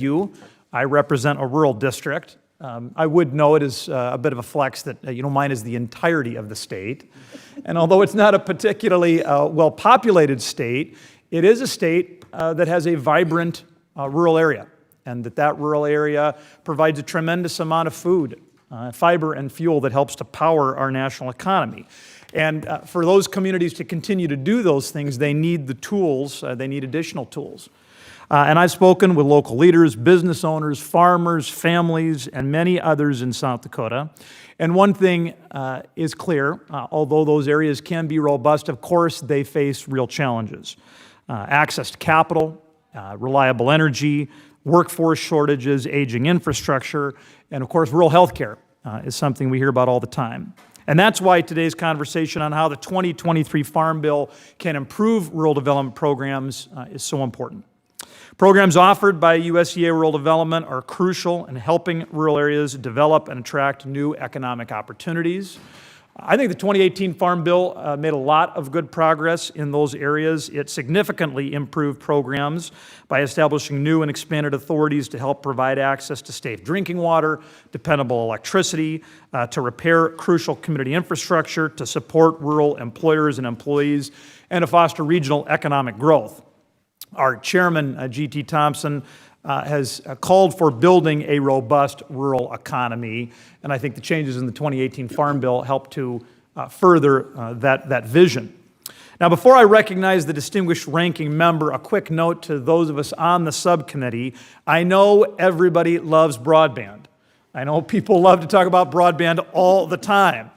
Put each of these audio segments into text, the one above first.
you. I represent a rural district. I would note as a bit of a flex that mine is the entirety of the state. And although it's not a particularly well-populated state, it is a state that has a vibrant rural area, and that rural area provides a tremendous amount of food, fiber, and fuel that helps to power our national economy. And for those communities to continue to do those things, they need the tools, they need additional tools. And I've spoken with local leaders, business owners, farmers, families, and many others in South Dakota. And one thing is clear, although those areas can be robust, of course, they face real challenges. Access to capital, reliable energy, workforce shortages, aging infrastructure, and of course, rural health care is something we hear about all the time. And that's why today's conversation on how the 2023 Farm Bill can improve rural development programs is so important. Programs offered by USDA Rural Development are crucial in helping rural areas develop and attract new economic opportunities. I think the 2018 Farm Bill made a lot of good progress in those areas. It significantly improved programs by establishing new and expanded authorities to help provide access to safe drinking water, dependable electricity, to repair crucial community infrastructure, to support rural employers and employees, and to foster regional economic growth. Our chairman, G.T. Thompson, has called for building a robust rural economy, and I think the changes in the 2018 Farm Bill help to further that vision. Now, before I recognize the distinguished ranking member, a quick note to those of us on the subcommittee. I know everybody loves broadband. I know people love to talk about broadband all the time.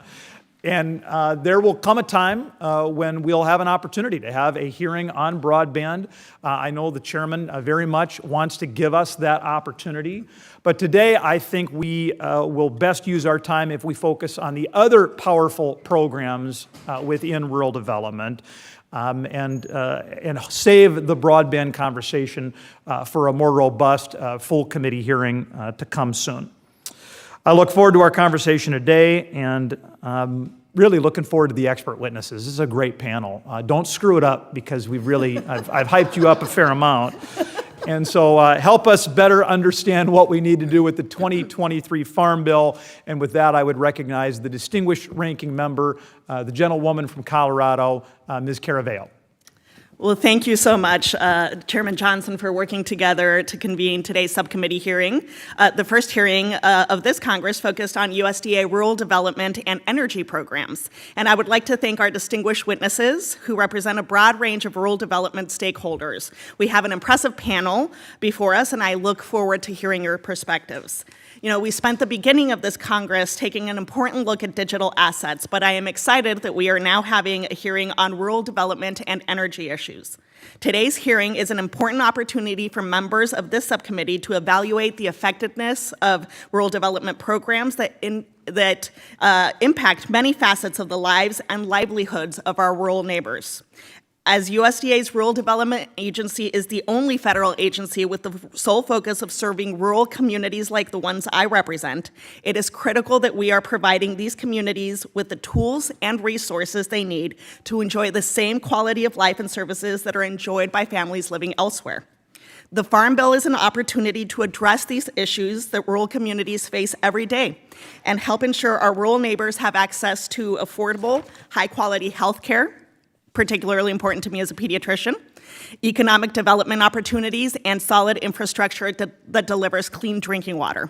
And there will come a time when we'll have an opportunity to have a hearing on broadband. I know the chairman very much wants to give us that opportunity. But today, I think we will best use our time if we focus on the other powerful programs within rural development and save the broadband conversation for a more robust full committee hearing to come soon. I look forward to our conversation today, and really looking forward to the expert witnesses. This is a great panel. Don't screw it up, because I've hyped you up a fair amount. And so help us better understand what we need to do with the 2023 Farm Bill. And with that, I would recognize the distinguished ranking member, the gentlewoman from Colorado, Ms. Caraveo. Well, thank you so much, Chairman Johnson, for working together to convene today's subcommittee hearing. The first hearing of this Congress focused on USDA rural development and energy programs. And I would like to thank our distinguished witnesses who represent a broad range of rural development stakeholders. We have an impressive panel before us, and I look forward to hearing your perspectives. You know, we spent the beginning of this Congress taking an important look at digital assets, but I am excited that we are now having a hearing on rural development and energy issues. Today's hearing is an important opportunity for members of this subcommittee to evaluate the effectiveness of rural development programs that impact many facets of the lives and livelihoods of our rural neighbors. As USDA's Rural Development Agency is the only federal agency with the sole focus of serving rural communities like the ones I represent, it is critical that we are providing these communities with the tools and resources they need to enjoy the same quality of life and services that are enjoyed by families living elsewhere. The Farm Bill is an opportunity to address these issues that rural communities face every day and help ensure our rural neighbors have access to affordable, high-quality health care, particularly important to me as a pediatrician, economic development opportunities, and solid infrastructure that delivers clean drinking water.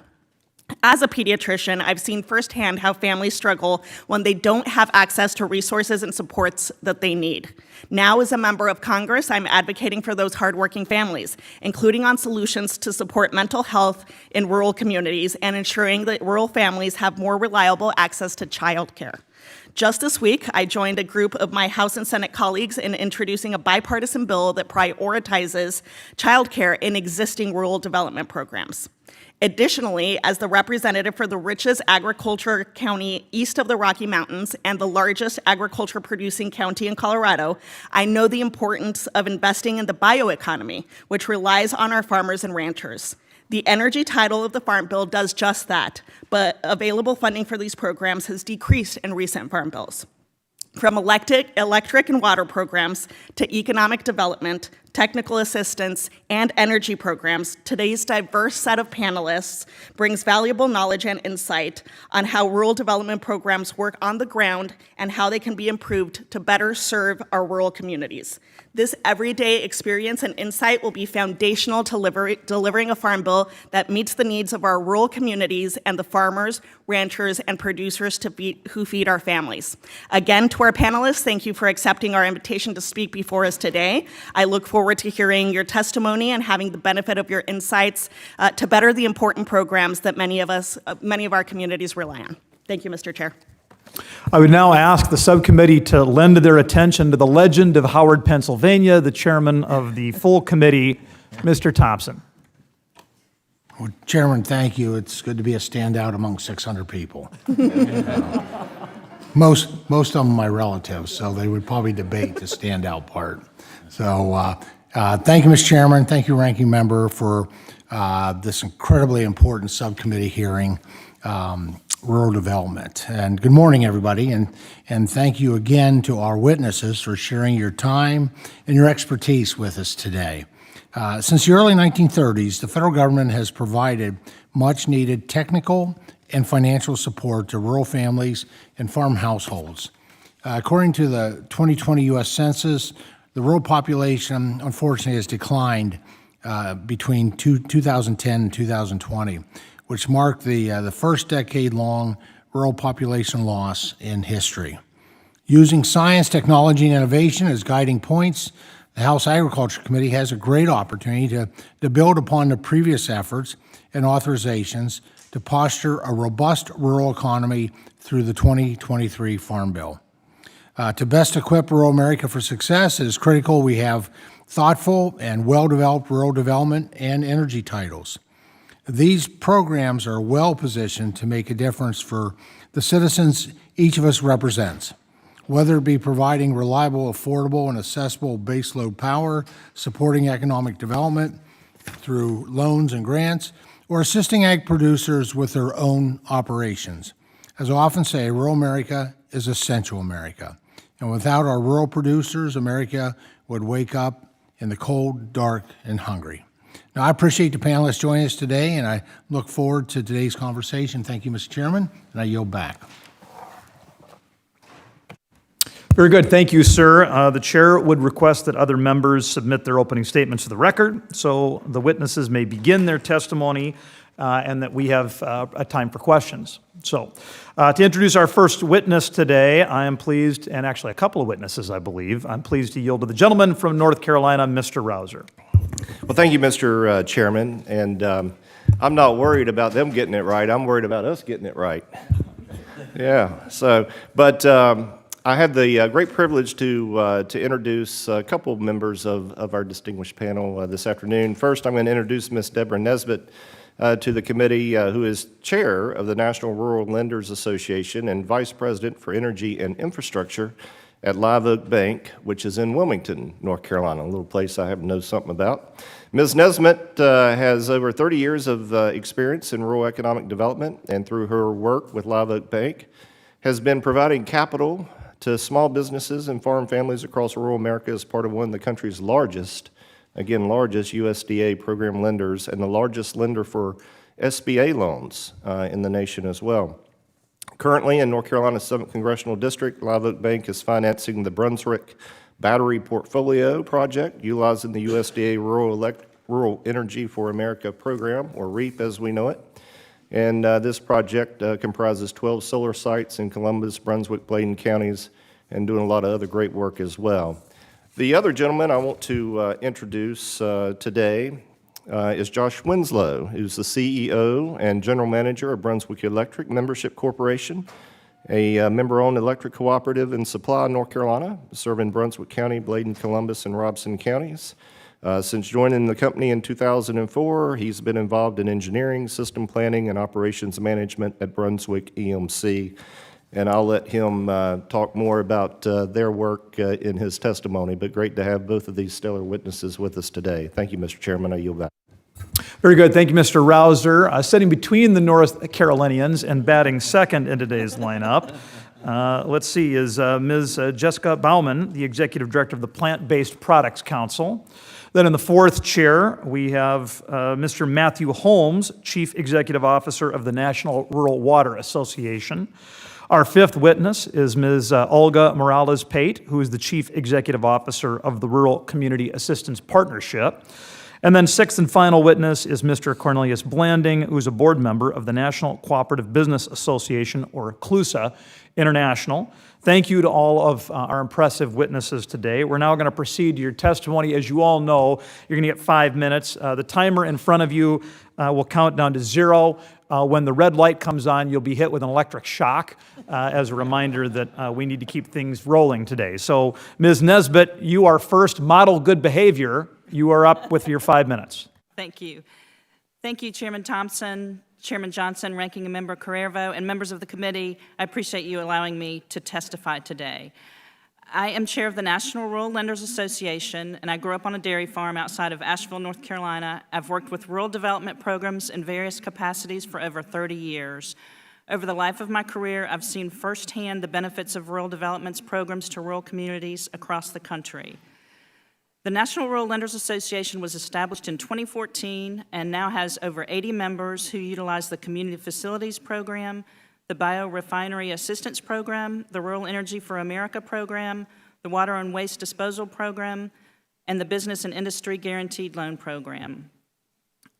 As a pediatrician, I've seen firsthand how families struggle when they don't have access to resources and supports that they need. Now, as a member of Congress, I'm advocating for those hardworking families, including on solutions to support mental health in rural communities and ensuring that rural families have more reliable access to child care. Just this week, I joined a group of my House and Senate colleagues in introducing a bipartisan bill that prioritizes childcare in existing rural development programs. Additionally, as the representative for the richest agriculture county east of the Rocky Mountains and the largest agriculture producing county in Colorado, I know the importance of investing in the bioeconomy, which relies on our farmers and ranchers. The energy title of the Farm Bill does just that, but available funding for these programs has decreased in recent Farm Bills. From electric and water programs to economic development technical assistance, and energy programs, today's diverse set of panelists brings valuable knowledge and insight on how rural development programs work on the ground and how they can be improved to better serve our rural communities. This everyday experience and insight will be foundational to delivering a farm bill that meets the needs of our rural communities and the farmers, ranchers, and producers who feed our families. Again, to our panelists, thank you for accepting our invitation to speak before us today. I look forward to hearing your testimony and having the benefit of your insights to better the important programs that many of our communities rely on. Thank you, Mr. Chair. I would now ask the subcommittee to lend their attention to the legend of Howard, Pennsylvania, the chairman of the full committee, Mr. Thompson. Well, Chairman, thank you. It's good to be a standout among 600 people. Most of them my relatives, so they would probably debate the standout part. So thank you, Mr. Chairman. Thank you, Ranking Member, for this incredibly important subcommittee hearing, rural development. And good morning, everybody, and thank you again to our witnesses for sharing your time and your expertise with us today. Since the early 1930s, the federal government has provided much-needed technical and financial support to rural families and farm households. According to the 2020 U.S. Census, the rural population, unfortunately, has declined between 2010 and 2020, which marked the first decade-long rural population loss in history. Using science, technology, and innovation as guiding points, the House Agriculture Committee has a great opportunity to build upon the previous efforts and authorizations to posture a robust rural economy through the 2023 Farm Bill. To best equip rural America for success, it is critical we have thoughtful and well-developed rural development and energy titles. These programs are well positioned to make a difference for the citizens each of us represents, whether it be providing reliable, affordable, and accessible baseload power, supporting economic development through loans and grants, or assisting ag producers with their own operations. As I often say, rural America is essential America. And without our rural producers, America would wake up in the cold, dark, and hungry. Now, I appreciate the panelists joining us today, and I look forward to today's conversation. Thank you, Mr. Chairman, and I yield back. Very good. Thank you, sir. The chair would request that other members submit their opening statements to the record so the witnesses may begin their testimony and that we have a time for questions. So, to introduce our first witness today, I am pleased, and actually a couple of witnesses, I believe, I'm pleased to yield to the gentleman from North Carolina, Mr. Rouser. Well, thank you, Mr. Chairman, and I'm not worried about them getting it right. I'm worried about us getting it right. Yeah, so, but I had the great privilege to introduce a couple of members of our distinguished panel this afternoon. First, I'm going to introduce Ms. Deborah Nesbitt to the committee, who is chair of the National Rural Lenders Association and vice president for energy and infrastructure at Live Oak Bank, which is in Wilmington, North Carolina, a little place I happen to know something about. Ms. Nesbitt has over 30 years of experience in rural economic development, and through her work with Live Oak Bank, has been providing capital to small businesses and farm families across rural America as part of one of the country's largest USDA program lenders and the largest lender for SBA loans in the nation as well. Currently, in North Carolina's 7th Congressional District, Live Oak Bank is financing the Brunswick Battery Portfolio Project, utilizing the USDA Rural Energy for America program, or REAP as we know it. And this project comprises 12 solar sites in Columbus, Brunswick, Bladen counties, and doing a lot of other great work as well. The other gentleman I want to introduce today is Josh Winslow, who's the CEO and General Manager of Brunswick Electric Membership Corporation, a member-owned electric cooperative in Supply, North Carolina, serving Brunswick County, Bladen, Columbus, and Robson counties. Since joining the company in 2004, he's been involved in engineering, system planning, and operations management at Brunswick EMC. And I'll let him talk more about their work in his testimony, but great to have both of these stellar witnesses with us today. Thank you, Mr. Chairman. I yield back. Very good. Thank you, Mr. Rouser. Sitting between the North Carolinians and batting second in today's lineup, let's see, is Ms. Jessica Baumann, the Executive Director of the Plant-Based Products Council. Then in the fourth chair, we have Mr. Matthew Holmes, Chief Executive Officer of the National Rural Water Association. Our fifth witness is Ms. Olga Morales-Pate, who is the Chief Executive Officer of the Rural Community Assistance Partnership. And then sixth and final witness is Mr. Cornelius Blanding, who is a board member of the National Cooperative Business Association, or CLUSA International. Thank you to all of our impressive witnesses today. We're now going to proceed to your testimony. As you all know, you're going to get 5 minutes. The timer in front of you will count down to 0. When the red light comes on, you'll be hit with an electric shock as a reminder that we need to keep things rolling today. So, Ms. Nesbitt, you are first. Model good behavior. You are up with your 5 minutes. Thank you. Thank you, Chairman Thompson, Chairman Johnson, Ranking Member Carrervo, and members of the committee. I appreciate you allowing me to testify today. I am chair of the National Rural Lenders Association, and I grew up on a dairy farm outside of Asheville, North Carolina. I've worked with rural development programs in various capacities for over 30 years. Over the life of my career, I've seen firsthand the benefits of rural development's programs to rural communities across the country. The National Rural Lenders Association was established in 2014 and now has over 80 members who utilize the Community Facilities Program, the Biorefinery Assistance Program, the Rural Energy for America Program, the Water and Waste Disposal Program, and the Business and Industry Guaranteed Loan Program.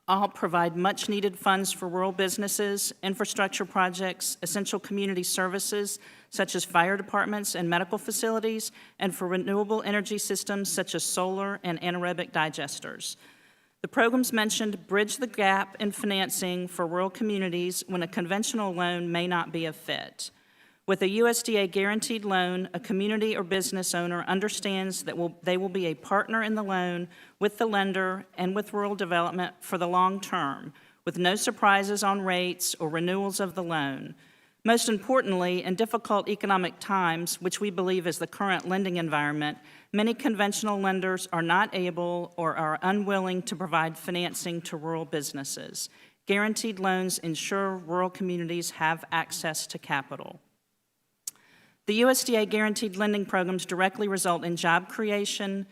All provide much-needed funds for rural businesses, infrastructure projects, essential community services, such as fire departments and medical facilities, and for renewable energy systems such as solar and anaerobic digesters. The programs mentioned bridge the gap in financing for rural communities when a conventional loan may not be a fit. With a USDA guaranteed loan, a community or business owner understands that they will be a partner in the loan with the lender and with rural development for the long term, with no surprises on rates or renewals of the loan. Most importantly, in difficult economic times, which we believe is the current lending environment, many conventional lenders are not able or are unwilling to provide financing to rural businesses. Guaranteed loans ensure rural communities have access to capital. The USDA guaranteed lending programs directly result in job creation,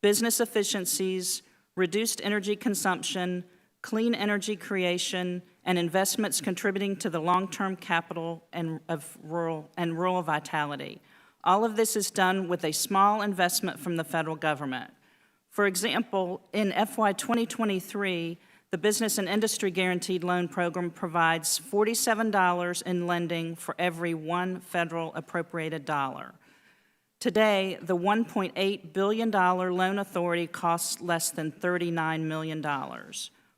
business efficiencies, reduced energy consumption, clean energy creation, and investments contributing to the long-term capital and rural vitality. All of this is done with a small investment from the federal government. For example, in FY 2023, the Business and Industry Guaranteed Loan Program provides $47 in lending for every one federal appropriated dollar. Today, the $1.8 billion loan authority costs less than $39 million.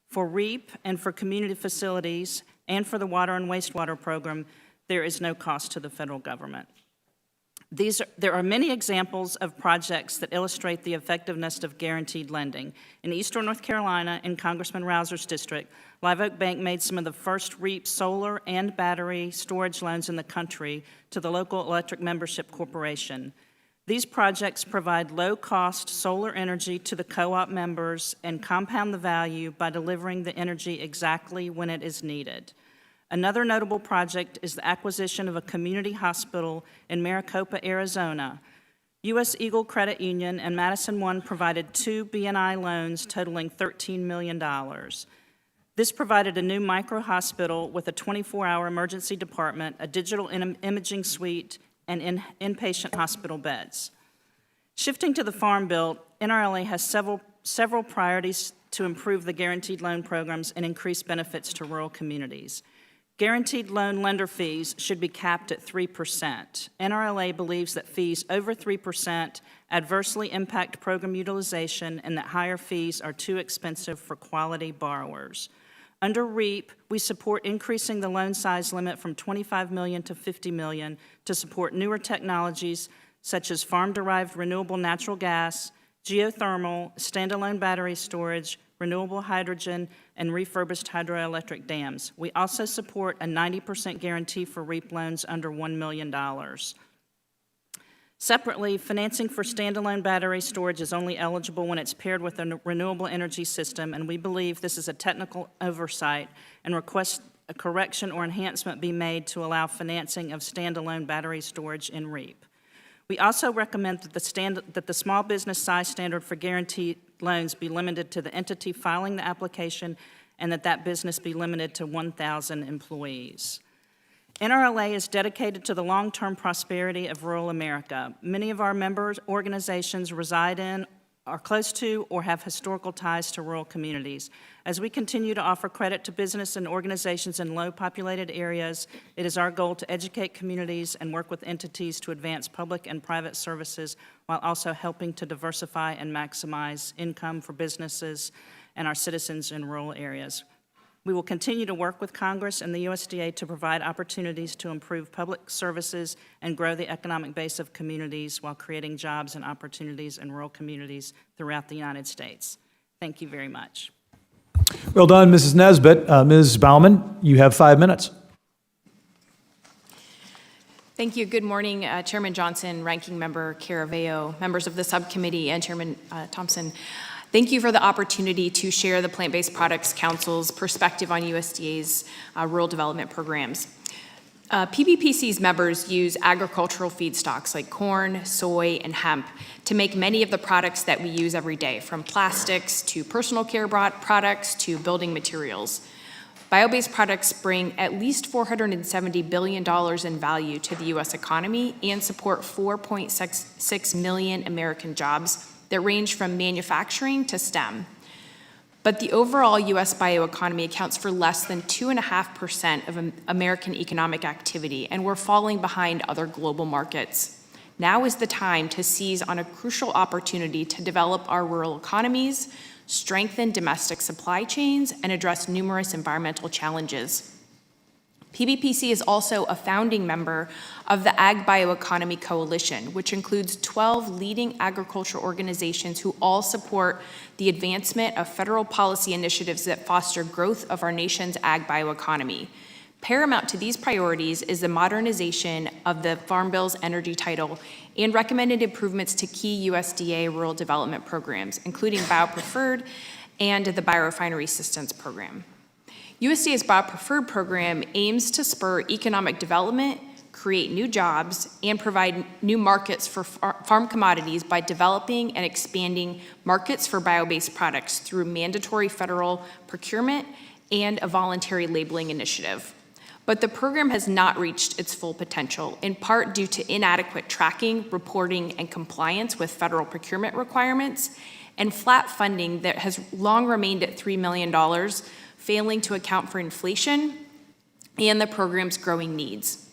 For REAP and for community facilities and for the water and wastewater program, there is no cost to the federal government. There are many examples of projects that illustrate the effectiveness of guaranteed lending. In eastern North Carolina, in Congressman Rouser's district, Live Oak Bank made some of the first REAP solar and battery storage loans in the country to the local electric membership corporation. These projects provide low-cost solar energy to the co-op members and compound the value by delivering the energy exactly when it is needed. Another notable project is the acquisition of a community hospital in Maricopa, Arizona. U.S. Eagle Credit Union and Madison One provided 2 BNI loans totaling $13 million. This provided a new micro-hospital with a 24-hour emergency department, a digital imaging suite, and inpatient hospital beds. Shifting to the Farm Bill, NRLA has several priorities to improve the guaranteed loan programs and increase benefits to rural communities. Guaranteed loan lender fees should be capped at 3%. NRLA believes that fees over 3% adversely impact program utilization and that higher fees are too expensive for quality borrowers. Under REAP, we support increasing the loan size limit from $25 million to $50 million to support newer technologies such as farm-derived renewable natural gas, geothermal, standalone battery storage, renewable hydrogen, and refurbished hydroelectric dams. We also support a 90% guarantee for REAP loans under $1 million. Separately, financing for standalone battery storage is only eligible when it's paired with a renewable energy system, and we believe this is a technical oversight and request a correction or enhancement be made to allow financing of standalone battery storage in REAP. We also recommend that the small business size standard for guaranteed loans be limited to the entity filing the application and that business be limited to 1,000 employees. NRLA is dedicated to the long-term prosperity of rural America. Many of our member organizations reside in, are close to, or have historical ties to rural communities. As we continue to offer credit to business and organizations in low-populated areas, it is our goal to educate communities and work with entities to advance public and private services while also helping to diversify and maximize income for businesses and our citizens in rural areas. We will continue to work with Congress and the USDA to provide opportunities to improve public services and grow the economic base of communities while creating jobs and opportunities in rural communities throughout the United States. Thank you very much. Well done, Mrs. Nesbitt. Ms. Baumann, you have 5 minutes. Thank you. Good morning, Chairman Johnson, Ranking Member Caraveo, members of the subcommittee, and Chairman Thompson. Thank you for the opportunity to share the Plant-Based Products Council's perspective on USDA's rural development programs. PBPC's members use agricultural feedstocks like corn, soy, and hemp to make many of the products that we use every day, from plastics to personal care products to building materials. Bio-based products bring at least $470 billion in value to the U.S. economy and support 4.6 million American jobs that range from manufacturing to STEM. But the overall U.S. bioeconomy accounts for less than 2.5% of American economic activity, and we're falling behind other global markets. Now is the time to seize on a crucial opportunity to develop our rural economies, strengthen domestic supply chains, and address numerous environmental challenges. PBPC is also a founding member of the Ag Bioeconomy Coalition, which includes 12 leading agriculture organizations who all support the advancement of federal policy initiatives that foster growth of our nation's ag bioeconomy. Paramount to these priorities is the modernization of the Farm Bill's energy title and recommended improvements to key USDA rural development programs, including BioPreferred and the Biorefinery Assistance Program. USDA's BioPreferred program aims to spur economic development, create new jobs, and provide new markets for farm commodities by developing and expanding markets for bio-based products through mandatory federal procurement and a voluntary labeling initiative. But the program has not reached its full potential, in part due to inadequate tracking, reporting, and compliance with federal procurement requirements, and flat funding that has long remained at $3 million, failing to account for inflation and the program's growing needs.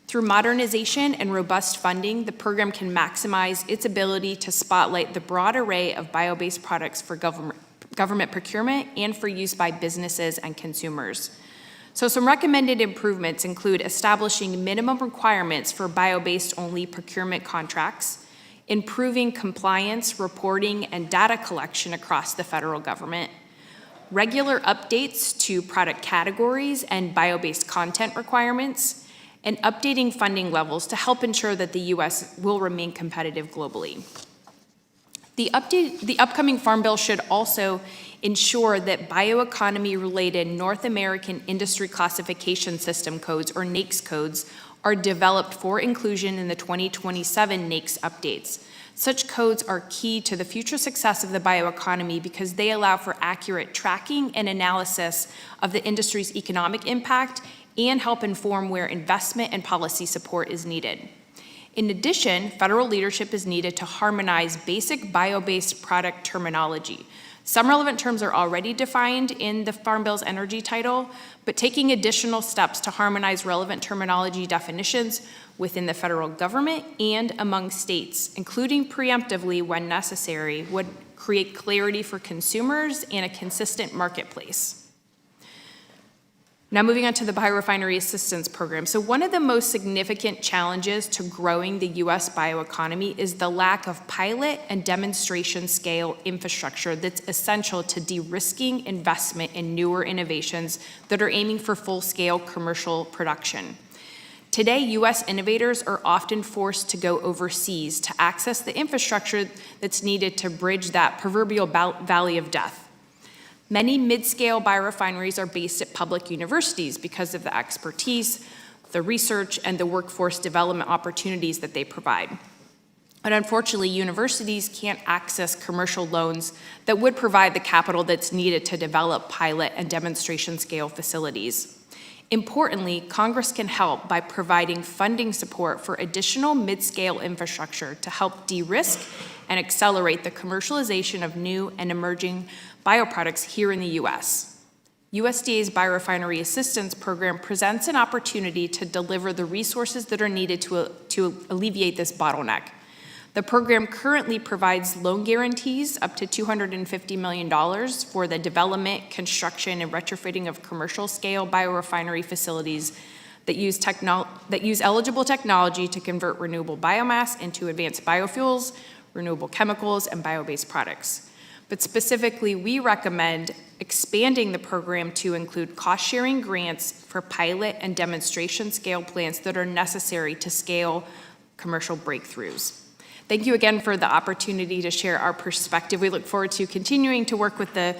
Through modernization and robust funding, the program can maximize its ability to spotlight the broad array of bio-based products for government procurement and for use by businesses and consumers. So some recommended improvements include establishing minimum requirements for bio-based only procurement contracts, improving compliance, reporting, and data collection across the federal government, regular updates to product categories and bio-based content requirements, and updating funding levels to help ensure that the U.S. will remain competitive globally. The upcoming Farm Bill should also ensure that bioeconomy-related North American Industry Classification System codes, or NAICS codes, are developed for inclusion in the 2027 NAICS updates. Such codes are key to the future success of the bioeconomy because they allow for accurate tracking and analysis of the industry's economic impact and help inform where investment and policy support is needed. In addition, federal leadership is needed to harmonize basic bio-based product terminology. Some relevant terms are already defined in the Farm Bill's energy title, but taking additional steps to harmonize relevant terminology definitions within the federal government and among states, including preemptively when necessary, would create clarity for consumers and a consistent marketplace. Now moving on to the Biorefinery Assistance Program. So one of the most significant challenges to growing the U.S. bioeconomy is the lack of pilot and demonstration scale infrastructure that's essential to de-risking investment in newer innovations that are aiming for full-scale commercial production. Today, U.S. innovators are often forced to go overseas to access the infrastructure that's needed to bridge that proverbial valley of death. Many mid-scale biorefineries are based at public universities because of the expertise, the research, and the workforce development opportunities that they provide. And unfortunately, universities can't access commercial loans that would provide the capital that's needed to develop pilot and demonstration scale facilities. Importantly, Congress can help by providing funding support for additional mid-scale infrastructure to help de-risk and accelerate the commercialization of new and emerging bioproducts here in the U.S. USDA's Biorefinery Assistance Program presents an opportunity to deliver the resources that are needed to alleviate this bottleneck. The program currently provides loan guarantees up to $250 million for the development, construction, and retrofitting of commercial-scale biorefinery facilities that use eligible technology to convert renewable biomass into advanced biofuels, renewable chemicals, and bio-based products. But specifically, we recommend expanding the program to include cost-sharing grants for pilot and demonstration scale plants that are necessary to scale commercial breakthroughs. Thank you again for the opportunity to share our perspective. We look forward to continuing to work with the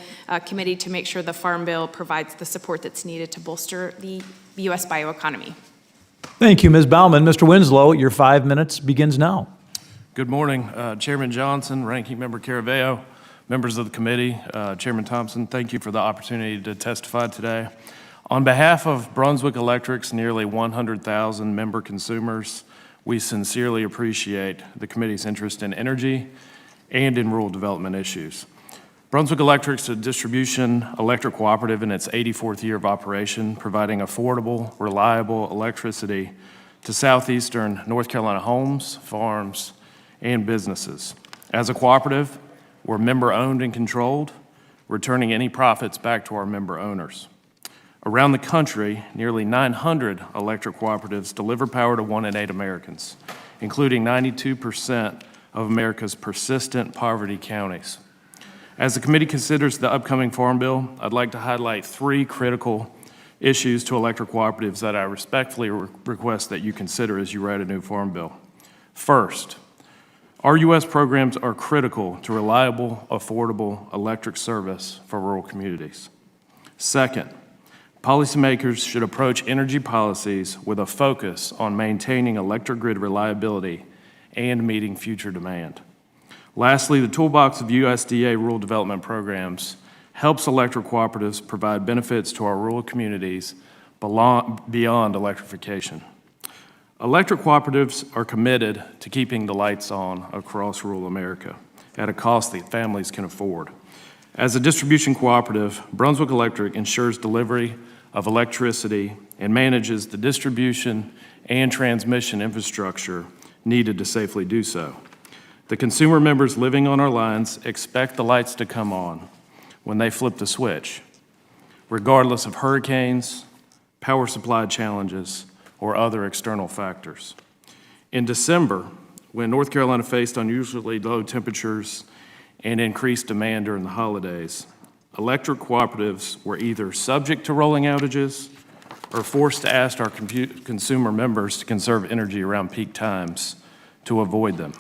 committee to make sure the Farm Bill provides the support that's needed to bolster the U.S. bioeconomy. Thank you, Ms. Baumann. Mr. Winslow, your 5 minutes begins now. Good morning, Chairman Johnson, Ranking Member Caraveo, members of the committee, Chairman Thompson, thank you for the opportunity to testify today. On behalf of Brunswick Electric's nearly 100,000 member consumers, we sincerely appreciate the committee's interest in energy and in rural development issues. Brunswick Electric's a distribution electric cooperative in its 84th year of operation, providing affordable, reliable electricity to southeastern North Carolina homes, farms, and businesses. As a cooperative, we're member-owned and controlled, returning any profits back to our member owners. Around the country, nearly 900 electric cooperatives deliver power to 1 in 8 Americans, including 92% of America's persistent poverty counties. As the committee considers the upcoming Farm Bill, I'd like to highlight 3 critical issues to electric cooperatives that I respectfully request that you consider as you write a new Farm Bill. First, our U.S. programs are critical to reliable, affordable electric service for rural communities. Second, policymakers should approach energy policies with a focus on maintaining electric grid reliability and meeting future demand. Lastly, the toolbox of USDA rural development programs helps electric cooperatives provide benefits to our rural communities beyond electrification. Electric cooperatives are committed to keeping the lights on across rural America at a cost that families can afford. As a distribution cooperative, Brunswick Electric ensures delivery of electricity and manages the distribution and transmission infrastructure needed to safely do so. The consumer members living on our lines expect the lights to come on when they flip the switch, regardless of hurricanes, power supply challenges, or other external factors. In December, when North Carolina faced unusually low temperatures and increased demand during the holidays, electric cooperatives were either subject to rolling outages or forced to ask our consumer members to conserve energy around peak times to avoid them.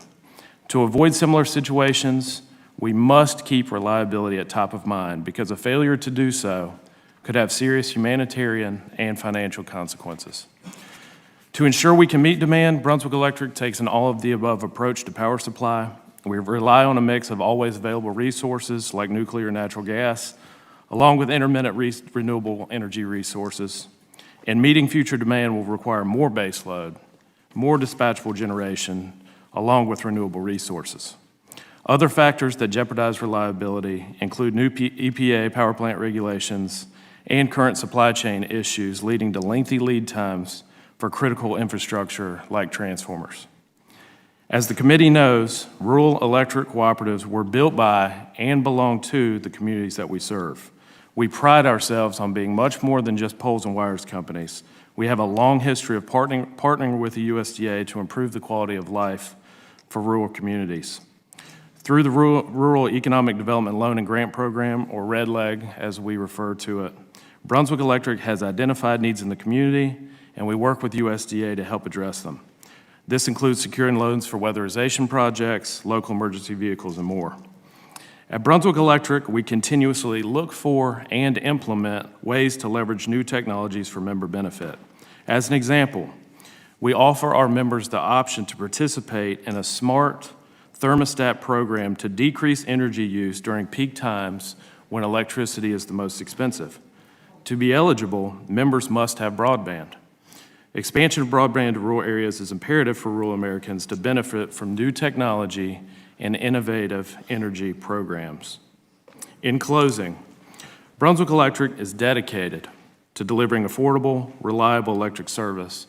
To avoid similar situations, we must keep reliability at top of mind because a failure to do so could have serious humanitarian and financial consequences. To ensure we can meet demand, Brunswick Electric takes an all-of-the-above approach to power supply. We rely on a mix of always available resources like nuclear and natural gas, along with intermittent renewable energy resources. And meeting future demand will require more baseload, more dispatchable generation, along with renewable resources. Other factors that jeopardize reliability include new EPA power plant regulations and current supply chain issues leading to lengthy lead times for critical infrastructure like transformers. As the committee knows, rural electric cooperatives were built by and belong to the communities that we serve. We pride ourselves on being much more than just poles and wires companies. We have a long history of partnering with the USDA to improve the quality of life for rural communities. Through the Rural Economic Development Loan and Grant Program, or Red Leg as we refer to it, Brunswick Electric has identified needs in the community, and we work with USDA to help address them. This includes securing loans for weatherization projects, local emergency vehicles, and more. At Brunswick Electric, we continuously look for and implement ways to leverage new technologies for member benefit. As an example, We offer our members the option to participate in a smart thermostat program to decrease energy use during peak times when electricity is the most expensive. To be eligible, members must have broadband. Expansion of broadband to rural areas is imperative for rural Americans to benefit from new technology and innovative energy programs. In closing, Brunswick Electric is dedicated to delivering affordable, reliable electric service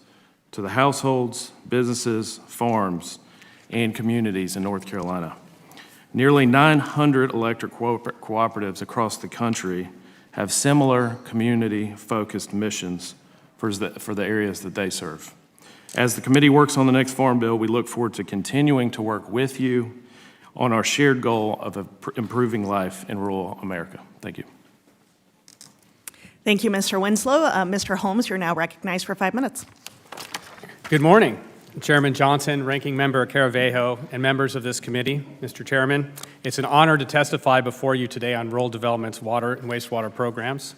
to the households, businesses, farms, and communities in North Carolina. Nearly 900 electric cooperatives across the country have similar community-focused missions for the areas that they serve. As the committee works on the next Farm Bill, we look forward to continuing to work with you on our shared goal of improving life in rural America. Thank you. Thank you, Mr. Winslow. Mr. Holmes, you're now recognized for 5 minutes. Good morning, Chairman Johnson, Ranking Member Caravejo, and members of this committee. Mr. Chairman, it's an honor to testify before you today on rural development's water and wastewater programs.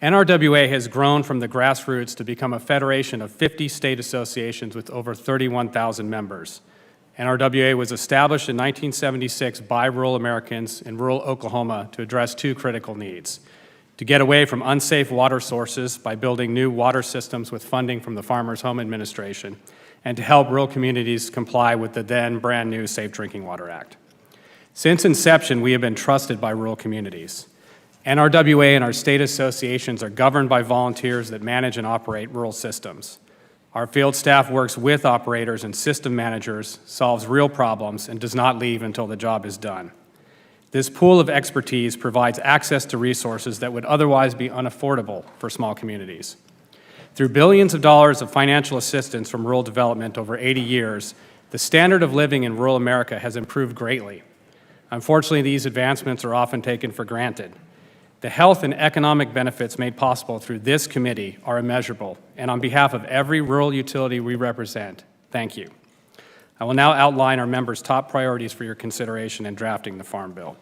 NRWA has grown from the grassroots to become a federation of 50 state associations with over 31,000 members. NRWA was established in 1976 by rural Americans in rural Oklahoma to address 2 critical needs: to get away from unsafe water sources by building new water systems with funding from the Farmers Home Administration, and to help rural communities comply with the then brand new Safe Drinking Water Act. Since inception, we have been trusted by rural communities. NRWA and our state associations are governed by volunteers that manage and operate rural systems. Our field staff works with operators and system managers, solves real problems, and does not leave until the job is done. This pool of expertise provides access to resources that would otherwise be unaffordable for small communities. Through billions of dollars of financial assistance from rural development over 80 years, the standard of living in rural America has improved greatly. Unfortunately, these advancements are often taken for granted. The health and economic benefits made possible through this committee are immeasurable, and on behalf of every rural utility we represent, thank you. I will now outline our members' top priorities for your consideration in drafting the Farm Bill.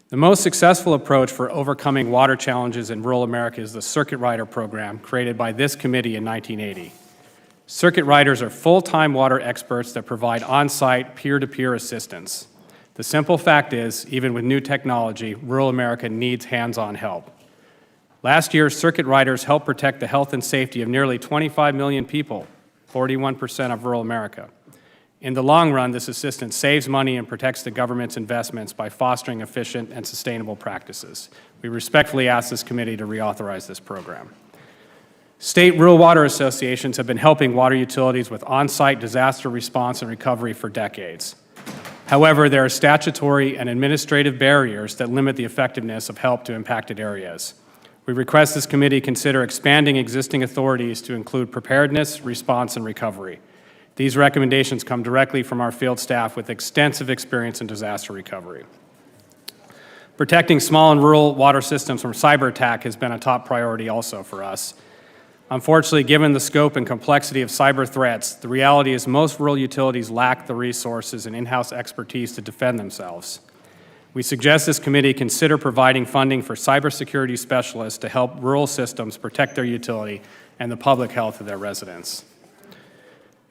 The most successful approach for overcoming water challenges in rural America is the Circuit Rider program created by this committee in 1980. Circuit Riders are full-time water experts that provide on-site, peer-to-peer assistance. The simple fact is, even with new technology, rural America needs hands-on help. Last year, Circuit Riders helped protect the health and safety of nearly 25 million people, 41% of rural America. In the long run, this assistance saves money and protects the government's investments by fostering efficient and sustainable practices. We respectfully ask this committee to reauthorize this program. State rural water associations have been helping water utilities with on-site disaster response and recovery for decades. However, there are statutory and administrative barriers that limit the effectiveness of help to impacted areas. We request this committee consider expanding existing authorities to include preparedness, response, and recovery. These recommendations come directly from our field staff with extensive experience in disaster recovery. Protecting small and rural water systems from cyber attack has been a top priority also for us. Unfortunately, given the scope and complexity of cyber threats, the reality is most rural utilities lack the resources and in-house expertise to defend themselves. We suggest this committee consider providing funding for cybersecurity specialists to help rural systems protect their utility and the public health of their residents.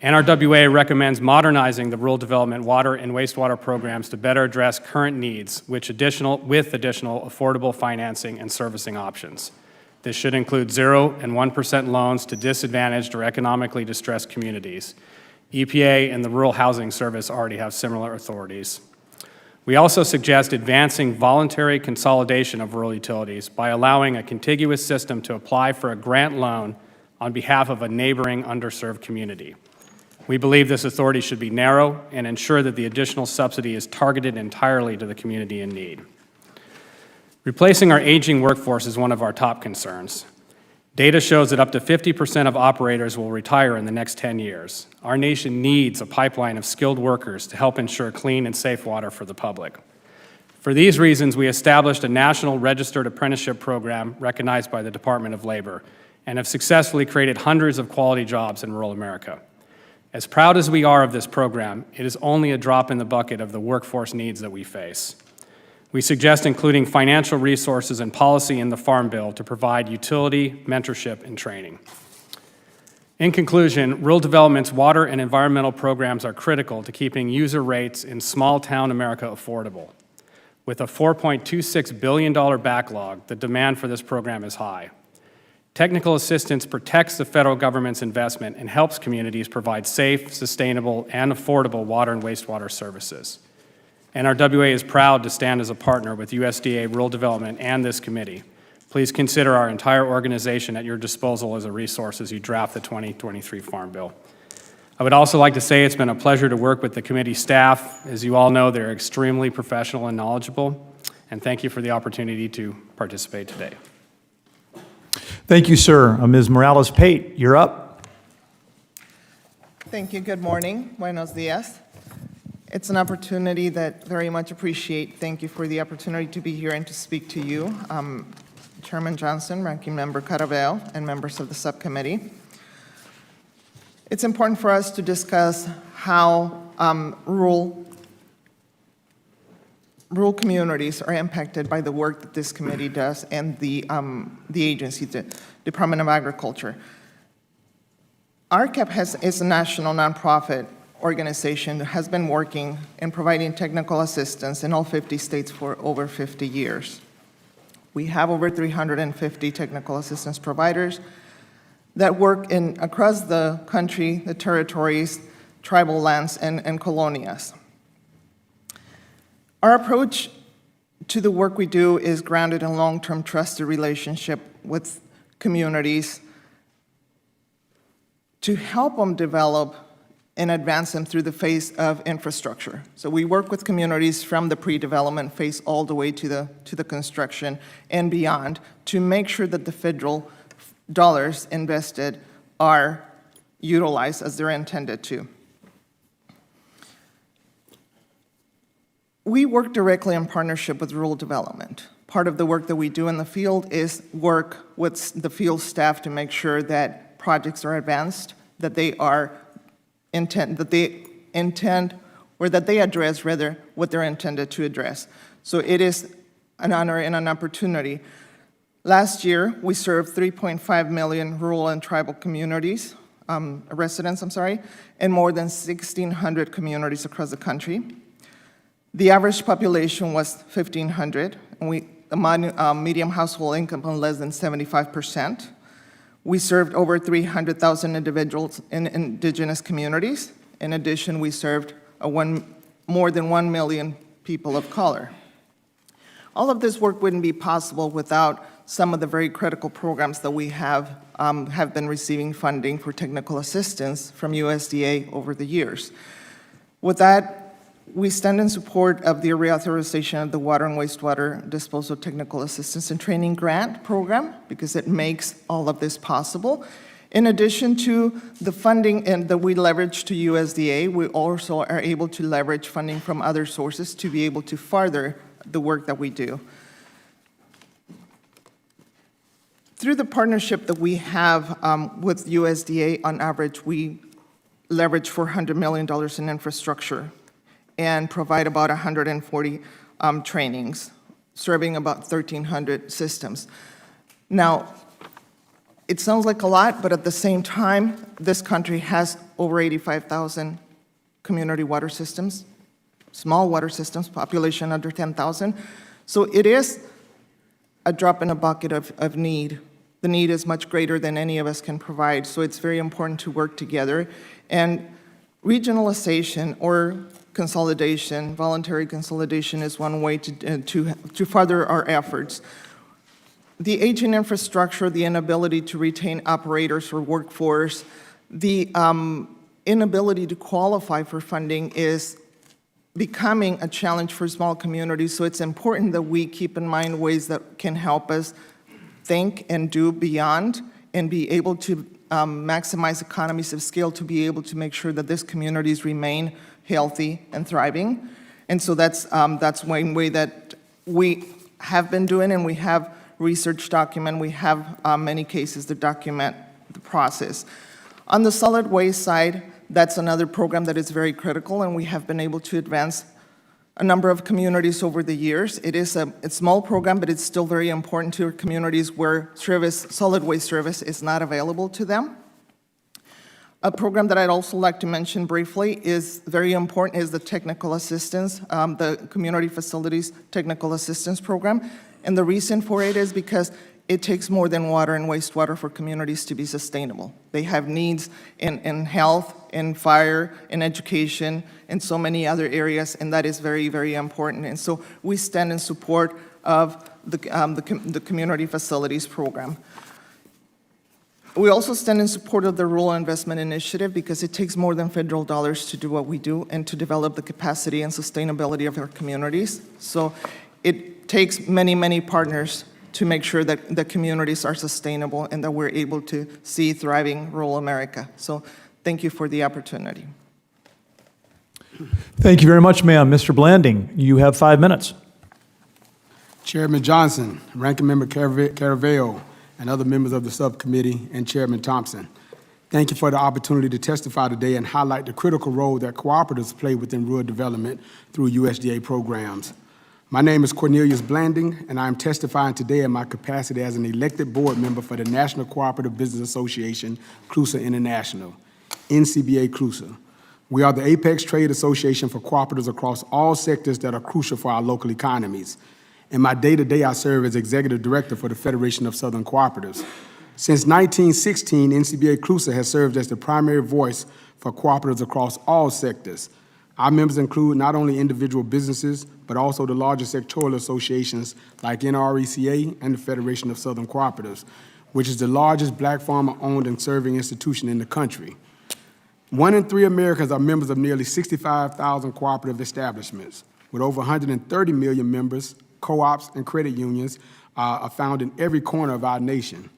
NRWA recommends modernizing the rural development water and wastewater programs to better address current needs with additional affordable financing and servicing options. This should include 0% and 1% loans to disadvantaged or economically distressed communities. EPA and the Rural Housing Service already have similar authorities. We also suggest advancing voluntary consolidation of rural utilities by allowing a contiguous system to apply for a grant loan on behalf of a neighboring underserved community. We believe this authority should be narrow and ensure that the additional subsidy is targeted entirely to the community in need. Replacing our aging workforce is one of our top concerns. Data shows that up to 50% of operators will retire in the next 10 years. Our nation needs a pipeline of skilled workers to help ensure clean and safe water for the public. For these reasons, we established a national registered apprenticeship program recognized by the Department of Labor and have successfully created hundreds of quality jobs in rural America. As proud as we are of this program, it is only a drop in the bucket of the workforce needs that we face. We suggest including financial resources and policy in the Farm Bill to provide utility, mentorship, and training. In conclusion, rural development's water and environmental programs are critical to keeping user rates in small-town America affordable. With a $4.26 billion backlog, the demand for this program is high. Technical assistance protects the federal government's investment and helps communities provide safe, sustainable, and affordable water and wastewater services. NRWA is proud to stand as a partner with USDA Rural Development and this committee. Please consider our entire organization at your disposal as a resource as you draft the 2023 Farm Bill. I would also like to say it's been a pleasure to work with the committee staff. As you all know, they're extremely professional and knowledgeable, and thank you for the opportunity to participate today. Thank you, sir. Ms. Morales-Pate, you're up. Thank you. Good morning. Buenos dias. It's an opportunity that very much appreciate. Thank you for the opportunity to be here and to speak to you, Chairman Johnson, Ranking Member Caraveo, and members of the subcommittee. It's important for us to discuss how rural communities are impacted by the work that this committee does and the agency, the Department of Agriculture. RCAP is a national nonprofit organization that has been working and providing technical assistance in all 50 states for over 50 years. We have over 350 technical assistance providers that work across the country, the territories, tribal lands, and colonias. Our approach to the work we do is grounded in long-term trusted relationship with communities to help them develop and advance them through the phase of infrastructure. So we work with communities from the pre-development phase all the way to the construction and beyond to make sure that the federal dollars invested are utilized as they're intended to. We work directly in partnership with rural development. Part of the work that we do in the field is work with the field staff to make sure that projects are advanced, that they address rather what they're intended to address. So it is an honor and an opportunity. Last year, we served 3.5 million rural and tribal communities, residents, in more than 1,600 communities across the country. The average population was 1,500, and the median household income was less than 75%. We served over 300,000 individuals in indigenous communities. In addition, we served more than 1 million people of color. All of this work wouldn't be possible without some of the very critical programs that we have been receiving funding for technical assistance from USDA over the years. With that, we stand in support of the reauthorization of the Water and Wastewater Disposal Technical Assistance and Training Grant Program because it makes all of this possible. In addition to the funding that we leverage to USDA, we also are able to leverage funding from other sources to be able to further the work that we do. Through the partnership that we have with USDA, on average, we leverage $400 million in infrastructure and provide about 140 trainings, serving about 1,300 systems. Now, it sounds like a lot, but at the same time, this country has over 85,000 community water systems, small water systems, population under 10,000. So it is a drop in a bucket of need. The need is much greater than any of us can provide, so it's very important to work together. And regionalization or consolidation, voluntary consolidation, is one way to further our efforts. The aging infrastructure, the inability to retain operators or workforce, the inability to qualify for funding is becoming a challenge for small communities, so it's important that we keep in mind ways that can help us think and do beyond and be able to maximize economies of scale to be able to make sure that these communities remain healthy and thriving. And so that's one way that we have been doing, and we have research document. We have many cases that document the process. On the solid waste side, that's another program that is very critical, and we have been able to advance a number of communities over the years. It is a small program, but it's still very important to communities where solid waste service is not available to them. A program that I'd also like to mention briefly is very important is the technical assistance, the Community Facilities Technical Assistance Program. And the reason for it is because it takes more than water and wastewater for communities to be sustainable. They have needs in health, in fire, in education, and so many other areas, and that is very, very important. And so we stand in support of the Community Facilities Program. We also stand in support of the Rural Investment Initiative because it takes more than federal dollars to do what we do and to develop the capacity and sustainability of our communities. So it takes many, many partners to make sure that the communities are sustainable and that we're able to see thriving rural America. So thank you for the opportunity. Thank you very much, ma'am. Mr. Blanding, you have 5 minutes. Chairman Johnson, Ranking Member Caraveo, and other members of the subcommittee, and Chairman Thompson, thank you for the opportunity to testify today and highlight the critical role that cooperatives play within rural development through USDA programs. My name is Cornelius Blanding, and I am testifying today in my capacity as an elected board member for the National Cooperative Business Association, CLUSA International, NCBA CLUSA. We are the apex trade association for cooperatives across all sectors that are crucial for our local economies. In my day-to-day, I serve as executive director for the Federation of Southern Cooperatives. Since 1916, NCBA CLUSA has served as the primary voice for cooperatives across all sectors. Our members include not only individual businesses, but also the larger sectoral associations like NRECA and the Federation of Southern Cooperatives, which is the largest black farmer-owned and serving institution in the country. 1 in 3 Americans are members of nearly 65,000 cooperative establishments. With over 130 million members, co-ops and credit unions are found in every corner of our nation.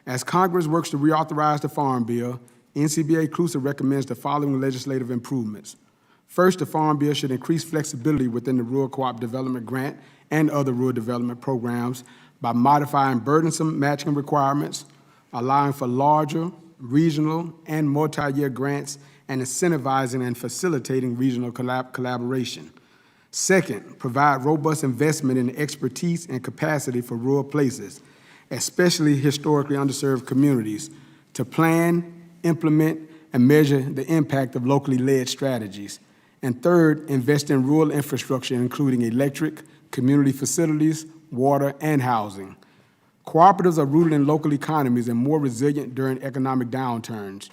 As Congress works to reauthorize the Farm Bill, NCBA CLUSA recommends the following legislative improvements. First, the Farm Bill should increase flexibility within the Rural Co-op Development Grant and other rural development programs by modifying burdensome matching requirements, allowing for larger, regional, and multi-year grants, and incentivizing and facilitating regional collaboration. Second, provide robust investment in expertise and capacity for rural places, especially historically underserved communities, to plan, implement, and measure the impact of locally led strategies. And third, invest in rural infrastructure, including electric, community facilities, water, and housing. Cooperatives are rooted in local economies and more resilient during economic downturns.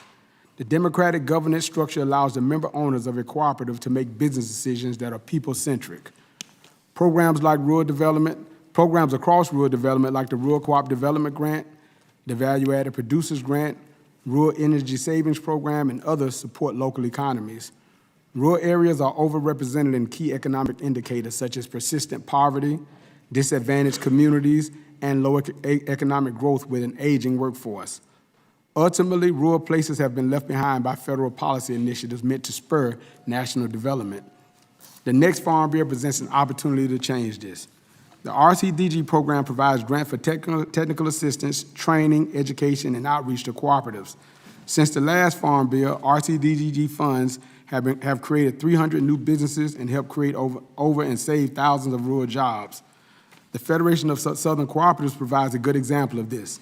The democratic governance structure allows the member owners of a cooperative to make business decisions that are people-centric. Programs across rural development, like the Rural Co-op Development Grant, the Value-Added Producers Grant, Rural Energy Savings Program, and others support local economies. Rural areas are overrepresented in key economic indicators such as persistent poverty, disadvantaged communities, and low economic growth with an aging workforce. Ultimately, rural places have been left behind by federal policy initiatives meant to spur national development. The next Farm Bill presents an opportunity to change this. The RCDG program provides grants for technical assistance, training, education, and outreach to cooperatives. Since the last Farm Bill, RCDG funds have created 300 new businesses and helped create over and save thousands of rural jobs. The Federation of Southern Cooperatives provides a good example of this.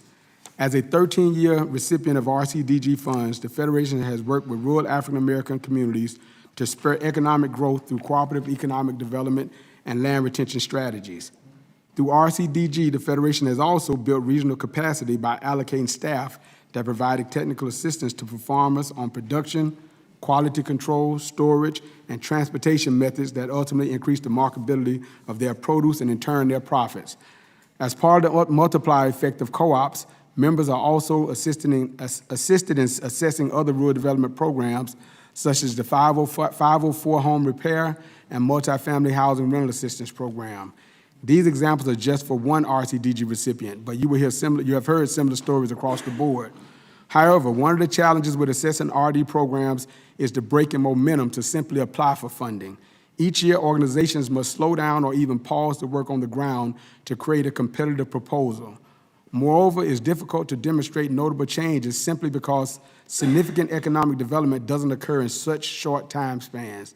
As a 13-year recipient of RCDG funds, the Federation has worked with rural African-American communities to spur economic growth through cooperative economic development and land retention strategies. Through RCDG, the Federation has also built regional capacity by allocating staff that provided technical assistance to farmers on production, quality control, storage, and transportation methods that ultimately increase the marketability of their produce and in turn their profits. As part of the multiplier effect of co-ops, members are also assisted in assessing other rural development programs such as the 504 home repair and multifamily housing rental assistance program. These examples are just for one RCDG recipient, but you have heard similar stories across the board. However, one of the challenges with assessing RD programs is the break in momentum to simply apply for funding. Each year, organizations must slow down or even pause the work on the ground to create a competitive proposal. Moreover, it's difficult to demonstrate notable changes simply because significant economic development doesn't occur in such short time spans.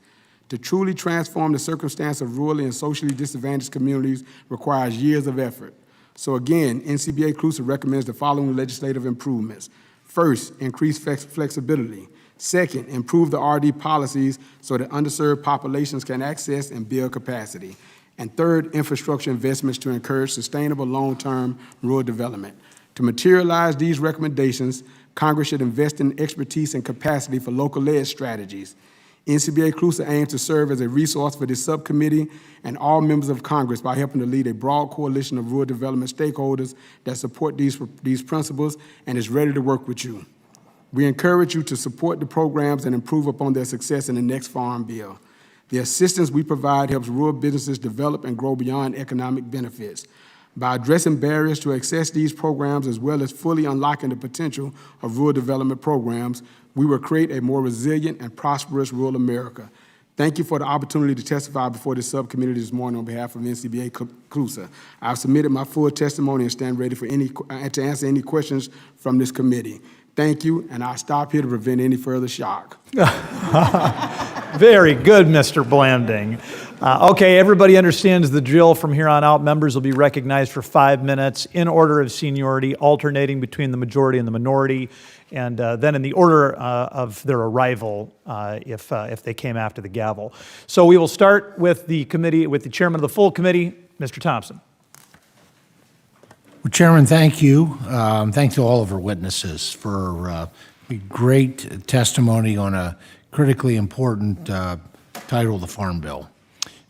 To truly transform the circumstance of rurally and socially disadvantaged communities requires years of effort. So again, NCBA CLUSA recommends the following legislative improvements. First, increase flexibility. Second, improve the RD policies so that underserved populations can access and build capacity. And third, infrastructure investments to encourage sustainable long-term rural development. To materialize these recommendations, Congress should invest in expertise and capacity for local-led strategies. NCBA CLUSA aims to serve as a resource for this subcommittee and all members of Congress by helping to lead a broad coalition of rural development stakeholders that support these principles and is ready to work with you. We encourage you to support the programs and improve upon their success in the next Farm Bill. The assistance we provide helps rural businesses develop and grow beyond economic benefits. By addressing barriers to access these programs as well as fully unlocking the potential of rural development programs, we will create a more resilient and prosperous rural America. Thank you for the opportunity to testify before this subcommittee this morning on behalf of NCBA CLUSA. I've submitted my full testimony and stand ready for to answer any questions from this committee. Thank you, and I'll stop here to prevent any further shock. Very good, Mr. Blanding. Okay, everybody understands the drill. From here on out, members will be recognized for 5 minutes in order of seniority, alternating between the majority and the minority, and then in the order of their arrival if they came after the gavel. So we will start with the committee, with the chairman of the full committee, Mr. Thompson. Well, Chairman, thank you. Thanks to all of our witnesses for great testimony on a critically important title of the Farm Bill.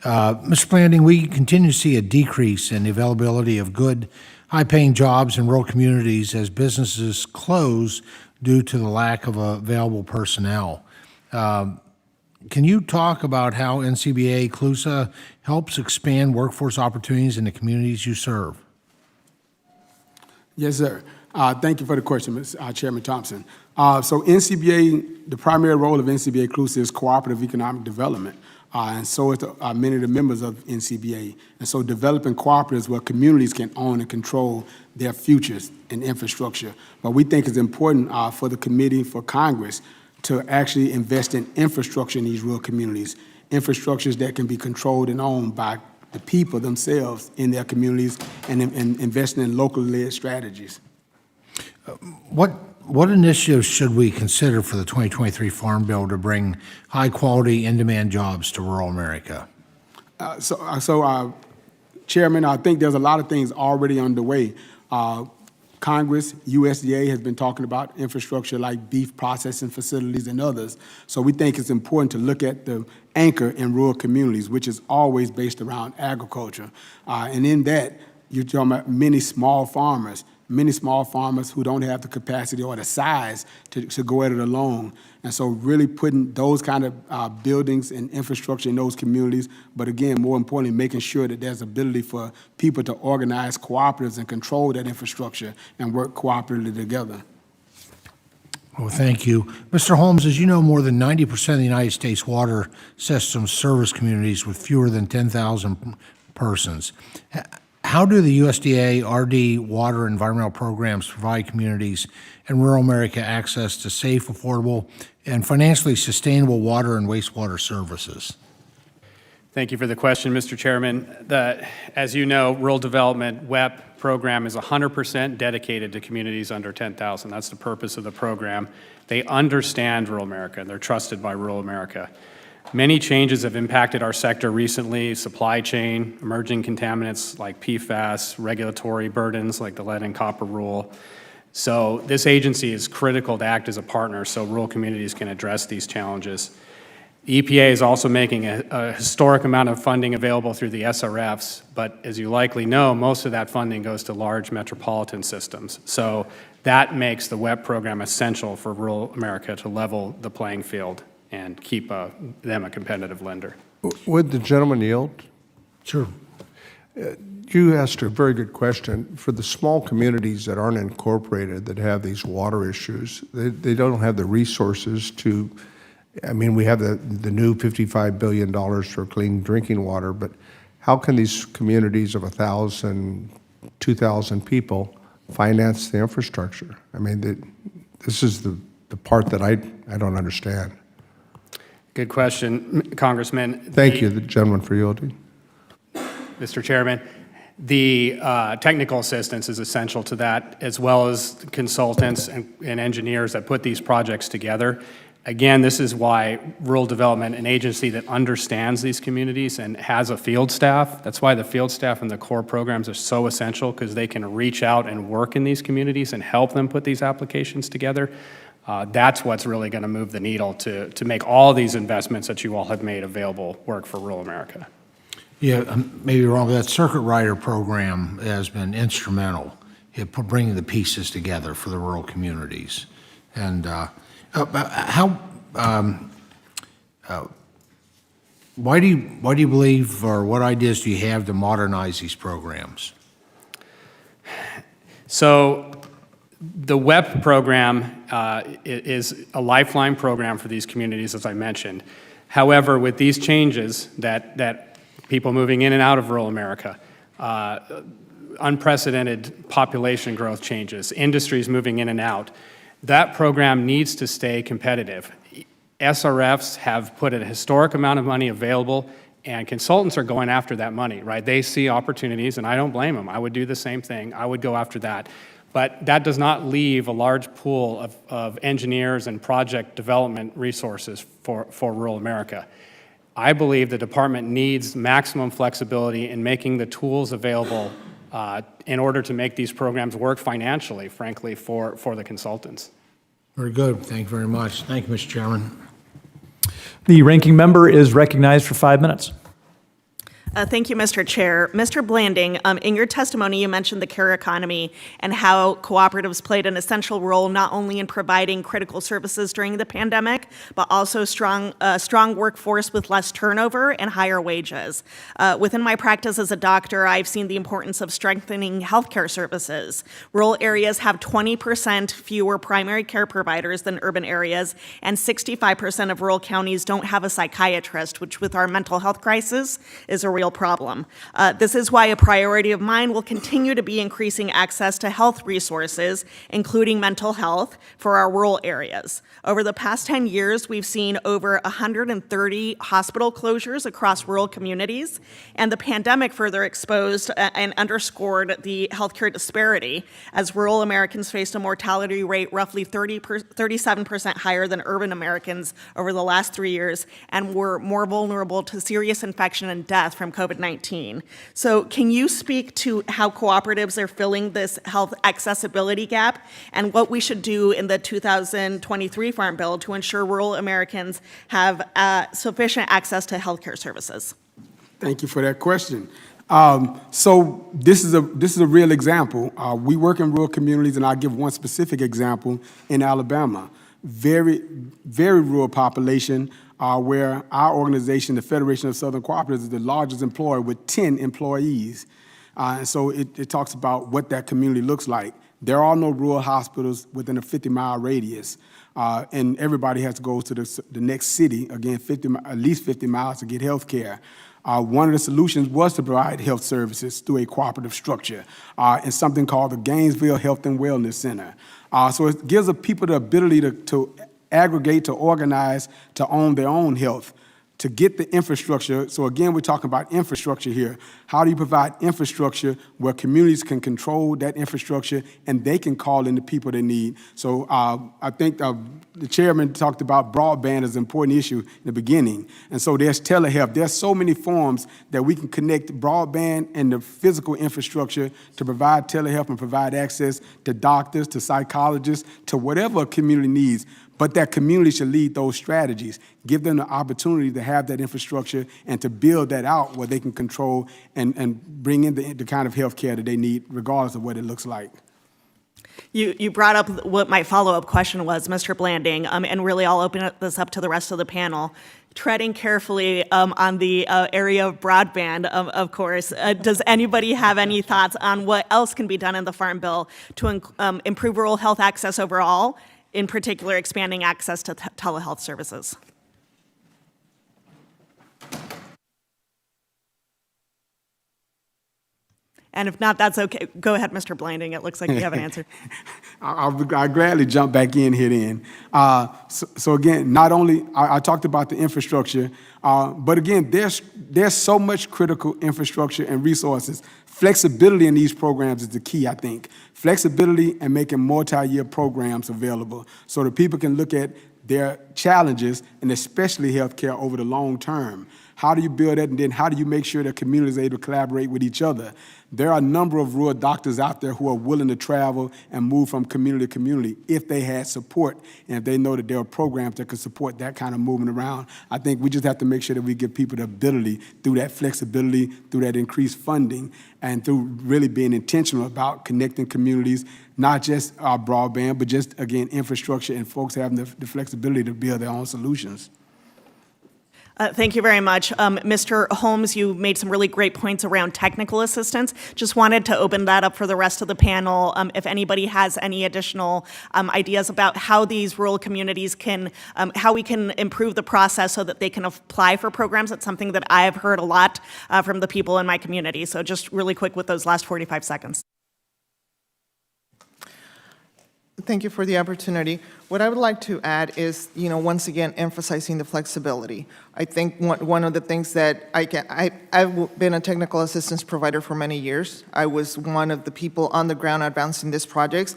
Mr. Blanding, we continue to see a decrease in the availability of good, high-paying jobs in rural communities as businesses close due to the lack of available personnel. Can you talk about how NCBA CLUSA helps expand workforce opportunities in the communities you serve? Yes, sir. Thank you for the question, Chairman Thompson. So NCBA, the primary role of NCBA CLUSA is cooperative economic development, and so is many of the members of NCBA. And so developing cooperatives where communities can own and control their futures and infrastructure. But we think it's important for the committee, for Congress, to actually invest in infrastructure in these rural communities, infrastructures that can be controlled and owned by the people themselves in their communities, and investing in local-led strategies. What initiatives should we consider for the 2023 Farm Bill to bring high-quality, in-demand jobs to rural America? Chairman, I think there's a lot of things already underway. Congress, USDA has been talking about infrastructure like beef processing facilities and others. So we think it's important to look at the anchor in rural communities, which is always based around agriculture. And in that, you're talking about many small farmers who don't have the capacity or the size to go at it alone. And so really putting those kind of buildings and infrastructure in those communities, but again, more importantly, making sure that there's ability for people to organize cooperatives and control that infrastructure and work cooperatively together. Well, thank you. Mr. Holmes, as you know, more than 90% of the United States water systems service communities with fewer than 10,000 persons. How do the USDA RD water environmental programs provide communities in rural America access to safe, affordable, and financially sustainable water and wastewater services? Thank you for the question, Mr. Chairman. As you know, Rural Development WEP program is 100% dedicated to communities under 10,000. That's the purpose of the program. They understand rural America, and they're trusted by rural America. Many changes have impacted our sector recently: supply chain, emerging contaminants like PFAS, regulatory burdens like the lead and copper rule. So this agency is critical to act as a partner so rural communities can address these challenges. The EPA is also making a historic amount of funding available through the SRFs, but as you likely know, most of that funding goes to large metropolitan systems. So that makes the WEP program essential for rural America to level the playing field and keep them a competitive lender. Would the gentleman yield? Sure. You asked a very good question. For the small communities that aren't incorporated, that have these water issues, they don't have the resources to, I mean, we have the new $55 billion for clean drinking water, but how can these communities of 1,000, 2,000 people finance the infrastructure? I mean, this is the part that I don't understand. Good question, Congressman. Thank you, the gentleman, for yielding. Mr. Chairman, The technical assistance is essential to that, as well as consultants and engineers that put these projects together. Again, this is why rural development, an agency that understands these communities and has a field staff, that's why the field staff and the core programs are so essential, because they can reach out and work in these communities and help them put these applications together. That's what's really going to move the needle to make all these investments that you all have made available work for rural America. Yeah, maybe wrong, but that Circuit Rider program has been instrumental in bringing the pieces together for the rural communities. And why do you believe, or what ideas do you have to modernize these programs? So the WEP program is a lifeline program for these communities, as I mentioned. However, with these changes that people moving in and out of rural America, unprecedented population growth changes, industries moving in and out, that program needs to stay competitive. SRFs have put a historic amount of money available, and consultants are going after that money, right? They see opportunities, and I don't blame them. I would do the same thing. I would go after that. But that does not leave a large pool of engineers and project development resources for rural America. I believe the department needs maximum flexibility in making the tools available in order to make these programs work financially, frankly, for the consultants. Very good. Thank you very much. Thank you, Mr. Chairman. The ranking member is recognized for 5 minutes. Thank you, Mr. Chair. Mr. Blanding, in your testimony, you mentioned the care economy and how cooperatives played an essential role not only in providing critical services during the pandemic, but also strong workforce with less turnover and higher wages. Within my practice as a doctor, I've seen the importance of strengthening healthcare services. Rural areas have 20% fewer primary care providers than urban areas, and 65% of rural counties don't have a psychiatrist, which with our mental health crisis is a real problem. This is why a priority of mine will continue to be increasing access to health resources, including mental health, for our rural areas. Over the past 10 years, we've seen over 130 hospital closures across rural communities, and the pandemic further exposed and underscored the healthcare disparity as rural Americans faced a mortality rate roughly 37% higher than urban Americans over the last 3 years, and were more vulnerable to serious infection and death from COVID-19. So can you speak to how cooperatives are filling this health accessibility gap and what we should do in the 2023 Farm Bill to ensure rural Americans have sufficient access to healthcare services? Thank you for that question. So this is a real example. We work in rural communities, and I'll give one specific example in Alabama. Very, very rural population, where our organization, the Federation of Southern Cooperatives, is the largest employer with 10 employees. And so it talks about what that community looks like. There are no rural hospitals within a 50-mile radius, and everybody has to go to the next city, again, at least 50 miles to get health care. One of the solutions was to provide health services through a cooperative structure in something called the Gainesville Health and Wellness Center. So it gives the people the ability to aggregate, to organize, to own their own health, to get the infrastructure. So again, we're talking about infrastructure here. How do you provide infrastructure where communities can control that infrastructure and they can call in the people they need? So I think the chairman talked about broadband as an important issue in the beginning. And so there's telehealth. There's so many forms that we can connect broadband and the physical infrastructure to provide telehealth and provide access to doctors, to psychologists, to whatever a community needs. But that community should lead those strategies, give them the opportunity to have that infrastructure and to build that out where they can control and bring in the kind of health care that they need, regardless of what it looks like. You brought up what my follow-up question was, Mr. Blanding, and really I'll open this up to the rest of the panel. Treading carefully on the area of broadband, of course, does anybody have any thoughts on what else can be done in the Farm Bill to improve rural health access overall, in particular expanding access to telehealth services? And if not, that's okay. Go ahead, Mr. Blanding. It looks like you have an answer. I'll gladly jump back in here then. So again, not only, I talked about the infrastructure, but again, there's so much critical infrastructure and resources. Flexibility in these programs is the key, I think. Flexibility and making multi-year programs available so that people can look at their challenges, and especially healthcare over the long term. How do you build that, and then how do you make sure that communities are able to collaborate with each other? There are a number of rural doctors out there who are willing to travel and move from community to community if they had support and if they know that there are programs that could support that kind of movement around. I think we just have to make sure that we give people the ability through that flexibility, through that increased funding, and through really being intentional about connecting communities, not just our broadband, but just, again, infrastructure and folks having the flexibility to build their own solutions. Thank you very much. Mr. Holmes, you made some really great points around technical assistance. Just wanted to open that up for the rest of the panel. If anybody has any additional ideas about how these rural communities can, how we can improve the process so that they can apply for programs, that's something that I have heard a lot from the people in my community. So just really quick with those last 45 seconds. Thank you for the opportunity. What I would like to add is, once again, emphasizing the flexibility. I think one of the things that I've been a technical assistance provider for many years. I was one of the people on the ground advancing these projects.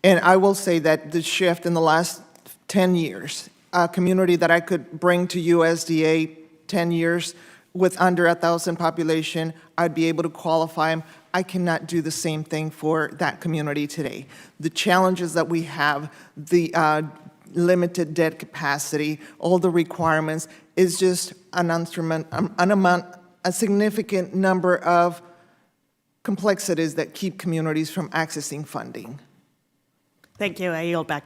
And I will say that the shift in the last 10 years, a community that I could bring to USDA 10 years with under 1,000 population, I'd be able to qualify them. I cannot do the same thing for that community today. The challenges that we have, the limited debt capacity, all the requirements, is just a significant number of complexities that keep communities from accessing funding. Thank you. I yield back.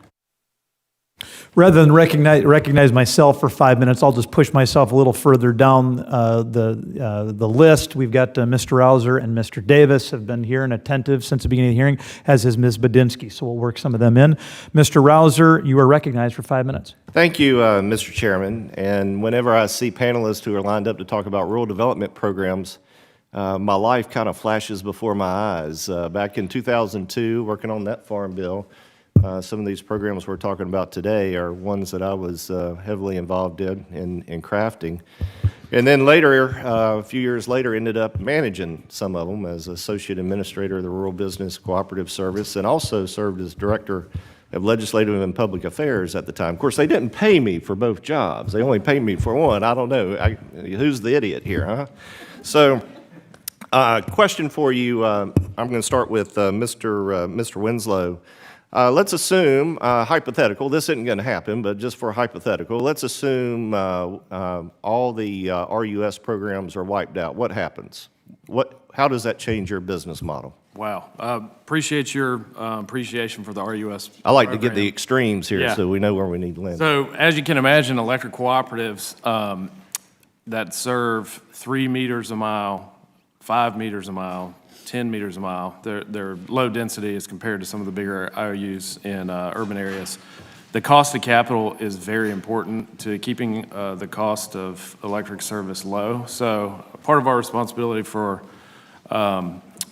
Rather than recognize myself for 5 minutes, I'll just push myself a little further down the list. We've got Mr. Rouser and Mr. Davis have been here and attentive since the beginning of the hearing, as is Ms. Badinsky, so we'll work some of them in. Mr. Rouser, you are recognized for 5 minutes. Thank you, Mr. Chairman. And whenever I see panelists who are lined up to talk about rural development programs, my life kind of flashes before my eyes. Back in 2002, working on that farm bill, some of these programs we're talking about today are ones that I was heavily involved in crafting. And then later, a few years later, ended up managing some of them as Associate Administrator of the Rural Business Cooperative Service, and also served as Director of Legislative and Public Affairs at the time. Of course, they didn't pay me for both jobs. They only paid me for one. I don't know. Who's the idiot here, huh? So, question for you. I'm going to start with Mr. Winslow. Let's assume, hypothetical, this isn't going to happen, but just for a hypothetical, let's assume all the RUS programs are wiped out. What happens? How does that change your business model? Wow. Appreciate your appreciation for the RUS I like to program. get the extremes here Yeah. so we know where we need to land. So as you can imagine, electric cooperatives that serve 3 meters a mile, 5 meters a mile, 10 meters a mile, their low density as compared to some of the bigger IOUs in urban areas. The cost of capital is very important to keeping the cost of electric service low. So part of our responsibility for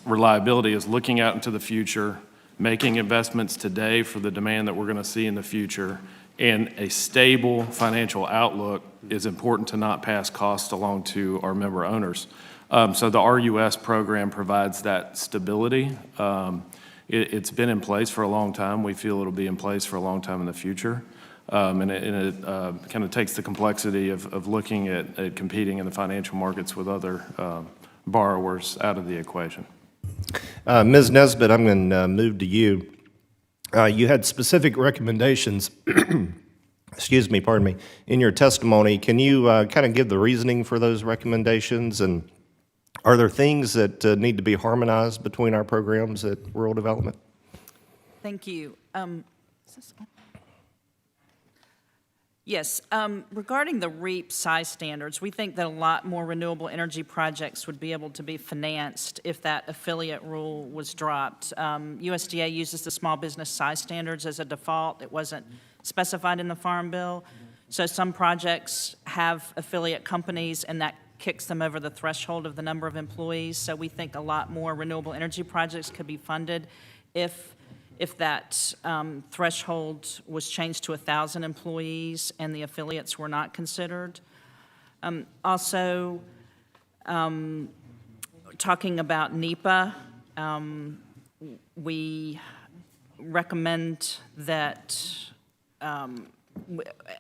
reliability is looking out into the future, making investments today for the demand that we're going to see in the future, and a stable financial outlook is important to not pass costs along to our member owners. So the RUS program provides that stability. It's been in place for a long time. We feel it'll be in place for a long time in the future. And it kind of takes the complexity of looking at competing in the financial markets with other borrowers out of the equation. Ms. Nesbitt, I'm going to move to you. You had specific recommendations, excuse me, pardon me, in your testimony. Can you kind of give the reasoning for those recommendations? And are there things that need to be harmonized between our programs at rural development? Thank you. Yes, regarding the REAP size standards, we think that a lot more renewable energy projects would be able to be financed if that affiliate rule was dropped. USDA uses the small business size standards as a default. It wasn't specified in the Farm Bill. So some projects have affiliate companies, and that kicks them over the threshold of the number of employees. So we think a lot more renewable energy projects could be funded if that threshold was changed to 1,000 employees and the affiliates were not considered. Also, talking about NEPA, we recommend that,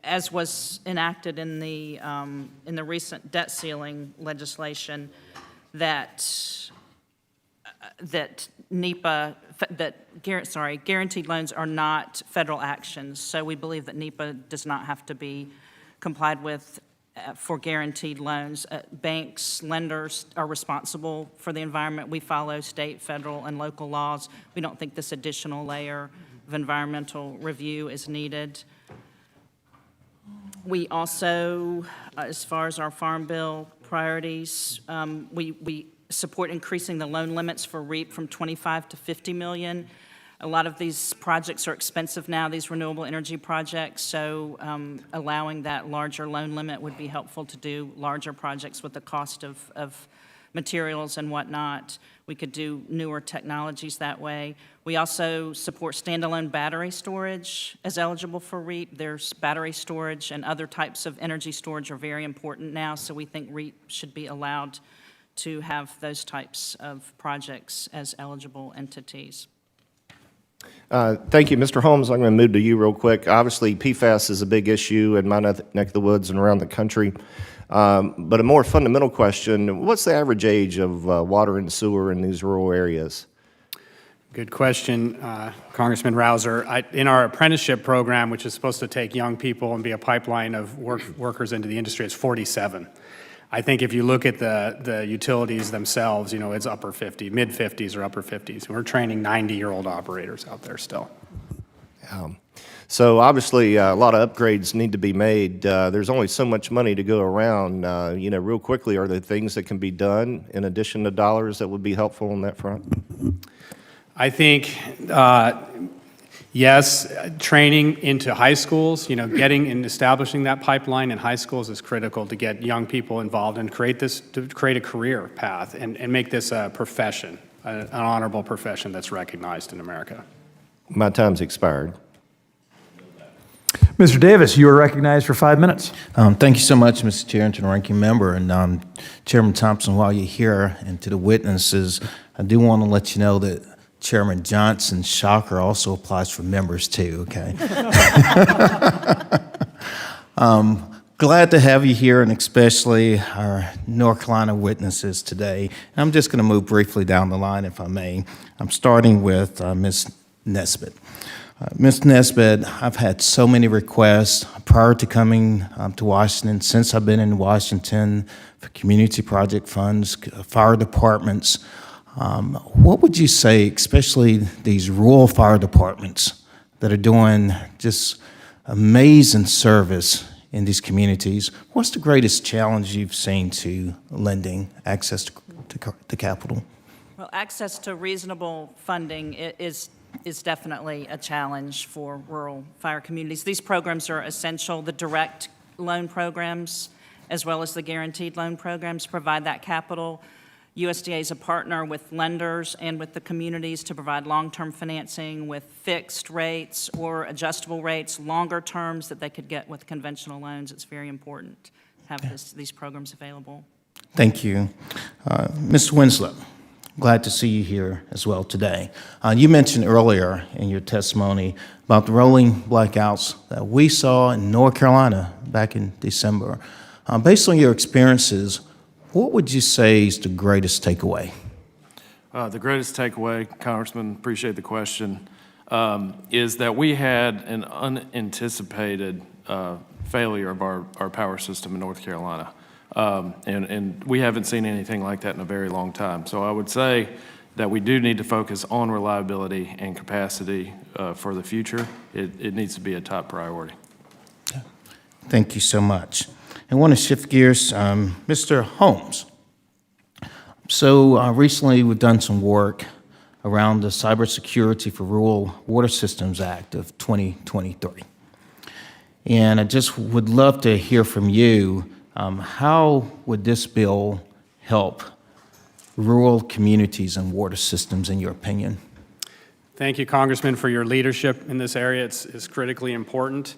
as was enacted in the recent debt ceiling legislation, that NEPA, guaranteed loans are not federal actions. So we believe that NEPA does not have to be complied with for guaranteed loans. Banks, lenders are responsible for the environment. We follow state, federal, and local laws. We don't think this additional layer of environmental review is needed. We also, as far as our Farm Bill priorities, we support increasing the loan limits for REAP from 25 to 50 million. A lot of these projects are expensive now, these renewable energy projects, so allowing that larger loan limit would be helpful to do larger projects with the cost of materials and whatnot. We could do newer technologies that way. We also support standalone battery storage as eligible for REAP. There's battery storage and other types of energy storage are very important now, so we think REAP should be allowed to have those types of projects as eligible entities. Thank you, Mr. Holmes. I'm going to move to you real quick. Obviously, PFAS is a big issue in my neck of the woods and around the country. But a more fundamental question, what's the average age of water and sewer in these rural areas? Good question, Congressman Rouser. In our apprenticeship program, which is supposed to take young people and be a pipeline of workers into the industry, it's 47. I think if you look at the utilities themselves, you know, it's upper 50, mid-50s or upper 50s. We're training 90-year-old operators out there still. So obviously, a lot of upgrades need to be made. There's only so much money to go around. You know, real quickly, are there things that can be done in addition to dollars that would be helpful on that front? I think, yes, training into high schools, you know, getting and establishing that pipeline in high schools is critical to get young people involved and create a career path and make this a profession, an honorable profession that's recognized in America. My time's expired. Mr. Davis, you are recognized for 5 minutes. Thank you so much, Mr. Chair and to the ranking member. And Chairman Thompson, while you're here, and to the witnesses, I do want to let you know that Chairman Johnson's shocker also applies for members too, okay? Glad to have you here, and especially our North Carolina witnesses today. I'm just going to move briefly down the line, if I may. I'm starting with Ms. Nesbitt. Ms. Nesbitt, I've had so many requests prior to coming to Washington, since I've been in Washington, for community project funds, fire departments. What would you say, especially these rural fire departments that are doing just amazing service in these communities, what's the greatest challenge you've seen to lending access to capital? Well, access to reasonable funding is definitely a challenge for rural fire communities. These programs are essential. The direct loan programs, as well as the guaranteed loan programs, provide that capital. USDA is a partner with lenders and with the communities to provide long-term financing with fixed rates or adjustable rates, longer terms that they could get with conventional loans. It's very important to have these programs available. Thank you. Mr. Winslow, glad to see you here as well today. You mentioned earlier in your testimony about the rolling blackouts that we saw in North Carolina back in December. Based on your experiences, what would you say is the greatest takeaway? The greatest takeaway, Congressman, appreciate the question, is that we had an unanticipated failure of our power system in North Carolina. And we haven't seen anything like that in a very long time. So I would say that we do need to focus on reliability and capacity for the future. It needs to be a top priority. Thank you so much. I want to shift gears. Mr. Holmes, so recently we've done some work around the Cybersecurity for Rural Water Systems Act of 2023. And I just would love to hear from you How would this bill help rural communities and water systems, in your opinion? Thank you, Congressman, for your leadership in this area. It's critically important.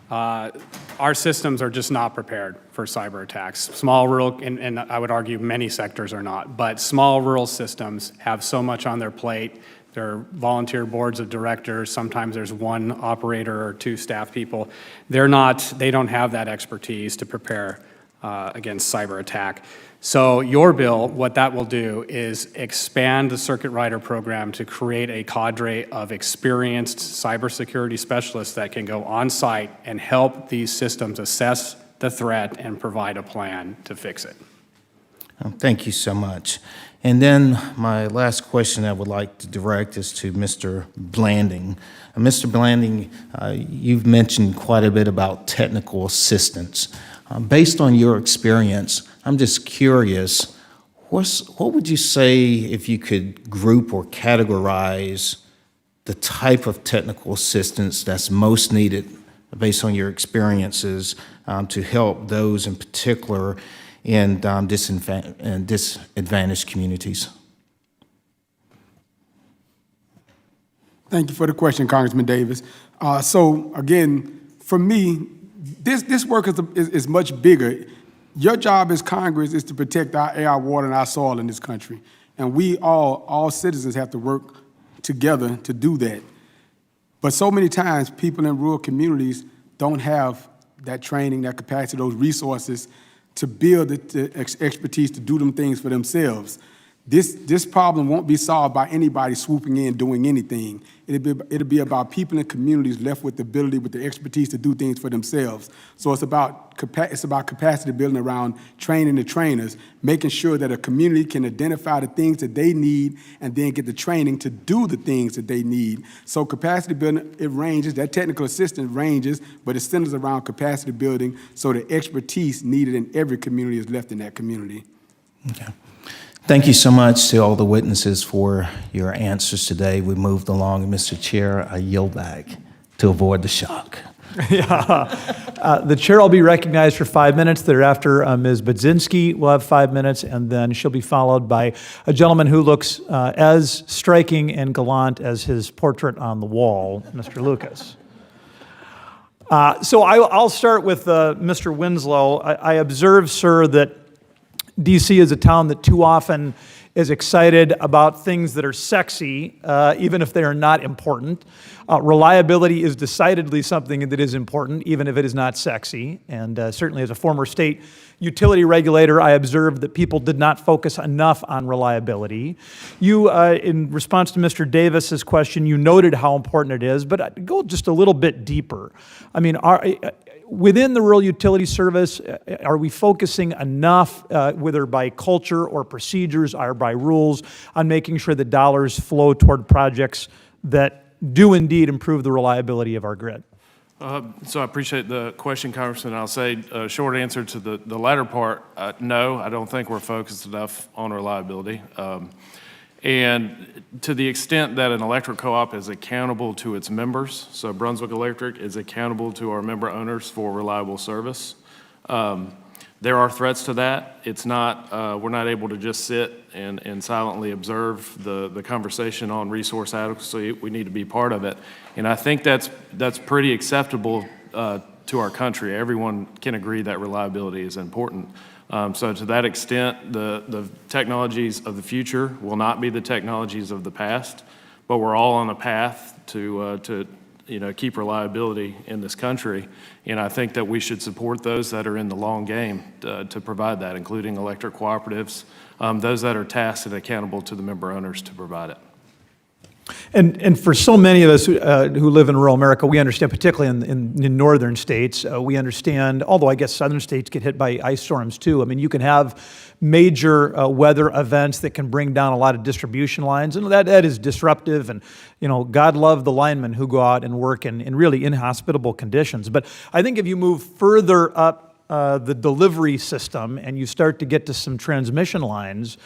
Our systems are just not prepared for cyber attacks. Small rural, and I would argue many sectors are not, but small rural systems have so much on their plate. There are volunteer boards of directors. Sometimes there's one operator or two staff people. They don't have that expertise to prepare against cyber attack. So your bill, what that will do is expand the circuit rider program to create a cadre of experienced cybersecurity specialists that can go on site and help these systems assess the threat and provide a plan to fix it. Thank you so much. And then my last question I would like to direct is to Mr. Blanding. Mr. Blanding, you've mentioned quite a bit about technical assistance. Based on your experience, I'm just curious, what would you say if you could group or categorize the type of technical assistance that's most needed based on your experiences to help those in particular in disadvantaged communities? Thank you for the question, Congressman Davis. So again, for me, this work is much bigger. Your job as Congress is to protect our air, our water, and our soil in this country. And we all citizens have to work together to do that. But so many times, people in rural communities don't have that training, that capacity, those resources to build the expertise to do them things for themselves. This problem won't be solved by anybody swooping in doing anything. It'll be about people in communities left with the ability, with the expertise to do things for themselves. So it's about capacity building around training the trainers, making sure that a community can identify the things that they need and then get the training to do the things that they need. So capacity building, it ranges, that technical assistance ranges, but it centers around capacity building so the expertise needed in every community is left in that community. Okay. Thank you so much to all the witnesses for your answers today. We moved along, and Mr. Chair, I yield back to avoid the shock. The chair will be recognized for 5 minutes. Thereafter, Ms. Budzinski will have 5 minutes, and then she'll be followed by a gentleman who looks as striking and gallant as his portrait on the wall, Mr. Lucas. So I'll start with Mr. Winslow. I observe, sir, that D.C. is a town that too often is excited about things that are sexy, even if they are not important. Reliability is decidedly something that is important, even if it is not sexy. And certainly as a former state utility regulator, I observed that people did not focus enough on reliability. You, in response to Mr. Davis's question, you noted how important it is, but I'd go just a little bit deeper. I mean, within the rural utility service, are we focusing enough, whether by culture or procedures or by rules, on making sure that dollars flow toward projects that do indeed improve the reliability of our grid? So I appreciate the question, Congressman. I'll say a short answer to the latter part, no, I don't think we're focused enough on reliability. And to the extent that an electric co-op is accountable to its members, so Brunswick Electric is accountable to our member owners for reliable service, there are threats to that. It's not, we're not able to just sit and silently observe the conversation on resource adequacy. We need to be part of it. And I think that's pretty acceptable to our country. Everyone can agree that reliability is important. So to that extent, the technologies of the future will not be the technologies of the past, but we're all on a path to keep reliability in this country. And I think that we should support those that are in the long game to provide that, including electric cooperatives, those that are tasked and accountable to the member owners to provide it. And for so many of us who live in rural America, we understand, particularly in northern states, we understand, although I guess southern states get hit by ice storms too. I mean, you can have major weather events that can bring down a lot of distribution lines, and that is disruptive. And, God love the linemen who go out and work in really inhospitable conditions. But I think if you move further up the delivery system and you start to get to some transmission lines,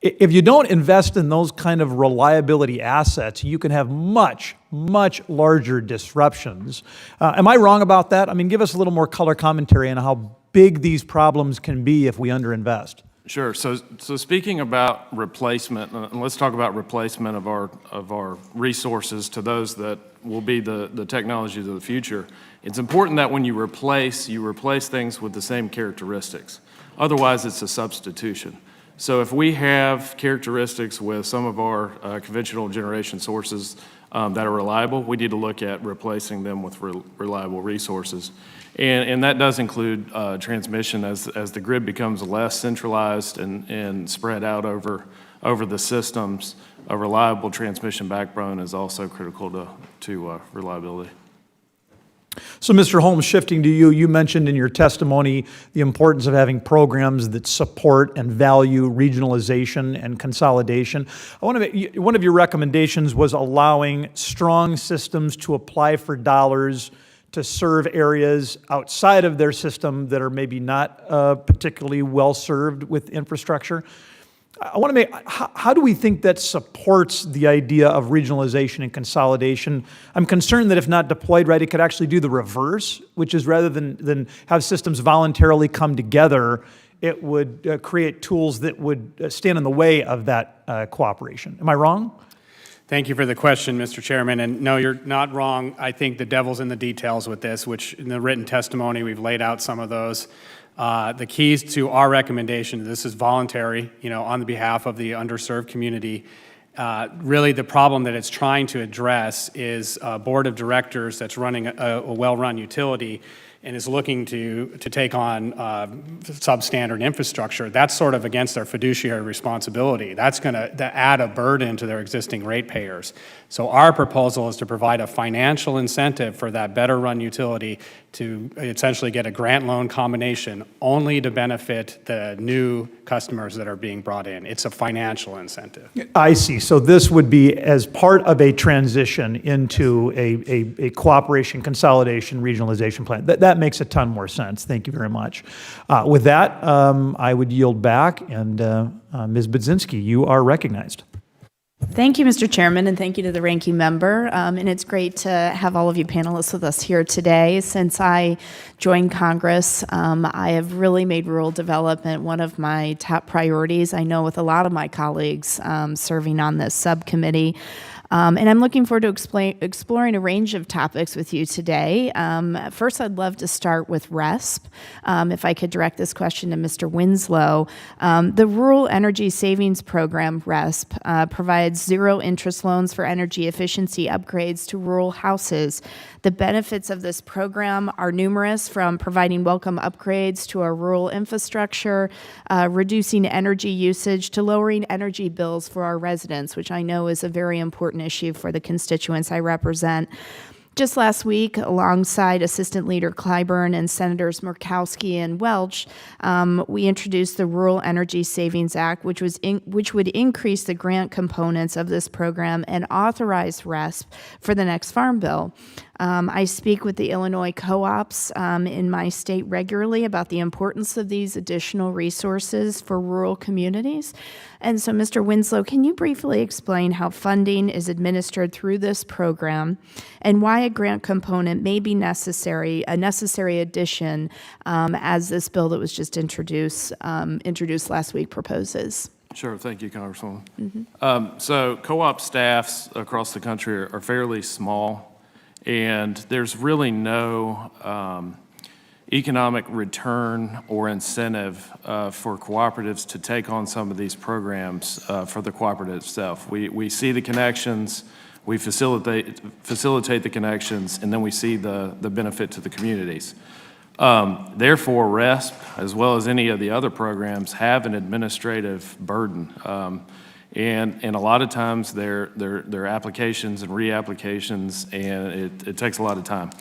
if you don't invest in those kind of reliability assets, you can have much, much larger disruptions. Am I wrong about that? I mean, give us a little more color commentary on how big these problems can be if we underinvest. Sure. So speaking about replacement, and let's talk about replacement of our resources to those that will be the technologies of the future. It's important that when you replace things with the same characteristics. Otherwise, it's a substitution. So if we have characteristics with some of our conventional generation sources that are reliable, we need to look at replacing them with reliable resources. And that does include transmission as the grid becomes less centralized and spread out over the systems. A reliable transmission backbone is also critical to reliability. So, Mr. Holmes, shifting to you, you mentioned in your testimony the importance of having programs that support and value regionalization and consolidation. One of your recommendations was allowing strong systems to apply for dollars to serve areas outside of their system that are maybe not particularly well served with infrastructure. I want to make, how do we think that supports the idea of regionalization and consolidation? I'm concerned that if not deployed right, it could actually do the reverse, which is rather than have systems voluntarily come together, it would create tools that would stand in the way of that cooperation. Am I wrong? Thank you for the question, Mr. Chairman. And no, you're not wrong. I think the devil's in the details with this, which in the written testimony, we've laid out some of those. The keys to our recommendation, this is voluntary, on the behalf of the underserved community. Really, the problem that it's trying to address is a board of directors that's running a well-run utility and is looking to take on substandard infrastructure. That's sort of against their fiduciary responsibility. That's going to add a burden to their existing ratepayers. So our proposal is to provide a financial incentive for that better-run utility to essentially get a grant loan combination only to benefit the new customers that are being brought in. It's a financial incentive. I see. So this would be as part of a transition into a cooperation, consolidation, regionalization plan. That makes a ton more sense. Thank you very much. With that, I would yield back, and Ms. Budzinski, you are recognized. Thank you, Mr. Chairman, and thank you to the ranking member. And it's great to have all of you panelists with us here today. Since I joined Congress, I have really made rural development one of my top priorities. I know with a lot of my colleagues serving on this subcommittee. And I'm looking forward to exploring a range of topics with you today. First, I'd love to start with RESP. If I could direct this question to Mr. Winslow. The Rural Energy Savings Program, RESP, provides zero-interest loans for energy efficiency upgrades to rural houses. The benefits of this program are numerous, from providing welcome upgrades to our rural infrastructure, reducing energy usage, to lowering energy bills for our residents, which I know is a very important issue for the constituents I represent. Just last week, alongside Assistant Leader Clyburn and Senators Murkowski and Welch, we introduced the Rural Energy Savings Act, which would increase the grant components of this program and authorize RESP for the next Farm Bill. I speak with the Illinois co-ops in my state regularly about the importance of these additional resources for rural communities. And so, Mr. Winslow, can you briefly explain how funding is administered through this program and why a grant component may be necessary, a necessary addition, as this bill that was just introduced last week proposes? Sure. Thank you, Congresswoman. So co-op staffs across the country are fairly small, and there's really no economic return or incentive for cooperatives to take on some of these programs for the cooperative itself. We see the connections, we facilitate the connections, and then we see the benefit to the communities. Therefore, RESP, as well as any of the other programs, have an administrative burden. And a lot of times they're applications and reapplications, and it takes a lot of time.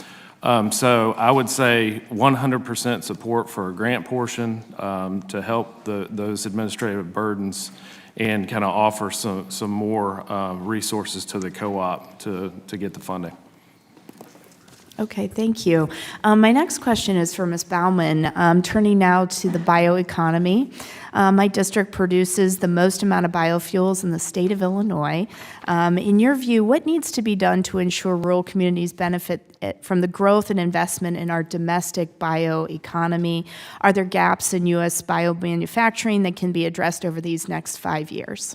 So I would say 100% support for a grant portion to help those administrative burdens and kind of offer some more resources to the co-op to get the funding. Okay, thank you. My next question is for Ms. Baumann. Turning now to the bioeconomy. My district produces the most amount of biofuels in the state of Illinois. In your view, what needs to be done to ensure rural communities benefit from the growth and investment in our domestic bioeconomy? Are there gaps in U.S. biomanufacturing that can be addressed over these next 5 years?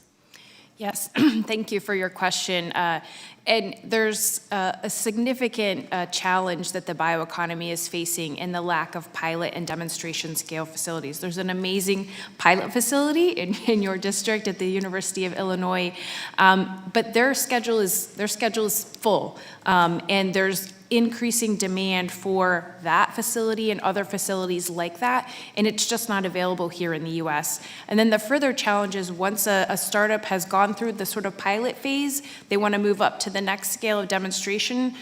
Yes, thank you for your question. And there's a significant challenge that the bioeconomy is facing in the lack of pilot and demonstration scale facilities. There's an amazing pilot facility in your district at the University of Illinois, but their schedule is full, and there's increasing demand for that facility and other facilities like that, and it's just not available here in the U.S. And then the further challenge is once a startup has gone through the sort of pilot phase, they want to move up to the next scale of demonstration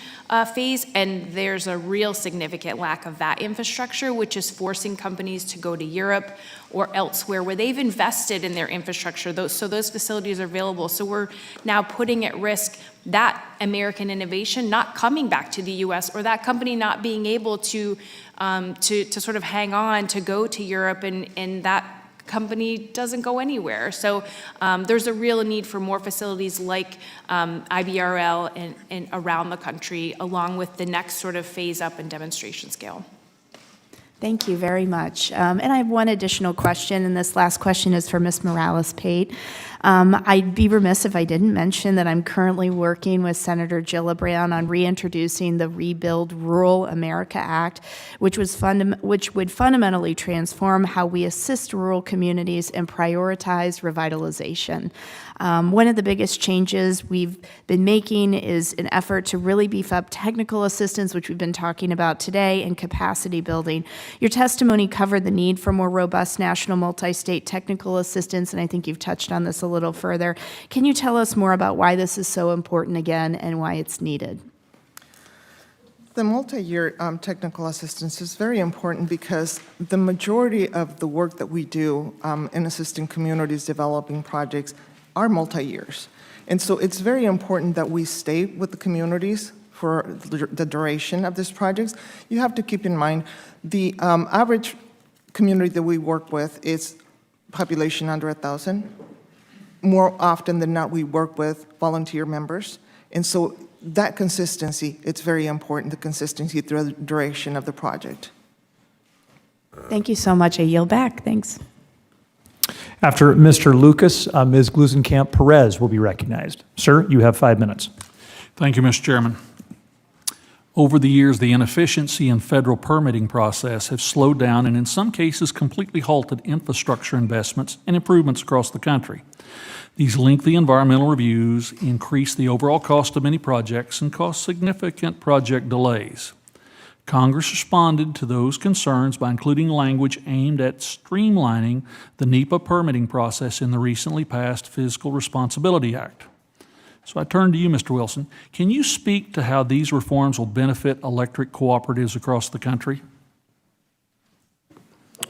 phase, and there's a real significant lack of that infrastructure, which is forcing companies to go to Europe or elsewhere where they've invested in their infrastructure, so those facilities are available. So we're now putting at risk that American innovation not coming back to the U.S. or that company not being able to sort of hang on to go to Europe, and that company doesn't go anywhere. So there's a real need for more facilities like IBRL and around the country, along with the next sort of phase up in demonstration scale. Thank you very much. And I have one additional question, and this last question is for Ms. Morales-Pate. I'd be remiss if I didn't mention that I'm currently working with Senator Gillibrand on reintroducing the Rebuild Rural America Act, which would fundamentally transform how we assist rural communities and prioritize revitalization. One of the biggest changes we've been making is an effort to really beef up technical assistance, which we've been talking about today, and capacity building. Your testimony covered the need for more robust national multi-state technical assistance, and I think you've touched on this a little further. Can you tell us more about why this is so important again and why it's needed? The multi-year technical assistance is very important because the majority of the work that we do in assisting communities developing projects are multi-years. And so it's very important that we stay with the communities for the duration of these projects. You have to keep in mind the average community that we work with is population under 1,000. More often than not, we work with volunteer members. And so that consistency, it's very important, the consistency through the duration of the project. Thank you so much. I yield back. Thanks. After Mr. Lucas, Ms. Glusenkamp-Perez will be recognized. Sir, you have 5 minutes. Thank you, Mr. Chairman. Over the years, the inefficiency in federal permitting process have slowed down and in some cases completely halted infrastructure investments and improvements across the country. These lengthy environmental reviews increase the overall cost of many projects and cause significant project delays. Congress responded to those concerns by including language aimed at streamlining the NEPA permitting process in the recently passed Fiscal Responsibility Act. So I turn to you, Mr. Wilson. Can you speak to how these reforms will benefit electric cooperatives across the country?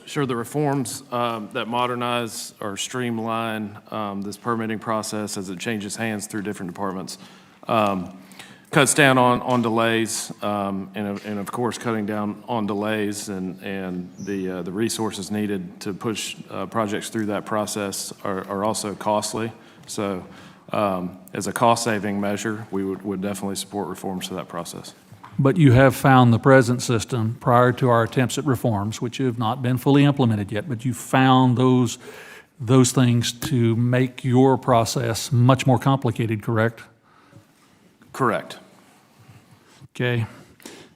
Sure, the reforms that modernize or streamline this permitting process as it changes hands through different departments cuts down on delays, and of course, cutting down on delays and the resources needed to push projects through that process are also costly. So as a cost-saving measure, we would definitely support reforms to that process. But you have found the present system prior to our attempts at reforms, which have not been fully implemented yet, but you found those things to make your process much more complicated, correct? Correct. Okay.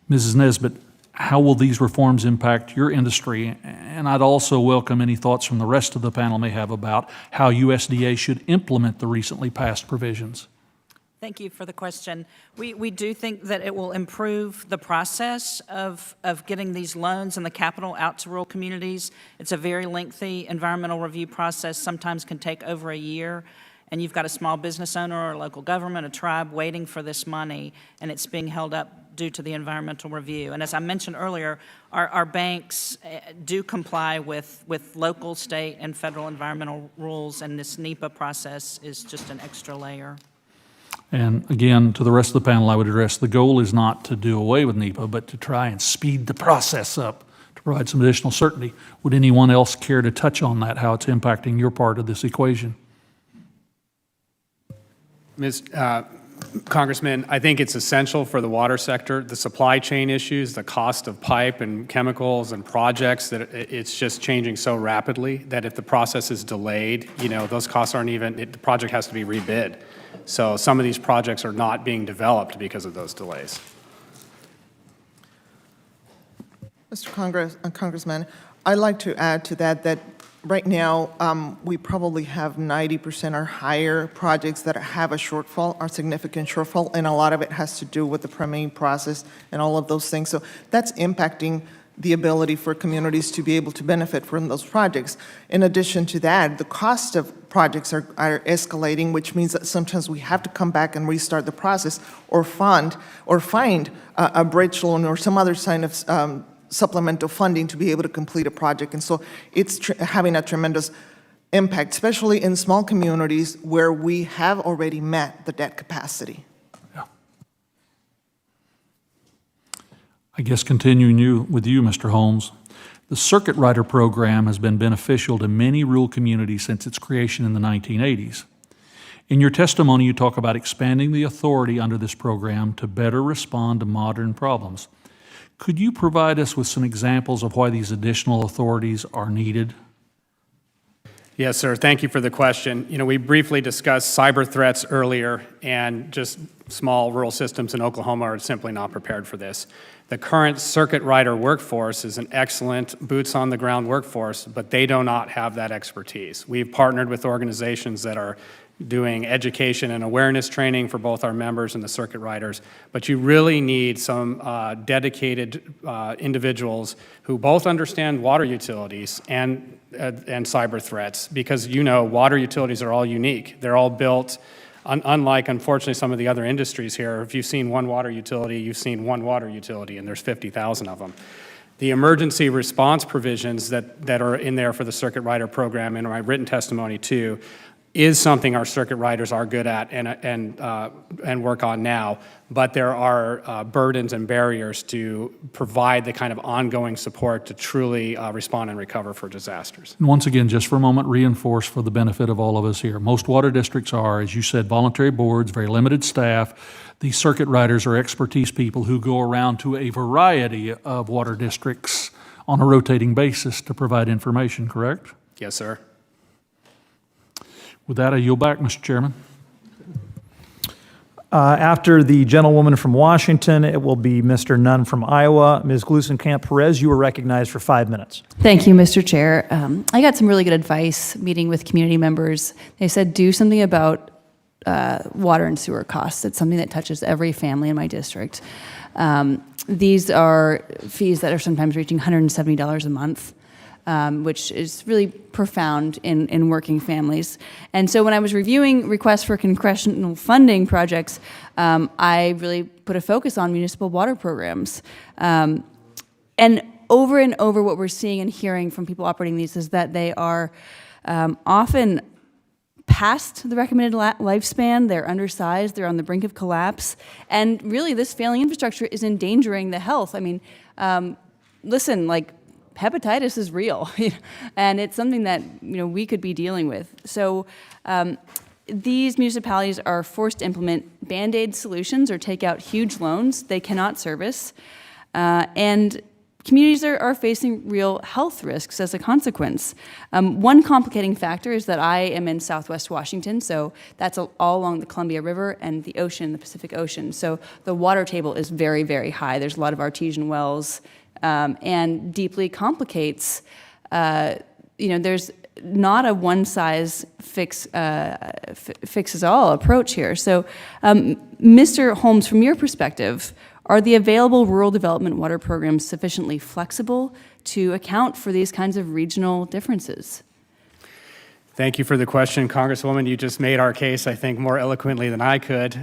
Mrs. Nesbitt, how will these reforms impact your industry? And I'd also welcome any thoughts from the rest of the panel may have about how USDA should implement the recently passed provisions. Thank you for the question. We do think that it will improve the process of getting these loans and the capital out to rural communities. It's a very lengthy environmental review process, sometimes can take over a year, and you've got a small business owner or a local government, a tribe waiting for this money, and it's being held up due to the environmental review. And as I mentioned earlier, our banks do comply with local, state, and federal environmental rules, and this NEPA process is just an extra layer. And again, to the rest of the panel, I would address the goal is not to do away with NEPA, but to try and speed the process up to provide some additional certainty. Would anyone else care to touch on that, how it's impacting your part of this equation? Congressman, I think it's essential for the water sector, the supply chain issues, the cost of pipe and chemicals and projects, that it's just changing so rapidly that if the process is delayed, those costs aren't even, the project has to be rebid. So some of these projects are not being developed because of those delays. Mr. Congressman, I'd like to add to that right now, we probably have 90% or higher projects that have a shortfall, or significant shortfall, and a lot of it has to do with the permitting process and all of those things. So that's impacting the ability for communities to be able to benefit from those projects. In addition to that, the cost of projects are escalating, which means that sometimes we have to come back and restart the process or find a bridge loan or some other kind of supplemental funding to be able to complete a project. And so it's having a tremendous impact, especially in small communities where we have already met the debt capacity. I guess continuing with you, Mr. Holmes, the Circuit Rider program has been beneficial to many rural communities since its creation in the 1980s. In your testimony, you talk about expanding the authority under this program to better respond to modern problems. Could you provide us with some examples of why these additional authorities are needed? Yes, sir. Thank you for the question. We briefly discussed cyber threats earlier, and just small rural systems in Oklahoma are simply not prepared for this. The current circuit rider workforce is an excellent boots-on-the-ground workforce, but they do not have that expertise. We've partnered with organizations that are doing education and awareness training for both our members and the circuit riders, but you really need some dedicated individuals who both understand water utilities and cyber threats, because water utilities are all unique. They're all built, unlike, unfortunately, some of the other industries here. If you've seen one water utility, you've seen one water utility, and there's 50,000 of them. The emergency response provisions that are in there for the circuit rider program, and my written testimony too, is something our circuit riders are good at and work on now, but there are burdens and barriers to provide the kind of ongoing support to truly respond and recover for disasters. And once again, just for a moment, reinforce for the benefit of all of us here. Most water districts are, as you said, voluntary boards, very limited staff. These circuit riders are expertise people who go around to a variety of water districts on a rotating basis to provide information, correct? Yes, sir. With that, I yield back, Mr. Chairman. After the gentlewoman from Washington, it will be Mr. Nunn from Iowa. Ms. Gluesenkamp-Perez, you are recognized for 5 minutes. Thank you, Mr. Chair. I got some really good advice meeting with community members. They said do something about water and sewer costs. It's something that touches every family in my district. These are fees that are sometimes reaching $170 a month. Which is really profound in working families. And so when I was reviewing requests for congressional funding projects, I really put a focus on municipal water programs. And over what we're seeing and hearing from people operating these is that they are often past the recommended lifespan, they're undersized, they're on the brink of collapse, and really this failing infrastructure is endangering the health. I mean, listen, hepatitis is real, and it's something that we could be dealing with. So these municipalities are forced to implement Band-Aid solutions or take out huge loans they cannot service, and communities are facing real health risks as a consequence. One complicating factor is that I am in Southwest Washington, so that's all along the Columbia River and the ocean, the Pacific Ocean. So the water table is very, very high. There's a lot of artesian wells, and deeply complicates, there's not a one-size-fixes-all approach here. So, Mr. Holmes, from your perspective, are the available rural development water programs sufficiently flexible to account for these kinds of regional differences? Thank you for the question, Congresswoman. You just made our case, I think, more eloquently than I could.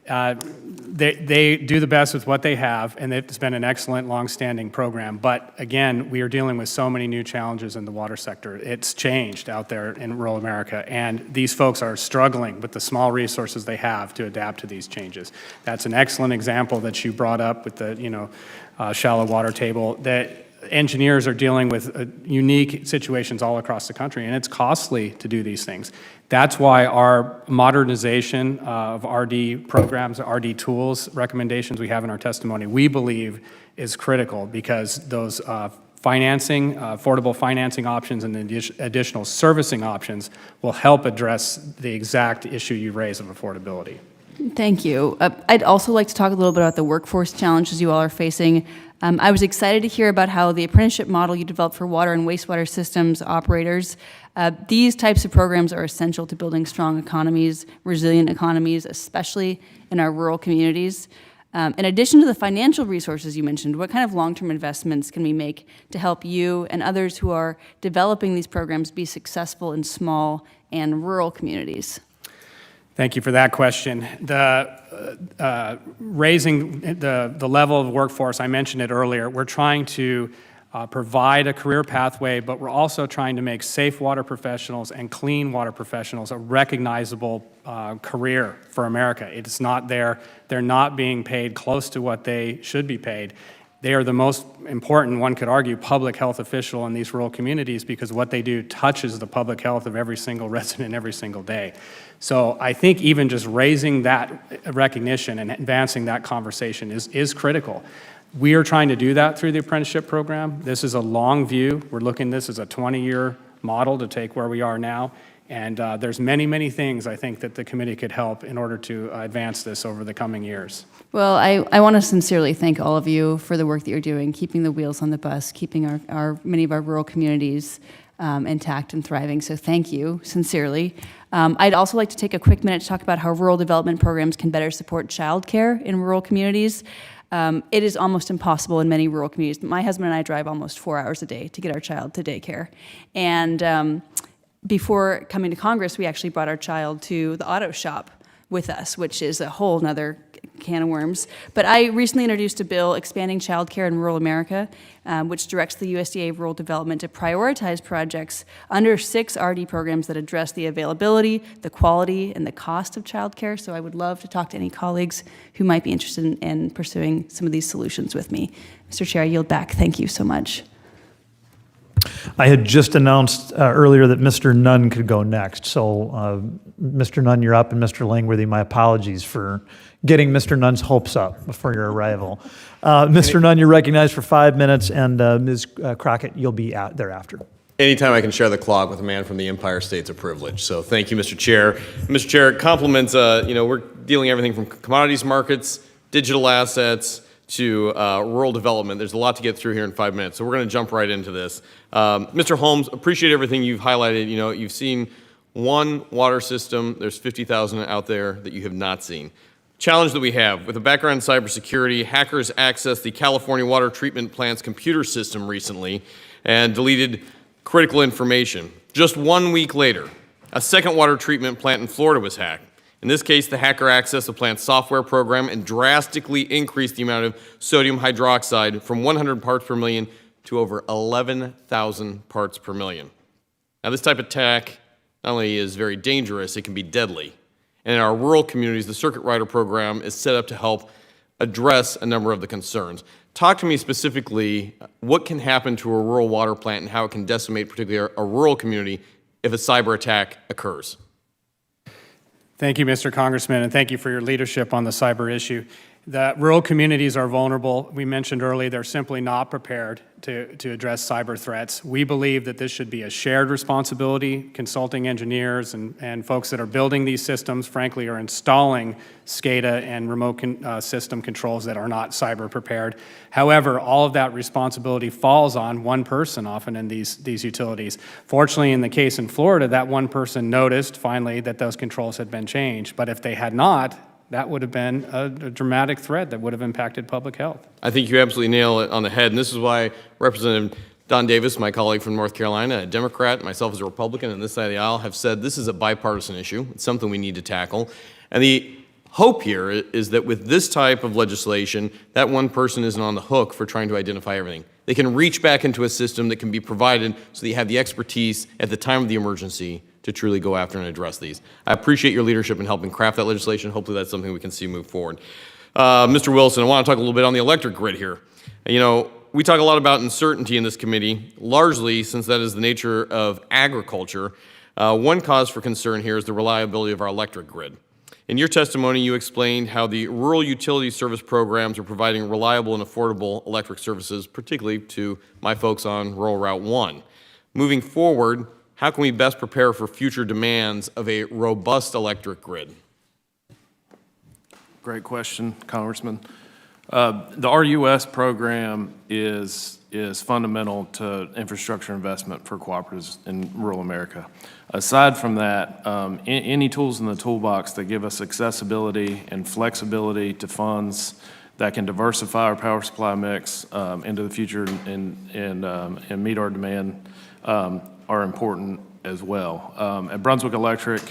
They do the best with what they have, and it's been an excellent, long-standing program. But again, we are dealing with so many new challenges in the water sector. It's changed out there in rural America, and these folks are struggling with the small resources they have to adapt to these changes. That's an excellent example that you brought up with the shallow water table, that engineers are dealing with unique situations all across the country, and it's costly to do these things. That's why our modernization of RD programs, RD tools, recommendations we have in our testimony, we believe is critical, because those financing, affordable financing options and additional servicing options will help address the exact issue you raise of affordability. Thank you. I'd also like to talk a little bit about the workforce challenges you all are facing. I was excited to hear about how the apprenticeship model you developed for water and wastewater systems operators, these types of programs are essential to building strong economies, resilient economies, especially in our rural communities. In addition to the financial resources you mentioned, what kind of long-term investments can we make to help you and others who are developing these programs be successful in small and rural communities? Thank you for that question. Raising the level of workforce, I mentioned it earlier, we're trying to provide a career pathway, but we're also trying to make safe water professionals and clean water professionals a recognizable career for America. It's not there. They're not being paid close to what they should be paid. They are the most important, one could argue, public health official in these rural communities, because what they do touches the public health of every single resident every single day. So I think even just raising that recognition and advancing that conversation is critical. We are trying to do that through the apprenticeship program. This is a long view. We're looking at this as a 20-year model to take where we are now. And there's many, many things I think that the committee could help in order to advance this over the coming years. Well, I want to sincerely thank all of you for the work that you're doing, keeping the wheels on the bus, keeping many of our rural communities intact and thriving. So thank you, sincerely. I'd also like to take a quick minute to talk about how rural development programs can better support childcare in rural communities. It is almost impossible in many rural communities. My husband and I drive almost 4 hours a day to get our child to daycare. And before coming to Congress, we actually brought our child to the auto shop with us, which is a whole nother can of worms. But I recently introduced a bill expanding childcare in rural America, which directs the USDA Rural Development to prioritize projects under 6 RD programs that address the availability, the quality, and the cost of childcare. So I would love to talk to any colleagues who might be interested in pursuing some of these solutions with me. Mr. Chair, I yield back. Thank you so much. I had just announced earlier that Mr. Nunn could go next. So Mr. Nunn, you're up, and Mr. Langworthy, my apologies for getting Mr. Nunn's hopes up before your arrival. Mr. Nunn, you're recognized for 5 minutes, and Ms. Crockett, you'll be out thereafter. Anytime I can share the clock with a man from the Empire State's a privilege. So thank you, Mr. Chair. Mr. Chair, compliments, we're dealing everything from commodities markets, digital assets, to rural development. There's a lot to get through here in 5 minutes, so we're going to jump right into this. Mr. Holmes, appreciate everything you've highlighted. You've seen one water system. There's 50,000 out there that you have not seen. Challenge that we have, with a background in cybersecurity, hackers accessed the California water treatment plant's computer system recently and deleted critical information. Just 1 week later, a second water treatment plant in Florida was hacked. In this case, the hacker accessed the plant's software program and drastically increased the amount of sodium hydroxide from 100 parts per million to over 11,000 parts per million. Now, this type of attack not only is very dangerous, it can be deadly. And in our rural communities, the Circuit Rider program is set up to help address a number of the concerns. Talk to me specifically what can happen to a rural water plant and how it can decimate particularly a rural community if a cyber attack occurs. Thank you, Mr. Congressman, and thank you for your leadership on the cyber issue. The rural communities are vulnerable. We mentioned earlier they're simply not prepared to address cyber threats. We believe that this should be a shared responsibility. Consulting engineers and folks that are building these systems, frankly, are installing SCADA and remote system controls that are not cyber prepared. However, all of that responsibility falls on one person often in these utilities. Fortunately, in the case in Florida, that one person noticed finally that those controls had been changed. But if they had not, that would have been a dramatic threat that would have impacted public health. I think you absolutely nail it on the head, and this is why Representative Don Davis, my colleague from North Carolina, a Democrat, myself as a Republican on this side of the aisle, have said this is a bipartisan issue. It's something we need to tackle. And the hope here is that with this type of legislation, that one person isn't on the hook for trying to identify everything. They can reach back into a system that can be provided so that you have the expertise at the time of the emergency to truly go after and address these. I appreciate your leadership in helping craft that legislation. Hopefully that's something we can see move forward. Mr. Wilson, I want to talk a little bit on the electric grid here. You know, we talk a lot about uncertainty in this committee, largely since that is the nature of agriculture. One cause for concern here is the reliability of our electric grid. In your testimony, you explained how the rural utility service programs are providing reliable and affordable electric services, particularly to my folks on Rural Route 1. Moving forward, how can we best prepare for future demands of a robust electric grid? Great question, Congressman. The RUS program is fundamental to infrastructure investment for cooperatives in rural America. Aside from that, any tools in the toolbox that give us accessibility and flexibility to funds that can diversify our power supply mix into the future and meet our demand are important as well. At Brunswick Electric,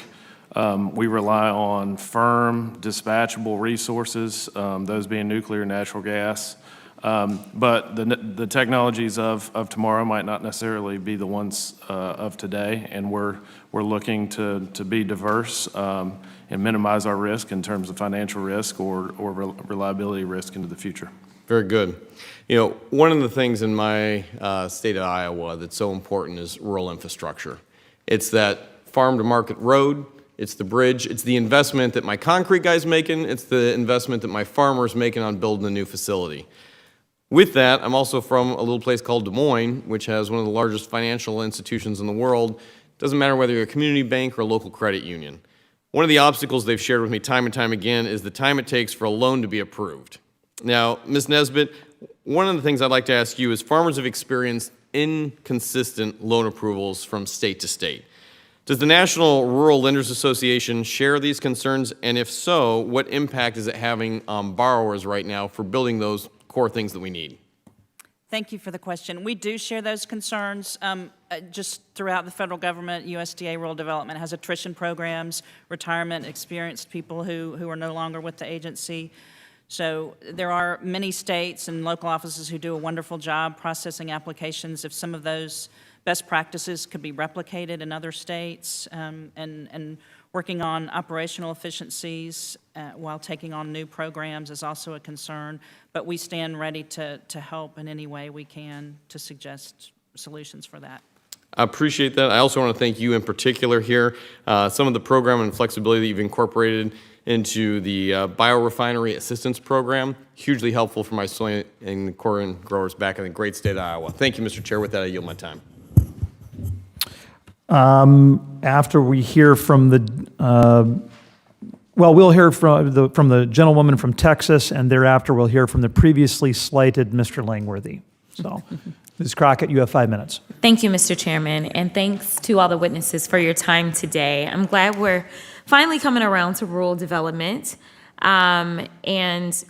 we rely on firm, dispatchable resources, those being nuclear and natural gas. But the technologies of tomorrow might not necessarily be the ones of today, and we're looking to be diverse and minimize our risk in terms of financial risk or reliability risk into the future. Very good. You know, one of the things in my state of Iowa that's so important is rural infrastructure. It's that farm-to-market road, it's the bridge, it's the investment that my concrete guy's making, it's the investment that my farmer's making on building a new facility. With that, I'm also from a little place called Des Moines, which has one of the largest financial institutions in the world. Doesn't matter whether you're a community bank or a local credit union. One of the obstacles they've shared with me time and time again is the time it takes for a loan to be approved. Now, Ms. Nesbitt, one of the things I'd like to ask you is farmers have experienced inconsistent loan approvals from state to state. Does the National Rural Lenders Association share these concerns? And if so, what impact is it having on borrowers right now for building those core things that we need? Thank you for the question. We do share those concerns. Just throughout the federal government, USDA Rural Development has attrition programs, retirement, experienced people who are no longer with the agency. So there are many states and local offices who do a wonderful job processing applications. If some of those best practices could be replicated in other states and working on operational efficiencies while taking on new programs is also a concern. But we stand ready to help in any way we can to suggest solutions for that. I appreciate that. I also want to thank you in particular here. Some of the program and flexibility that you've incorporated into the biorefinery assistance program, hugely helpful for my soy and corn growers back in the great state of Iowa. Thank you, Mr. Chair. With that, I yield my time. After we hear from the, we'll hear from the gentlewoman from Texas, and thereafter we'll hear from the previously slighted Mr. Langworthy. So, Ms. Crockett, you have 5 minutes. Thank you, Mr. Chairman, and thanks to all the witnesses for your time today. I'm glad we're finally coming around to rural development. And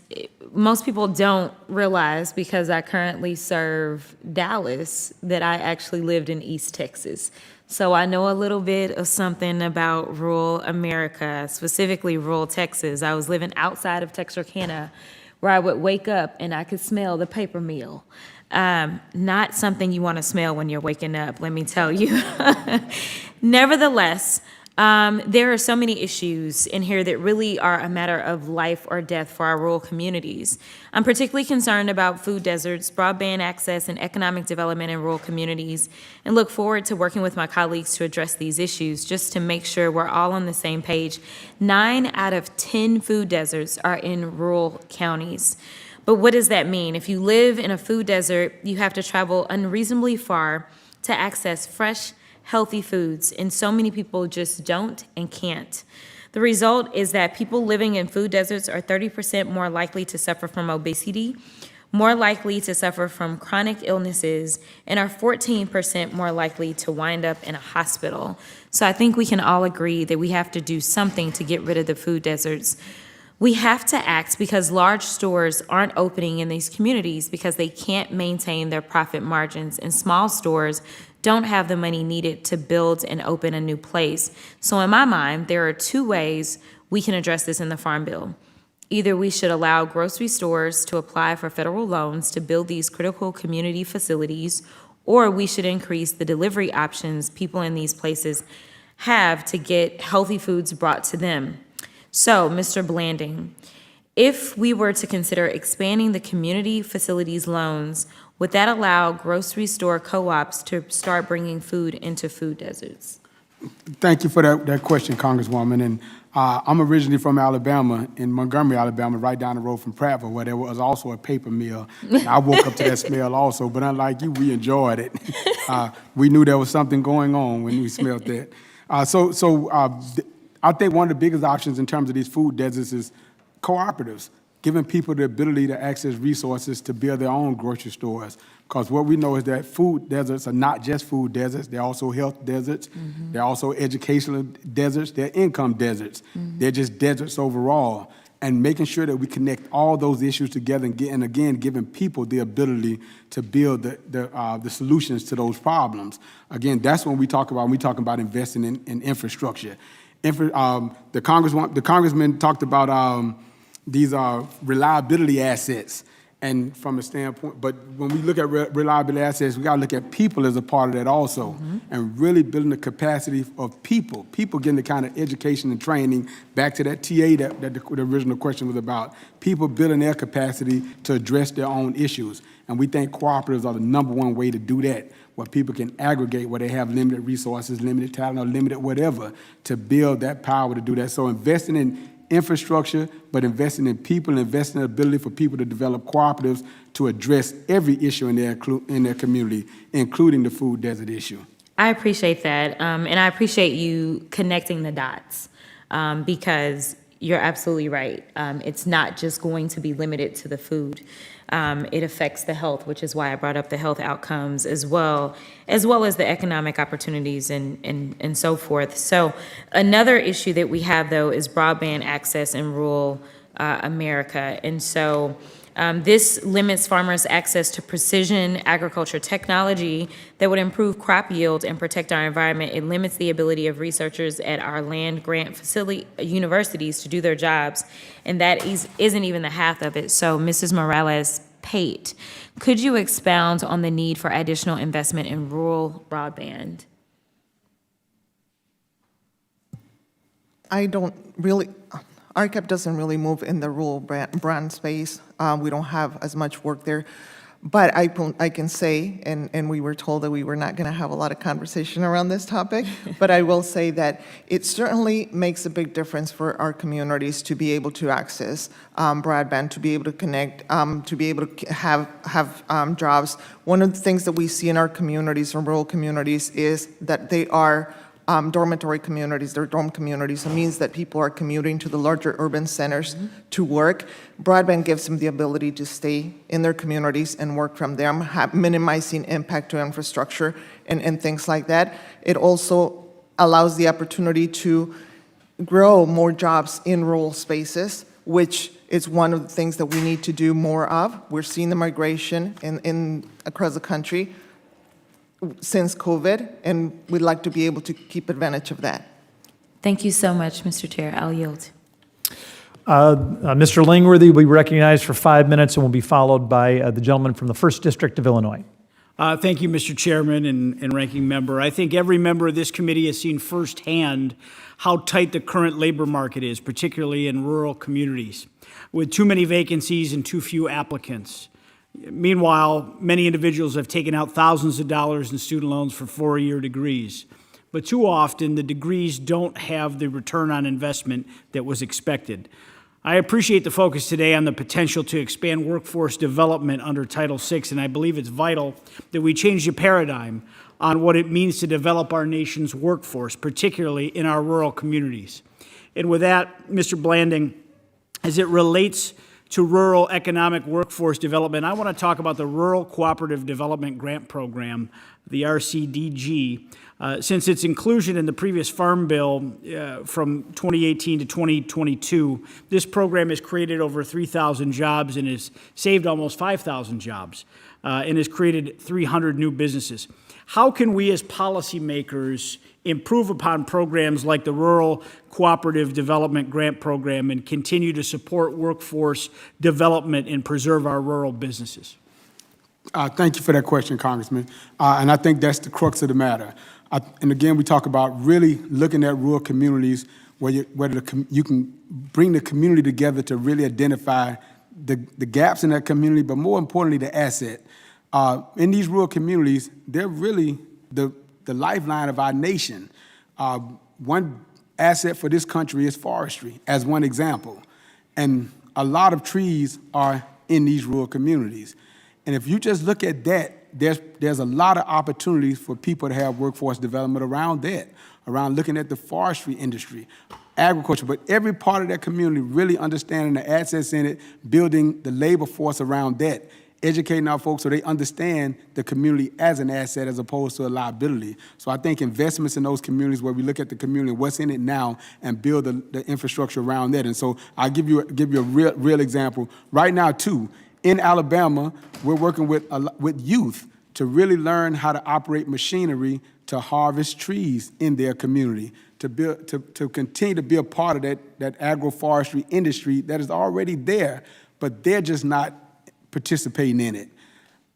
most people don't realize, because I currently serve Dallas, that I actually lived in East Texas. So I know a little bit of something about rural America, specifically rural Texas. I was living outside of Texarkana, where I would wake up and I could smell the paper mill. Not something you want to smell when you're waking up, let me tell you. Nevertheless, there are so many issues in here that really are a matter of life or death for our rural communities. I'm particularly concerned about food deserts, broadband access, and economic development in rural communities, and look forward to working with my colleagues to address these issues just to make sure we're all on the same page. 9 out of 10 food deserts are in rural counties. But what does that mean? If you live in a food desert, you have to travel unreasonably far to access fresh, healthy foods, and so many people just don't and can't. The result is that people living in food deserts are 30% more likely to suffer from obesity, more likely to suffer from chronic illnesses, and are 14% more likely to wind up in a hospital. So I think we can all agree that we have to do something to get rid of the food deserts. We have to act because large stores aren't opening in these communities because they can't maintain their profit margins, and small stores don't have the money needed to build and open a new place. So in my mind, there are 2 ways we can address this in the Farm Bill. Either we should allow grocery stores to apply for federal loans to build these critical community facilities, or we should increase the delivery options people in these places have to get healthy foods brought to them. So, Mr. Blanding, if we were to consider expanding the community facilities loans, would that allow grocery store co-ops to start bringing food into food deserts? Thank you for that question, Congresswoman. And I'm originally from Alabama, in Montgomery, Alabama, right down the road from Prattville, where there was also a paper mill. And I woke up to that smell also, but unlike you, we enjoyed it. We knew there was something going on when we smelled that. I think one of the biggest options in terms of these food deserts is cooperatives, giving people the ability to access resources to build their own grocery stores. Because what we know is that food deserts are not just food deserts, they're also health deserts, they're also educational deserts, they're income deserts. They're just deserts overall. And making sure that we connect all those issues together and again, giving people the ability to build the solutions to those problems. Again, that's when we talk about investing in infrastructure. The congressman talked about these reliability assets, and from a standpoint, but when we look at reliability assets, we got to look at people as a part of that also, and really building the capacity of people getting the kind of education and training, back to that TA that the original question was about, people building their capacity to address their own issues. And we think cooperatives are the #1 way to do that, where people can aggregate, where they have limited resources, limited talent, or limited whatever, to build that power to do that. So investing in infrastructure, but investing in people, investing in the ability for people to develop cooperatives to address every issue in their community, including the food desert issue. I appreciate that, and I appreciate you connecting the dots, because you're absolutely right. It's not just going to be limited to the food. It affects the health, which is why I brought up the health outcomes as well as the economic opportunities and so forth. So another issue that we have, though, is broadband access in rural America. And so this limits farmers' access to precision agriculture technology that would improve crop yield and protect our environment. It limits the ability of researchers at our land grant facility universities to do their jobs, and that isn't even the half of it. So, Mrs. Morales-Pate, could you expound on the need for additional investment in rural broadband? RCAP doesn't really move in the rural brand space. We don't have as much work there. But I can say, and we were told that we were not going to have a lot of conversation around this topic, but I will say that it certainly makes a big difference for our communities to be able to access broadband, to be able to connect, to be able to have jobs. One of the things that we see in our communities, in rural communities, is that they are dormitory communities, they're dorm communities. It means that people are commuting to the larger urban centers to work. Broadband gives them the ability to stay in their communities and work from them, minimizing impact to infrastructure and things like that. It also allows the opportunity to grow more jobs in rural spaces, which is one of the things that we need to do more of. We're seeing the migration across the country since COVID, and we'd like to be able to keep advantage of that. Thank you so much, Mr. Chair. I'll yield. Mr. Langworthy will be recognized for 5 minutes and will be followed by the gentleman from the 1st District of Illinois. Thank you, Mr. Chairman and Ranking Member. I think every member of this committee has seen firsthand how tight the current labor market is, particularly in rural communities, with too many vacancies and too few applicants. Meanwhile, many individuals have taken out thousands of dollars in student loans for 4-year degrees. But too often, the degrees don't have the return on investment that was expected. I appreciate the focus today on the potential to expand workforce development under Title VI, and I believe it's vital that we change the paradigm on what it means to develop our nation's workforce, particularly in our rural communities. And with that, Mr. Blanding, as it relates to rural economic workforce development, I want to talk about the Rural Cooperative Development Grant Program, the RCDG. Since its inclusion in the previous Farm Bill from 2018 to 2022, this program has created over 3,000 jobs and has saved almost 5,000 jobs. and has created 300 new businesses. How can we as policymakers improve upon programs like the Rural Cooperative Development Grant Program and continue to support workforce development and preserve our rural businesses? Thank you for that question, Congressman. And I think that's the crux of the matter. And again, we talk about really looking at rural communities where you can bring the community together to really identify the gaps in that community, but more importantly, the asset. In these rural communities, they're really the lifeline of our nation. One asset for this country is forestry, as one example. And a lot of trees are in these rural communities. And if you just look at that, there's a lot of opportunities for people to have workforce development around that, around looking at the forestry industry, agriculture, but every part of that community really understanding the assets in it, building the labor force around that, educating our folks so they understand the community as an asset as opposed to a liability. So I think investments in those communities where we look at the community, what's in it now, and build the infrastructure around that. And so I'll give you a real example. Right now, too, in Alabama, we're working with youth to really learn how to operate machinery to harvest trees in their community, to continue to be a part of that agroforestry industry that is already there, but they're just not participating in it.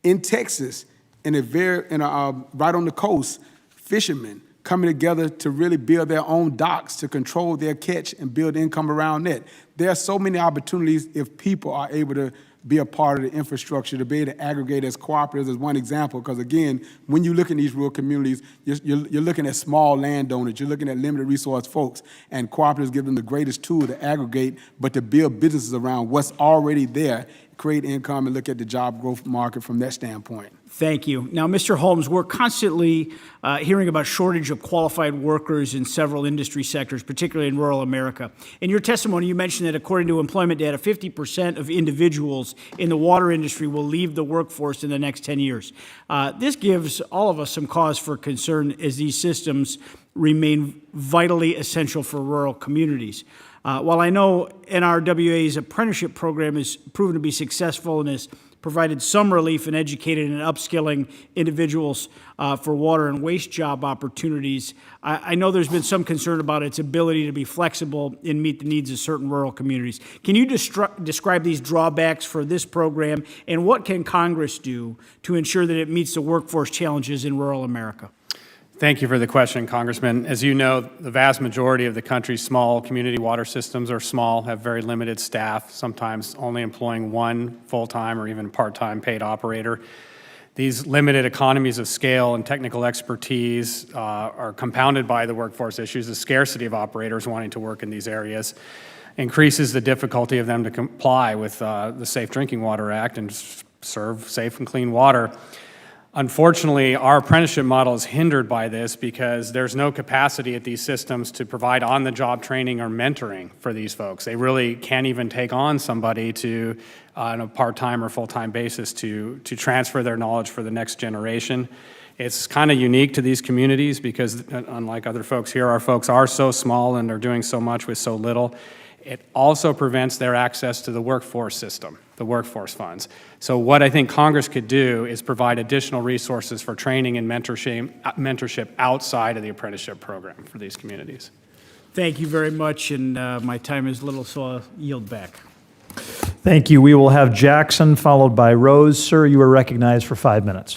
In Texas, right on the coast, fishermen coming together to really build their own docks to control their catch and build income around that. There are so many opportunities if people are able to be a part of the infrastructure, to be able to aggregate as cooperatives as one example. Because again, when you look in these rural communities, you're looking at small landowners, you're looking at limited resource folks, and cooperatives give them the greatest tool to aggregate, but to build businesses around what's already there, create income, and look at the job growth market from that standpoint. Thank you. Now, Mr. Holmes, we're constantly hearing about shortage of qualified workers in several industry sectors, particularly in rural America. In your testimony, you mentioned that according to employment data, 50% of individuals in the water industry will leave the workforce in the next 10 years. This gives all of us some cause for concern as these systems remain vitally essential for rural communities. While I know NRWA's apprenticeship program has proven to be successful and has provided some relief in educating and upskilling individuals for water and waste job opportunities, I know there's been some concern about its ability to be flexible and meet the needs of certain rural communities. Can you describe these drawbacks for this program, and what can Congress do to ensure that it meets the workforce challenges in rural America? Thank you for the question, Congressman. As you know, the vast majority of the country's small community water systems are small, have very limited staff, sometimes only employing one full-time or even part-time paid operator. These limited economies of scale and technical expertise are compounded by the workforce issues. The scarcity of operators wanting to work in these areas increases the difficulty of them to comply with the Safe Drinking Water Act and serve safe and clean water. Unfortunately, our apprenticeship model is hindered by this because there's no capacity at these systems to provide on-the-job training or mentoring for these folks. They really can't even take on somebody to, on a part-time or full-time basis to transfer their knowledge for the next generation. It's kind of unique to these communities because, unlike other folks here, our folks are so small and are doing so much with so little. It also prevents their access to the workforce system, the workforce funds. So what I think Congress could do is provide additional resources for training and mentorship outside of the apprenticeship program for these communities. Thank you very much, and my time is little, so I'll yield back. Thank you. We will have Jackson followed by Rose. Sir, you are recognized for 5 minutes.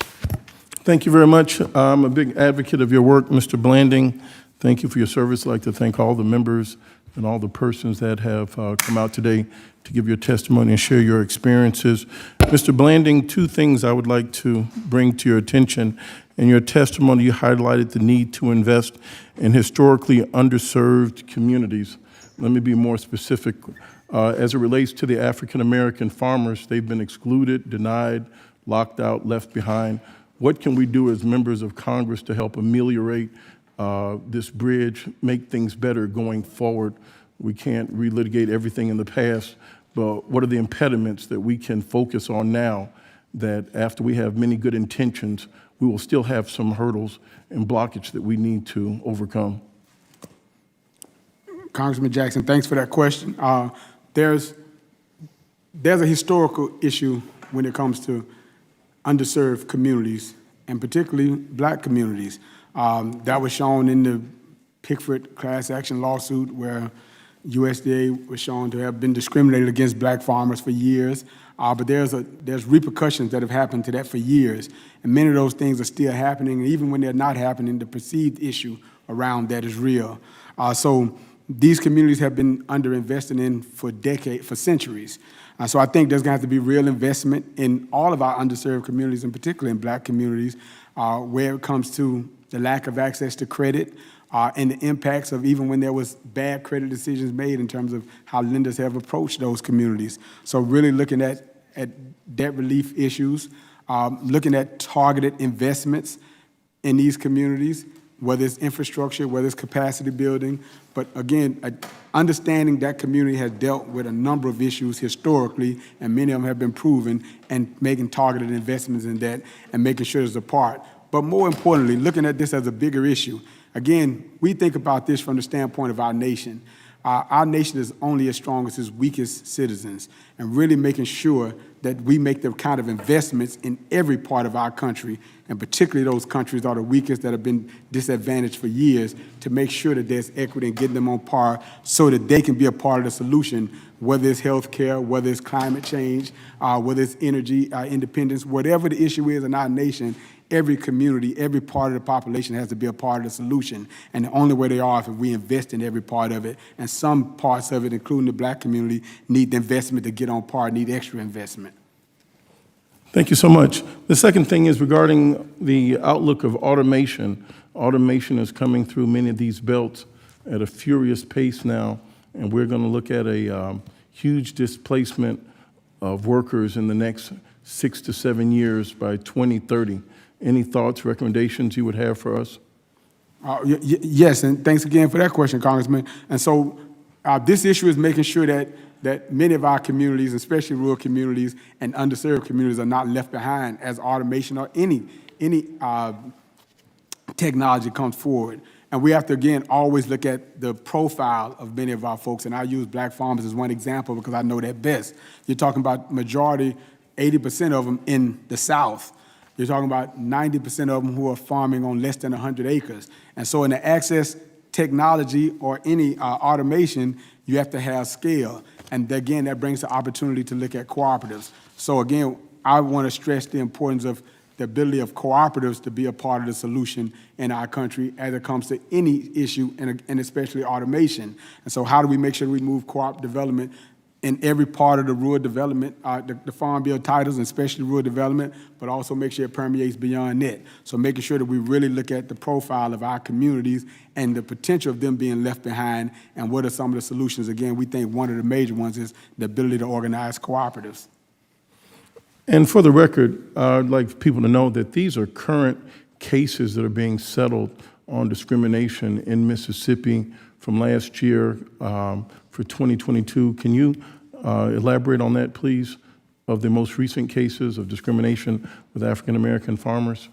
Thank you very much. I'm a big advocate of your work, Mr. Blanding. Thank you for your service. I'd like to thank all the members and all the persons that have come out today to give your testimony and share your experiences. Mr. Blanding, two things I would like to bring to your attention. In your testimony, you highlighted the need to invest in historically underserved communities. Let me be more specific. As it relates to the African American farmers, they've been excluded, denied, locked out, left behind. What can we do as members of Congress to help ameliorate this bridge, make things better going forward? We can't relitigate everything in the past, but what are the impediments that we can focus on now that after we have many good intentions, we will still have some hurdles and blockage that we need to overcome? Congressman Jackson, thanks for that question. There's a historical issue when it comes to underserved communities, and particularly black communities. That was shown in the Pickford class action lawsuit where USDA was shown to have been discriminated against black farmers for years. But there's repercussions that have happened to that for years. And many of those things are still happening. And even when they're not happening, the perceived issue around that is real. So these communities have been underinvested in for decades, for centuries. So I think there's going to have to be real investment in all of our underserved communities, and particularly in black communities, where it comes to the lack of access to credit, and the impacts of even when there was bad credit decisions made in terms of how lenders have approached those communities. So really looking at debt relief issues, looking at targeted investments in these communities, whether it's infrastructure, whether it's capacity building. But again, understanding that community has dealt with a number of issues historically, and many of them have been proven, and making targeted investments in that and making sure there's a part. But more importantly, looking at this as a bigger issue. Again, we think about this from the standpoint of our nation. Our nation is only as strong as its weakest citizens, and really making sure that we make the kind of investments in every part of our country, and particularly those countries that are the weakest, that have been disadvantaged for years, to make sure that there's equity and getting them on par so that they can be a part of the solution, whether it's health care, whether it's climate change, whether it's energy independence, whatever the issue is in our nation. Every community, every part of the population has to be a part of the solution. And the only way they are is if we invest in every part of it. And some parts of it, including the black community, need the investment to get on par, need extra investment. Thank you so much. The second thing is regarding the outlook of automation. Automation is coming through many of these belts at a furious pace now, and we're going to look at a huge displacement of workers in the next 6 to 7 years by 2030. Any thoughts, recommendations you would have for us? Yes, and thanks again for that question, Congressman. And so this issue is making sure that many of our communities, especially rural communities and underserved communities, are not left behind as automation or any technology comes forward. And we have to, again, always look at the profile of many of our folks. And I use black farmers as one example because I know that best. You're talking about majority, 80% of them in the South. You're talking about 90% of them who are farming on less than 100 acres. And so in the access technology or any automation, you have to have scale. And again, that brings the opportunity to look at cooperatives. So again, I want to stress the importance of the ability of cooperatives to be a part of the solution in our country as it comes to any issue, and especially automation. And so how do we make sure we move cooperative development in every part of the rural development, the Farm Bill titles, and especially rural development, but also make sure it permeates beyond that. So making sure that we really look at the profile of our communities and the potential of them being left behind, and what are some of the solutions. Again, we think one of the major ones is the ability to organize cooperatives. And for the record, I'd like people to know that these are current cases that are being settled on discrimination in Mississippi from last year for 2022. Can you elaborate on that, please, of the most recent cases of discrimination with African-American farmers?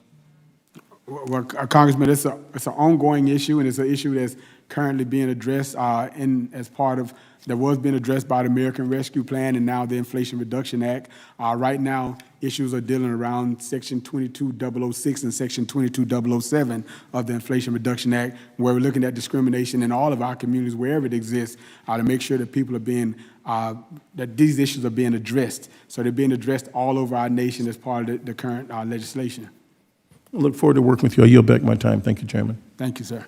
Well, Congressman, it's an ongoing issue, and it's an issue that's currently being addressed as part of, that was being addressed by the American Rescue Plan and now the Inflation Reduction Act. Right now, issues are dealing around Section 22006 and Section 22007 of the Inflation Reduction Act, where we're looking at discrimination in all of our communities, wherever it exists, to make sure that people are being, that these issues are being addressed. So they're being addressed all over our nation as part of the current legislation. I look forward to working with you. I yield back my time. Thank you, Chairman. Thank you, sir.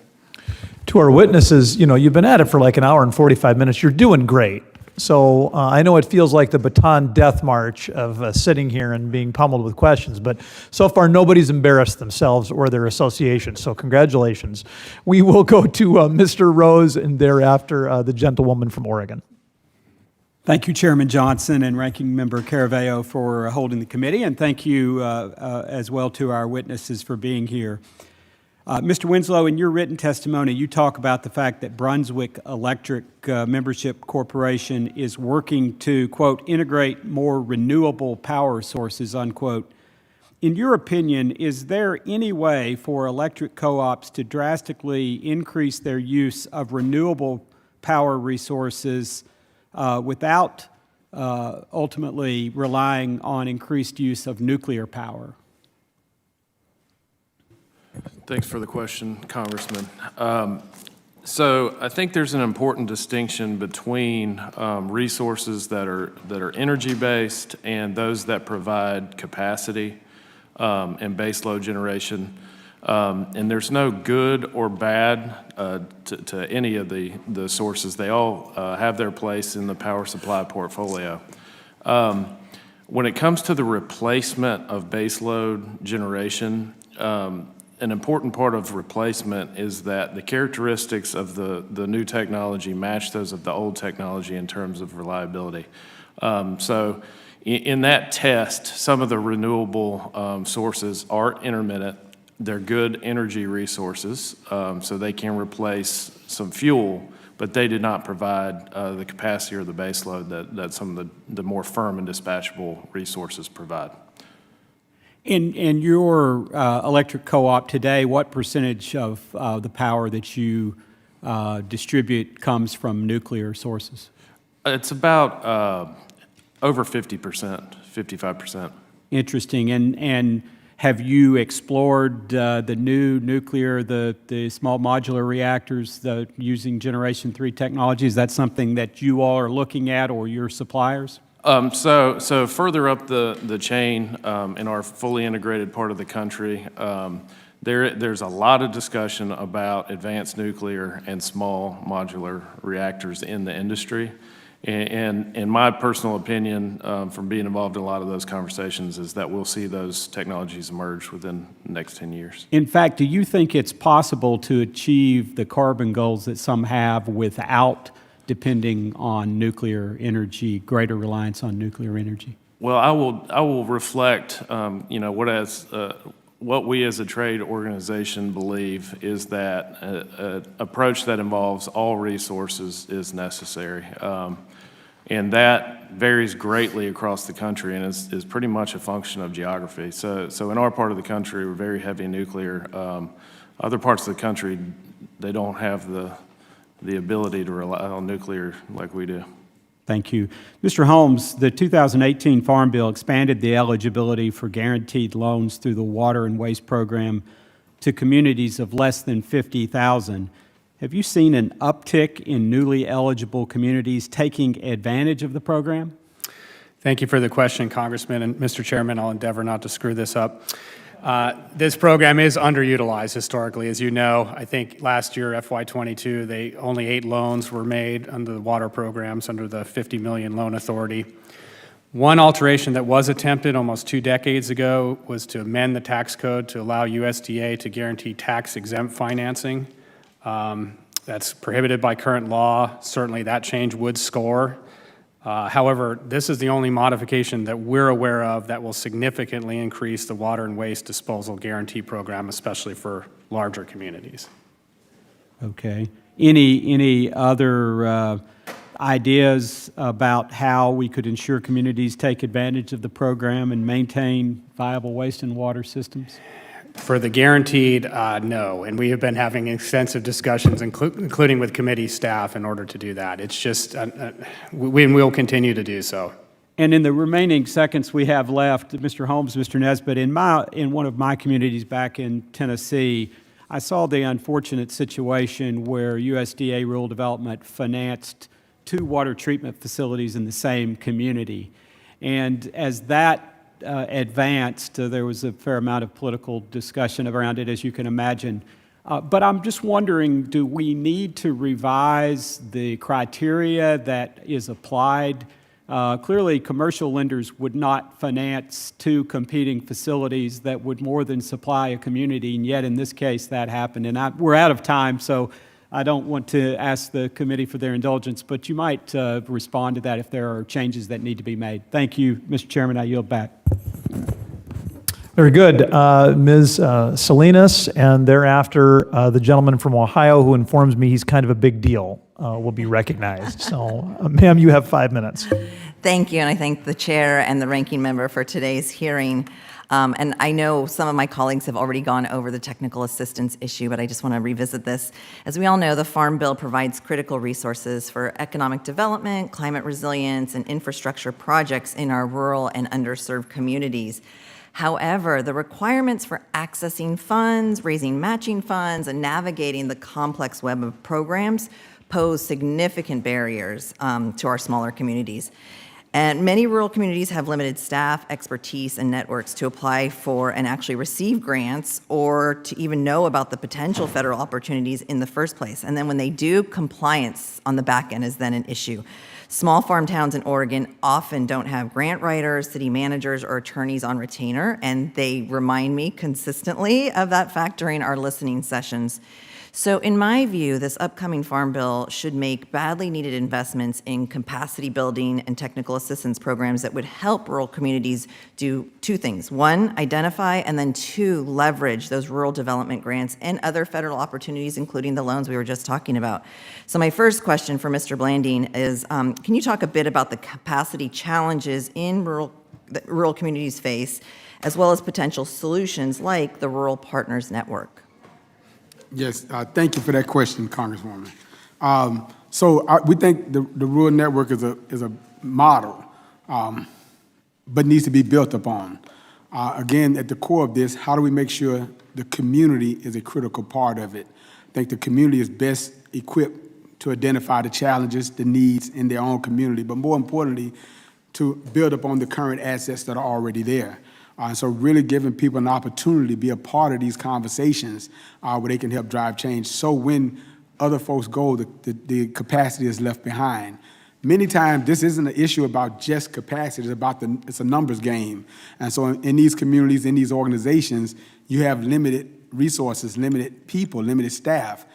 To our witnesses, you've been at it for like an hour and 45 minutes. You're doing great. So I know it feels like the baton death march of sitting here and being pummeled with questions, but so far nobody's embarrassed themselves or their association, so congratulations. We will go to Mr. Rose and thereafter the gentlewoman from Oregon. Thank you, Chairman Johnson and Ranking Member Caraveo, for holding the committee, and thank you as well to our witnesses for being here. Mr. Winslow, in your written testimony, you talk about the fact that Brunswick Electric Membership Corporation is working to, quote, integrate more renewable power sources, unquote. In your opinion, is there any way for electric co-ops to drastically increase their use of renewable power resources without ultimately relying on increased use of nuclear power? Thanks for the question, Congressman. So I think there's an important distinction between resources that are energy-based and those that provide capacity and baseload generation. And there's no good or bad to any of the sources. They all have their place in the power supply portfolio. When it comes to the replacement of baseload generation, an important part of replacement is that the characteristics of the new technology match those of the old technology in terms of reliability. So in that test, some of the renewable sources are intermittent. They're good energy resources, so they can replace some fuel, but they did not provide the capacity or the baseload that some of the more firm and dispatchable resources provide. In your electric co-op today, what percentage of the power that you distribute comes from nuclear sources? It's about over 50%, 55%. Interesting. And have you explored the new nuclear, the small modular reactors using Generation 3 technology? Is that something that you all are looking at, or your suppliers? So further up the chain in our fully integrated part of the country, there's a lot of discussion about advanced nuclear and small modular reactors in the industry. And in my personal opinion, from being involved in a lot of those conversations, is that we'll see those technologies emerge within the next 10 years. In fact, do you think it's possible to achieve the carbon goals that some have without depending on nuclear energy, greater reliance on nuclear energy? Well, I will reflect, what we as a trade organization believe is that an approach that involves all resources is necessary. And that varies greatly across the country and is pretty much a function of geography. So in our part of the country, we're very heavy nuclear. Other parts of the country, they don't have the ability to rely on nuclear like we do. Thank you. Mr. Holmes, the 2018 Farm Bill expanded the eligibility for guaranteed loans through the Water and Waste Program to communities of less than 50,000. Have you seen an uptick in newly eligible communities taking advantage of the program? Thank you for the question, Congressman. And Mr. Chairman, I'll endeavor not to screw this up. This program is underutilized historically. As you know, I think last year, FY22, only 8 loans were made under the water programs under the $50 million loan authority. One alteration that was attempted almost 2 decades ago was to amend the tax code to allow USDA to guarantee tax-exempt financing. That's prohibited by current law. Certainly that change would score. However, this is the only modification that we're aware of that will significantly increase the water and waste disposal guarantee program, especially for larger communities. Okay. Any other ideas about how we could ensure communities take advantage of the program and maintain viable waste and water systems? For the guaranteed, no. And we have been having extensive discussions, including with committee staff, in order to do that. It's just, we will continue to do so. And in the remaining seconds we have left, Mr. Holmes, Mr. Nesbitt, in one of my communities back in Tennessee, I saw the unfortunate situation where USDA Rural Development financed 2 water treatment facilities in the same community. And as that advanced, there was a fair amount of political discussion around it, as you can imagine. But I'm just wondering, do we need to revise the criteria that is applied? Clearly, commercial lenders would not finance 2 competing facilities that would more than supply a community, and yet in this case that happened. And we're out of time, so I don't want to ask the committee for their indulgence, but you might respond to that if there are changes that need to be made. Thank you, Mr. Chairman. I yield back. Very good. Ms. Salinas, and thereafter the gentleman from Ohio who informs me he's kind of a big deal will be recognized. So, ma'am, you have 5 minutes. Thank you, and I thank the chair and the ranking member for today's hearing. And I know some of my colleagues have already gone over the technical assistance issue, but I just want to revisit this. As we all know, the Farm Bill provides critical resources for economic development, climate resilience, and infrastructure projects in our rural and underserved communities. However, the requirements for accessing funds, raising matching funds, and navigating the complex web of programs pose significant barriers to our smaller communities. And many rural communities have limited staff, expertise, and networks to apply for and actually receive grants or to even know about the potential federal opportunities in the first place. And then when they do, compliance on the back end is then an issue. Small farm towns in Oregon often don't have grant writers, city managers, or attorneys on retainer, and they remind me consistently of that fact during our listening sessions. So in my view, this upcoming Farm Bill should make badly needed investments in capacity building and technical assistance programs that would help rural communities do two things. One, identify, and then two, leverage those rural development grants and other federal opportunities, including the loans we were just talking about. So my first question for Mr. Blanding is, can you talk a bit about the capacity challenges that rural communities face, as well as potential solutions like the Rural Partners Network? Yes, thank you for that question, Congresswoman. We think the rural network is a model, but needs to be built upon. Again, at the core of this, how do we make sure the community is a critical part of it? I think the community is best equipped to identify the challenges, the needs in their own community, but more importantly, to build upon the current assets that are already there. So really giving people an opportunity to be a part of these conversations where they can help drive change. So when other folks go, the capacity is left behind. Many times, this isn't an issue about just capacity, it's a numbers game. And so in these communities, in these organizations, you have limited resources, limited people, limited staff.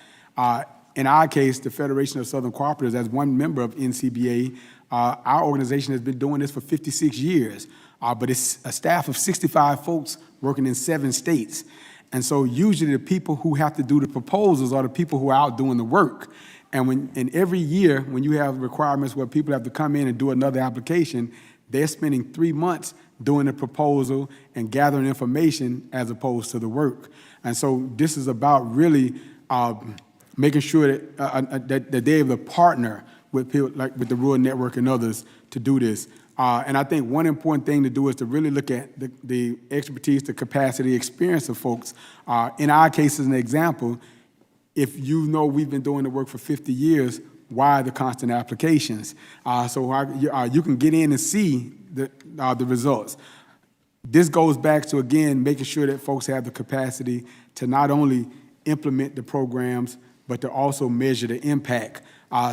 In our case, the Federation of Southern Cooperatives, as one member of NCBA, our organization has been doing this for 56 years. But it's a staff of 65 folks working in 7 states. And so usually the people who have to do the proposals are the people who are out doing the work. And every year when you have requirements where people have to come in and do another application, they're spending 3 months doing the proposal and gathering information as opposed to the work. And so this is about really making sure that they're able to partner with people like with the Rural Network and others to do this. And I think one important thing to do is to really look at the expertise, the capacity, experience of folks. In our case, as an example, if you know we've been doing the work for 50 years, why the constant applications? So you can get in and see the results. This goes back to, again, making sure that folks have the capacity to not only implement the programs, but to also measure the impact.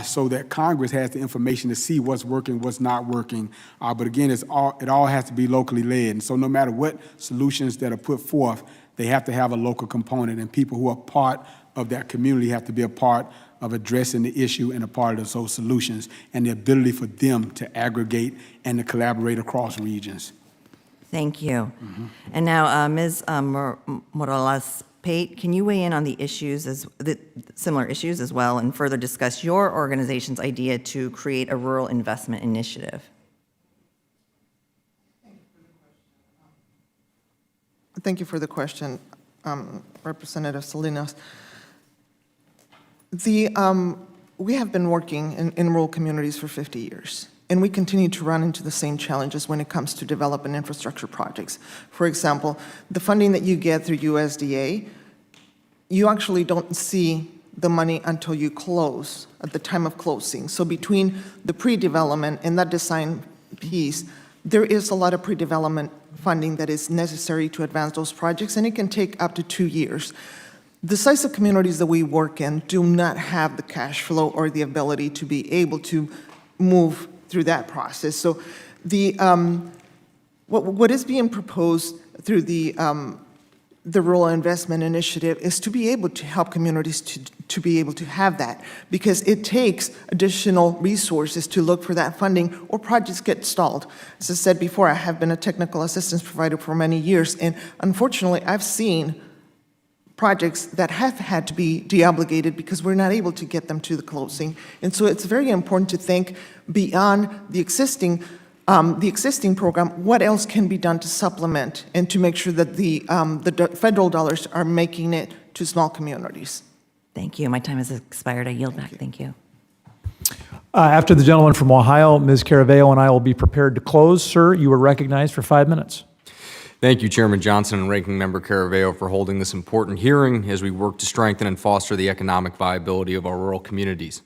So that Congress has the information to see what's working, what's not working. But again, it all has to be locally led. And so no matter what solutions that are put forth, they have to have a local component, and people who are part of that community have to be a part of addressing the issue and a part of those solutions, and the ability for them to aggregate and to collaborate across regions. Thank you. Mm-hmm. And now, Ms. Morales-Pate, can you weigh in on the similar issues as well, and further discuss your organization's idea to create a rural investment initiative? Thank you for the question, Representative Salinas. We have been working in rural communities for 50 years, and we continue to run into the same challenges when it comes to developing infrastructure projects. For example, the funding that you get through USDA, you actually don't see the money until you close, at the time of closing. So between the pre-development and that design piece, there is a lot of pre-development funding that is necessary to advance those projects, and it can take up to 2 years. The size of communities that we work in do not have the cash flow or the ability to be able to move through that process. So what is being proposed through the Rural Investment Initiative is to be able to help communities to be able to have that, because it takes additional resources to look for that funding, or projects get stalled. As I said before, I have been a technical assistance provider for many years, and unfortunately, I've seen projects that have had to be deobligated because we're not able to get them to the closing. And so it's very important to think beyond the existing the existing program, what else can be done to supplement and to make sure that the federal dollars are making it to small communities? Thank you. My time has expired. I yield back. Thank you. After the gentleman from Ohio, Ms. Caraveo and I will be prepared to close. Sir, you are recognized for 5 minutes. Thank you, Chairman Johnson and Ranking Member Caraveo, for holding this important hearing as we work to strengthen and foster the economic viability of our rural communities.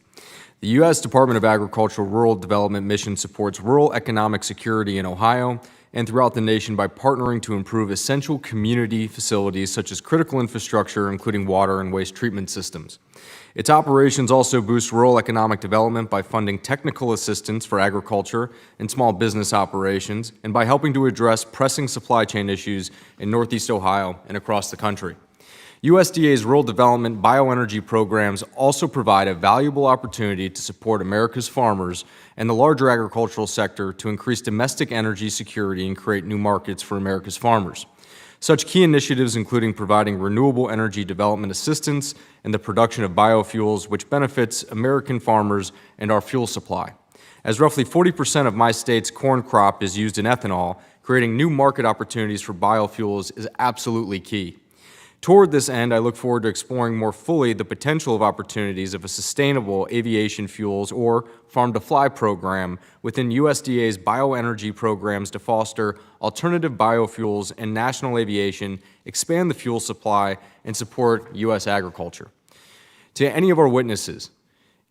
The U.S. Department of Agriculture Rural Development Mission supports rural economic security in Ohio and throughout the nation by partnering to improve essential community facilities such as critical infrastructure, including water and waste treatment systems. Its operations also boost rural economic development by funding technical assistance for agriculture and small business operations, and by helping to address pressing supply chain issues in Northeast Ohio and across the country. USDA's rural development bioenergy programs also provide a valuable opportunity to support America's farmers and the larger agricultural sector to increase domestic energy security and create new markets for America's farmers. Such key initiatives including providing renewable energy development assistance and the production of biofuels, which benefits American farmers and our fuel supply. As roughly 40% of my state's corn crop is used in ethanol, creating new market opportunities for biofuels is absolutely key. Toward this end, I look forward to exploring more fully the potential of opportunities of a sustainable aviation fuels or farm-to-fly program within USDA's bioenergy programs to foster alternative biofuels and national aviation, expand the fuel supply, and support U.S. agriculture. To any of our witnesses,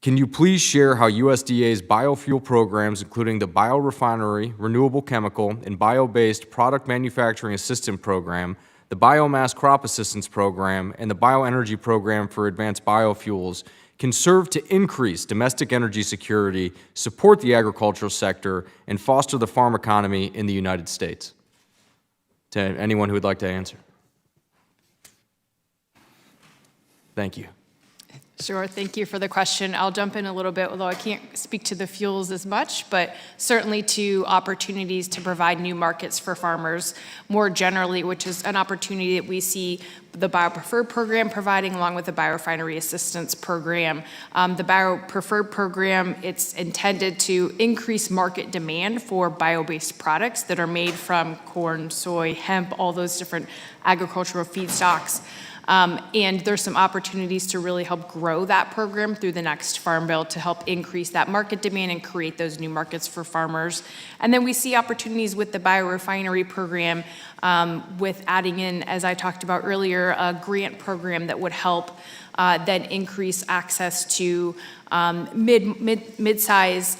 can you please share how USDA's biofuel programs, including the biorefinery, renewable chemical, and bio-based product manufacturing assistance program, the Biomass Crop Assistance Program, and the Bioenergy Program for Advanced Biofuels can serve to increase domestic energy security, support the agricultural sector, and foster the farm economy in the United States? To anyone who would like to answer. Thank you. Sure, thank you for the question. I'll jump in a little bit, although I can't speak to the fuels as much, but certainly to opportunities to provide new markets for farmers more generally, which is an opportunity that we see the BioPreferred program providing along with the Biorefinery Assistance Program. The BioPreferred program, it's intended to increase market demand for bio-based products that are made from corn, soy, hemp, all those different agricultural feedstocks. And there's some opportunities to really help grow that program through the next Farm Bill to help increase that market demand and create those new markets for farmers. And then we see opportunities with the biorefinery program with adding in, as I talked about earlier, a grant program that would help then increase access to mid-size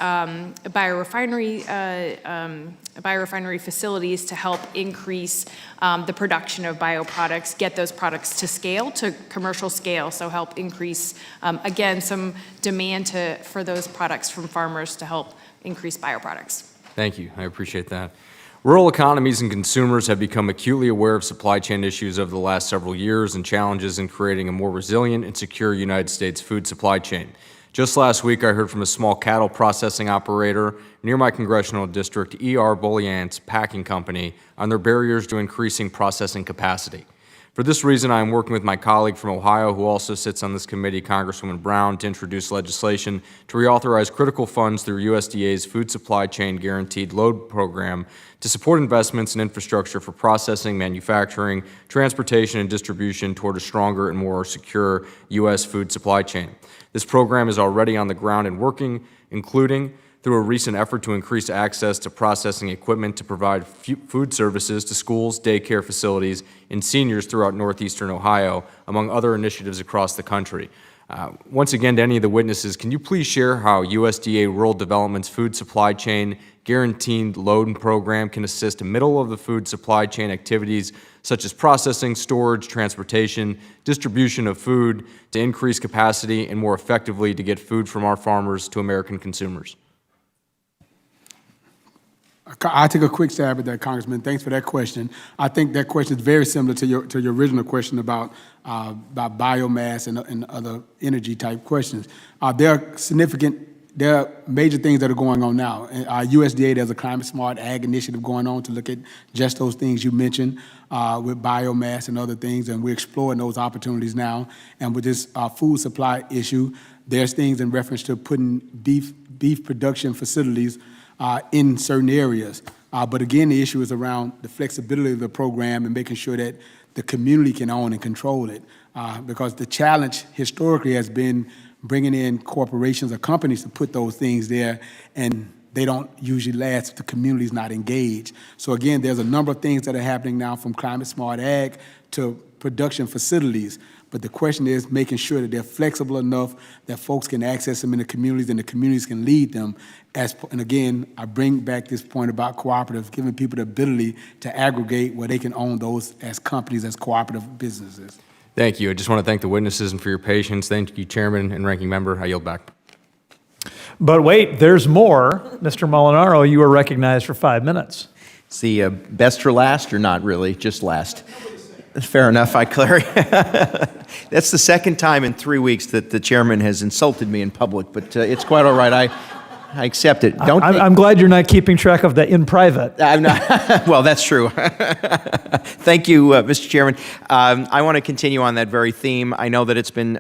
biorefinery facilities to help increase the production of bioproducts, get those products to scale, to commercial scale, so help increase, again, some demand for those products from farmers to help increase bioproducts. Thank you. I appreciate that. Rural economies and consumers have become acutely aware of supply chain issues over the last several years and challenges in creating a more resilient and secure United States food supply chain. Just last week, I heard from a small cattle processing operator near my congressional district, E.R. Bolliant's Packing Company, on their barriers to increasing processing capacity. For this reason, I am working with my colleague from Ohio, who also sits on this committee, Congresswoman Brown, to introduce legislation to reauthorize critical funds through USDA's Food Supply Chain Guaranteed Load Program to support investments in infrastructure for processing, manufacturing, transportation, and distribution toward a stronger and more secure U.S. food supply chain. This program is already on the ground and working, including through a recent effort to increase access to processing equipment to provide food services to schools, daycare facilities, and seniors throughout northeastern Ohio, among other initiatives across the country. Once again, to any of the witnesses, can you please share how USDA Rural Development's Food Supply Chain Guaranteed Load Program can assist middle of the food supply chain activities such as processing, storage, transportation, distribution of food to increase capacity and more effectively to get food from our farmers to American consumers? I'll take a quick stab at that, Congressman. Thanks for that question. I think that question is very similar to your original question about biomass and other energy type questions. There are major things that are going on now. USDA, there's a Climate Smart Ag initiative going on to look at just those things you mentioned with biomass and other things, and we're exploring those opportunities now. And with this food supply issue, there's things in reference to putting beef production facilities in certain areas. But again, the issue is around the flexibility of the program and making sure that the community can own and control it. Because the challenge historically has been bringing in corporations or companies to put those things there, and they don't usually last if the community's not engaged. So again, there's a number of things that are happening now, from climate smart ag to production facilities. But the question is making sure that they're flexible enough that folks can access them in the communities and the communities can lead them. And again, I bring back this point about cooperatives, giving people the ability to aggregate where they can own those as companies, as cooperative businesses. Thank you. I just want to thank the witnesses and for your patience. Thank you, Chairman and Ranking Member. I yield back. But wait, there's more. Mr. Molinaro, you are recognized for 5 minutes. It's the best for last, or not really, just last? Fair enough, I clarify. That's the second time in 3 weeks that the chairman has insulted me in public, but it's quite all right. I accept it. I'm glad you're not keeping track of that in private. I'm not. Well, that's true. Thank you, Mr. Chairman. I want to continue on that very theme. I know that it's been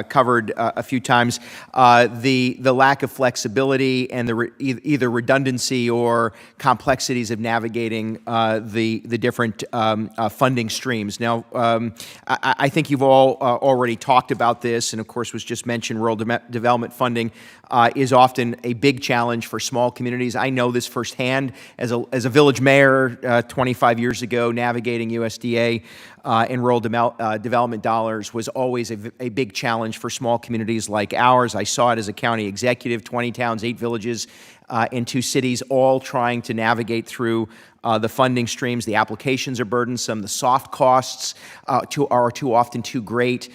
covered a few times. The lack of flexibility and either redundancy or complexities of navigating the different funding streams. Now, I think you've all already talked about this, and of course was just mentioned, rural development funding is often a big challenge for small communities. I know this firsthand as a village mayor 25 years ago. Navigating USDA and rural development dollars was always a big challenge for small communities like ours. I saw it as a county executive, 20 towns, 8 villages, and 2 cities, all trying to navigate through the funding streams. The applications are burdensome. The soft costs are too often too great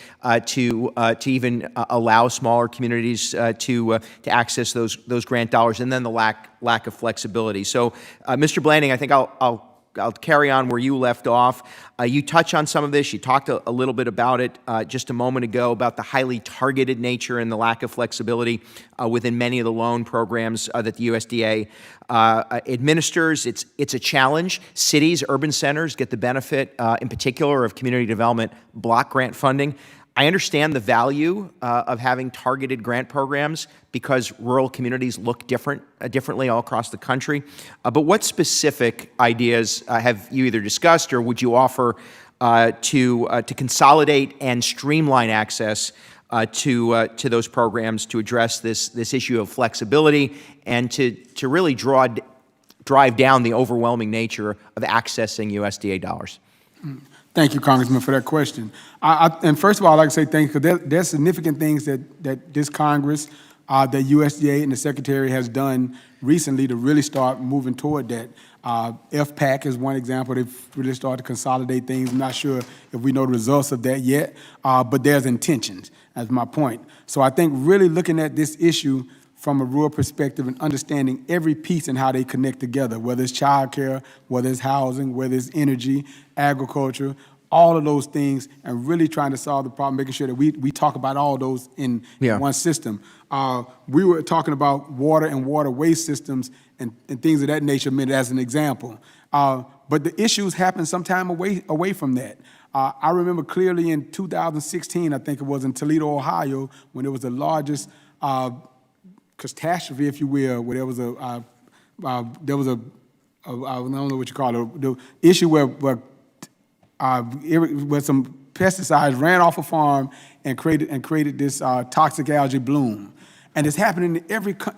to even allow smaller communities to access those grant dollars, and then the lack of flexibility. So, Mr. Blanding, I think I'll carry on where you left off. You touch on some of this. You talked a little bit about it just a moment ago, about the highly targeted nature and the lack of flexibility within many of the loan programs that the USDA administers. It's a challenge. Cities, urban centers get the benefit, in particular, of community development block grant funding. I understand the value of having targeted grant programs because rural communities look differently all across the country. But what specific ideas have you either discussed or would you offer to consolidate and streamline access to those programs to address this issue of flexibility and to really drive down the overwhelming nature of accessing USDA dollars? Thank you, Congressman, for that question. And first of all, I'd like to say thank you, because there's significant things that this Congress, that USDA and the Secretary has done recently to really start moving toward that. FPAC is one example. They've really started to consolidate things. I'm not sure if we know the results of that yet, but there's intentions, that's my point. So I think really looking at this issue from a rural perspective and understanding every piece and how they connect together, whether it's childcare, whether it's housing, whether it's energy, agriculture, all of those things, and really trying to solve the problem, making sure that we talk about all those in one system. We were talking about water and water waste systems and things of that nature, meant as an example. But the issues happen sometime away from that. I remember clearly in 2016, I think it was in Toledo, Ohio, when it was the largest catastrophe, if you will, where there was I don't know what you call it, the issue where some pesticides ran off a farm and created this toxic algae bloom, and it's happening in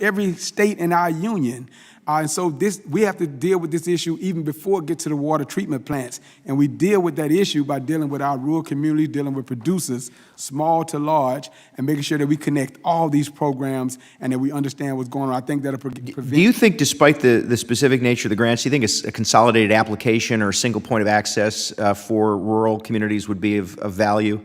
every state in our union. And so we have to deal with this issue even before it gets to the water treatment plants. And we deal with that issue by dealing with our rural communities, dealing with producers, small to large, and making sure that we connect all these programs and that we understand what's going on. I think that'll prevent. Do you think, despite the specific nature of the grants, do you think a consolidated application or a single point of access for rural communities would be of value?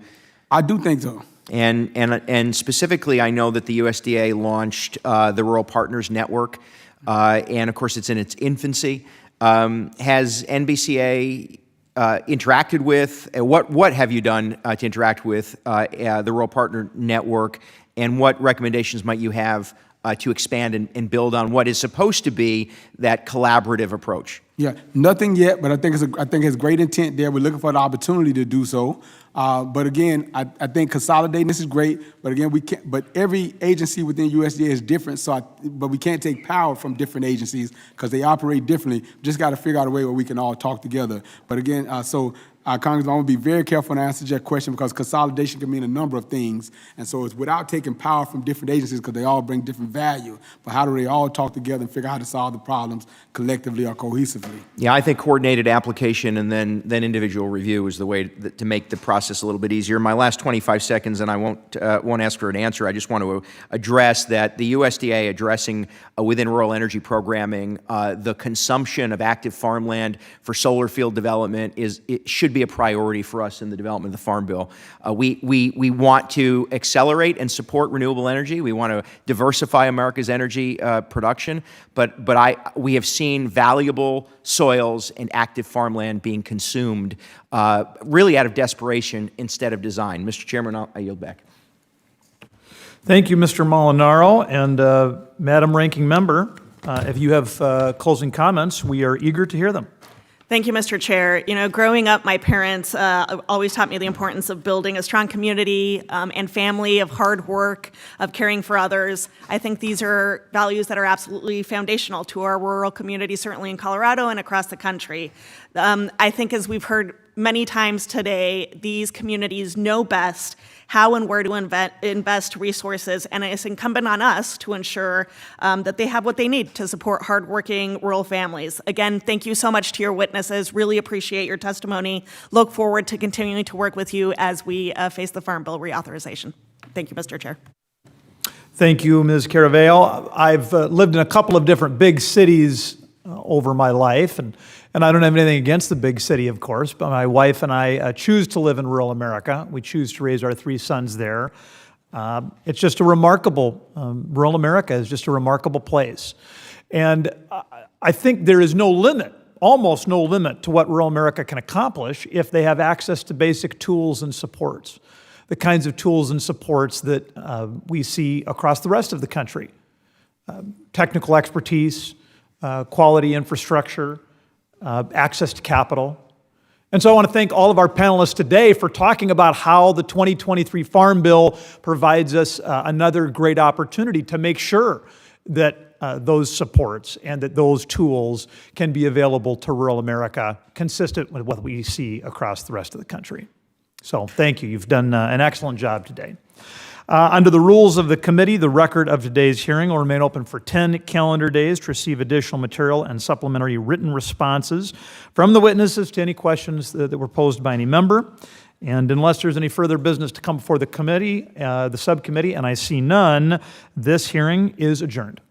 I do think so. And specifically, I know that the USDA launched the Rural Partners Network. And of course, it's in its infancy. Has NBCA interacted with, what have you done to interact with the Rural Partner Network, and what recommendations might you have to expand and build on what is supposed to be that collaborative approach? Yeah, nothing yet, but I think it's great intent there. We're looking for the opportunity to do so. But again, I think consolidating this is great. But again, we can't. But every agency within USDA is different. But we can't take power from different agencies because they operate differently. Just got to figure out a way where we can all talk together. But again, Congressman, I want to be very careful to answer that question because consolidation can mean a number of things. And so it's without taking power from different agencies because they all bring different value. But how do they all talk together and figure out how to solve the problems collectively or cohesively? Yeah, I think coordinated application and then individual review is the way to make the process a little bit easier. My last 25 seconds, and I won't ask for an answer. I just want to address that the USDA addressing within rural energy programming the consumption of active farmland for solar field development should be a priority for us in the development of the Farm Bill. We want to accelerate and support renewable energy. We want to diversify America's energy production, but we have seen valuable soils and active farmland being consumed really out of desperation instead of design. Mr. Chairman, I yield back. Thank you, Mr. Molinaro. And Madam Ranking Member, if you have closing comments, we are eager to hear them. Thank you, Mr. Chair. You know, growing up, my parents always taught me the importance of building a strong community and family, of hard work, of caring for others. I think these are values that are absolutely foundational to our rural communities, certainly in Colorado and across the country. I think, as we've heard many times today, these communities know best how and where to invest resources, and it's incumbent on us to ensure that they have what they need to support hardworking rural families. Again, thank you so much to your witnesses. Really appreciate your testimony. Look forward to continuing to work with you as we face the Farm Bill reauthorization. Thank you, Mr. Chair. Thank you, Ms. Caraveo. I've lived in a couple of different big cities over my life, and I don't have anything against the big city, of course, but my wife and I choose to live in rural America. We choose to raise our 3 sons there. It's just a remarkable, rural America is just a remarkable place. And I think there is no limit, almost no limit, to what rural America can accomplish if they have access to basic tools and supports, the kinds of tools and supports that we see across the rest of the country. Technical expertise, quality infrastructure, access to capital. And so I want to thank all of our panelists today for talking about how the 2023 Farm Bill provides us another great opportunity to make sure that those supports and that those tools can be available to rural America, consistent with what we see across the rest of the country. So thank you. You've done an excellent job today. Under the rules of the committee, the record of today's hearing will remain open for 10 calendar days to receive additional material and supplementary written responses from the witnesses to any questions that were posed by any member. And unless there's any further business to come before the committee, the subcommittee, and I see none, this hearing is adjourned.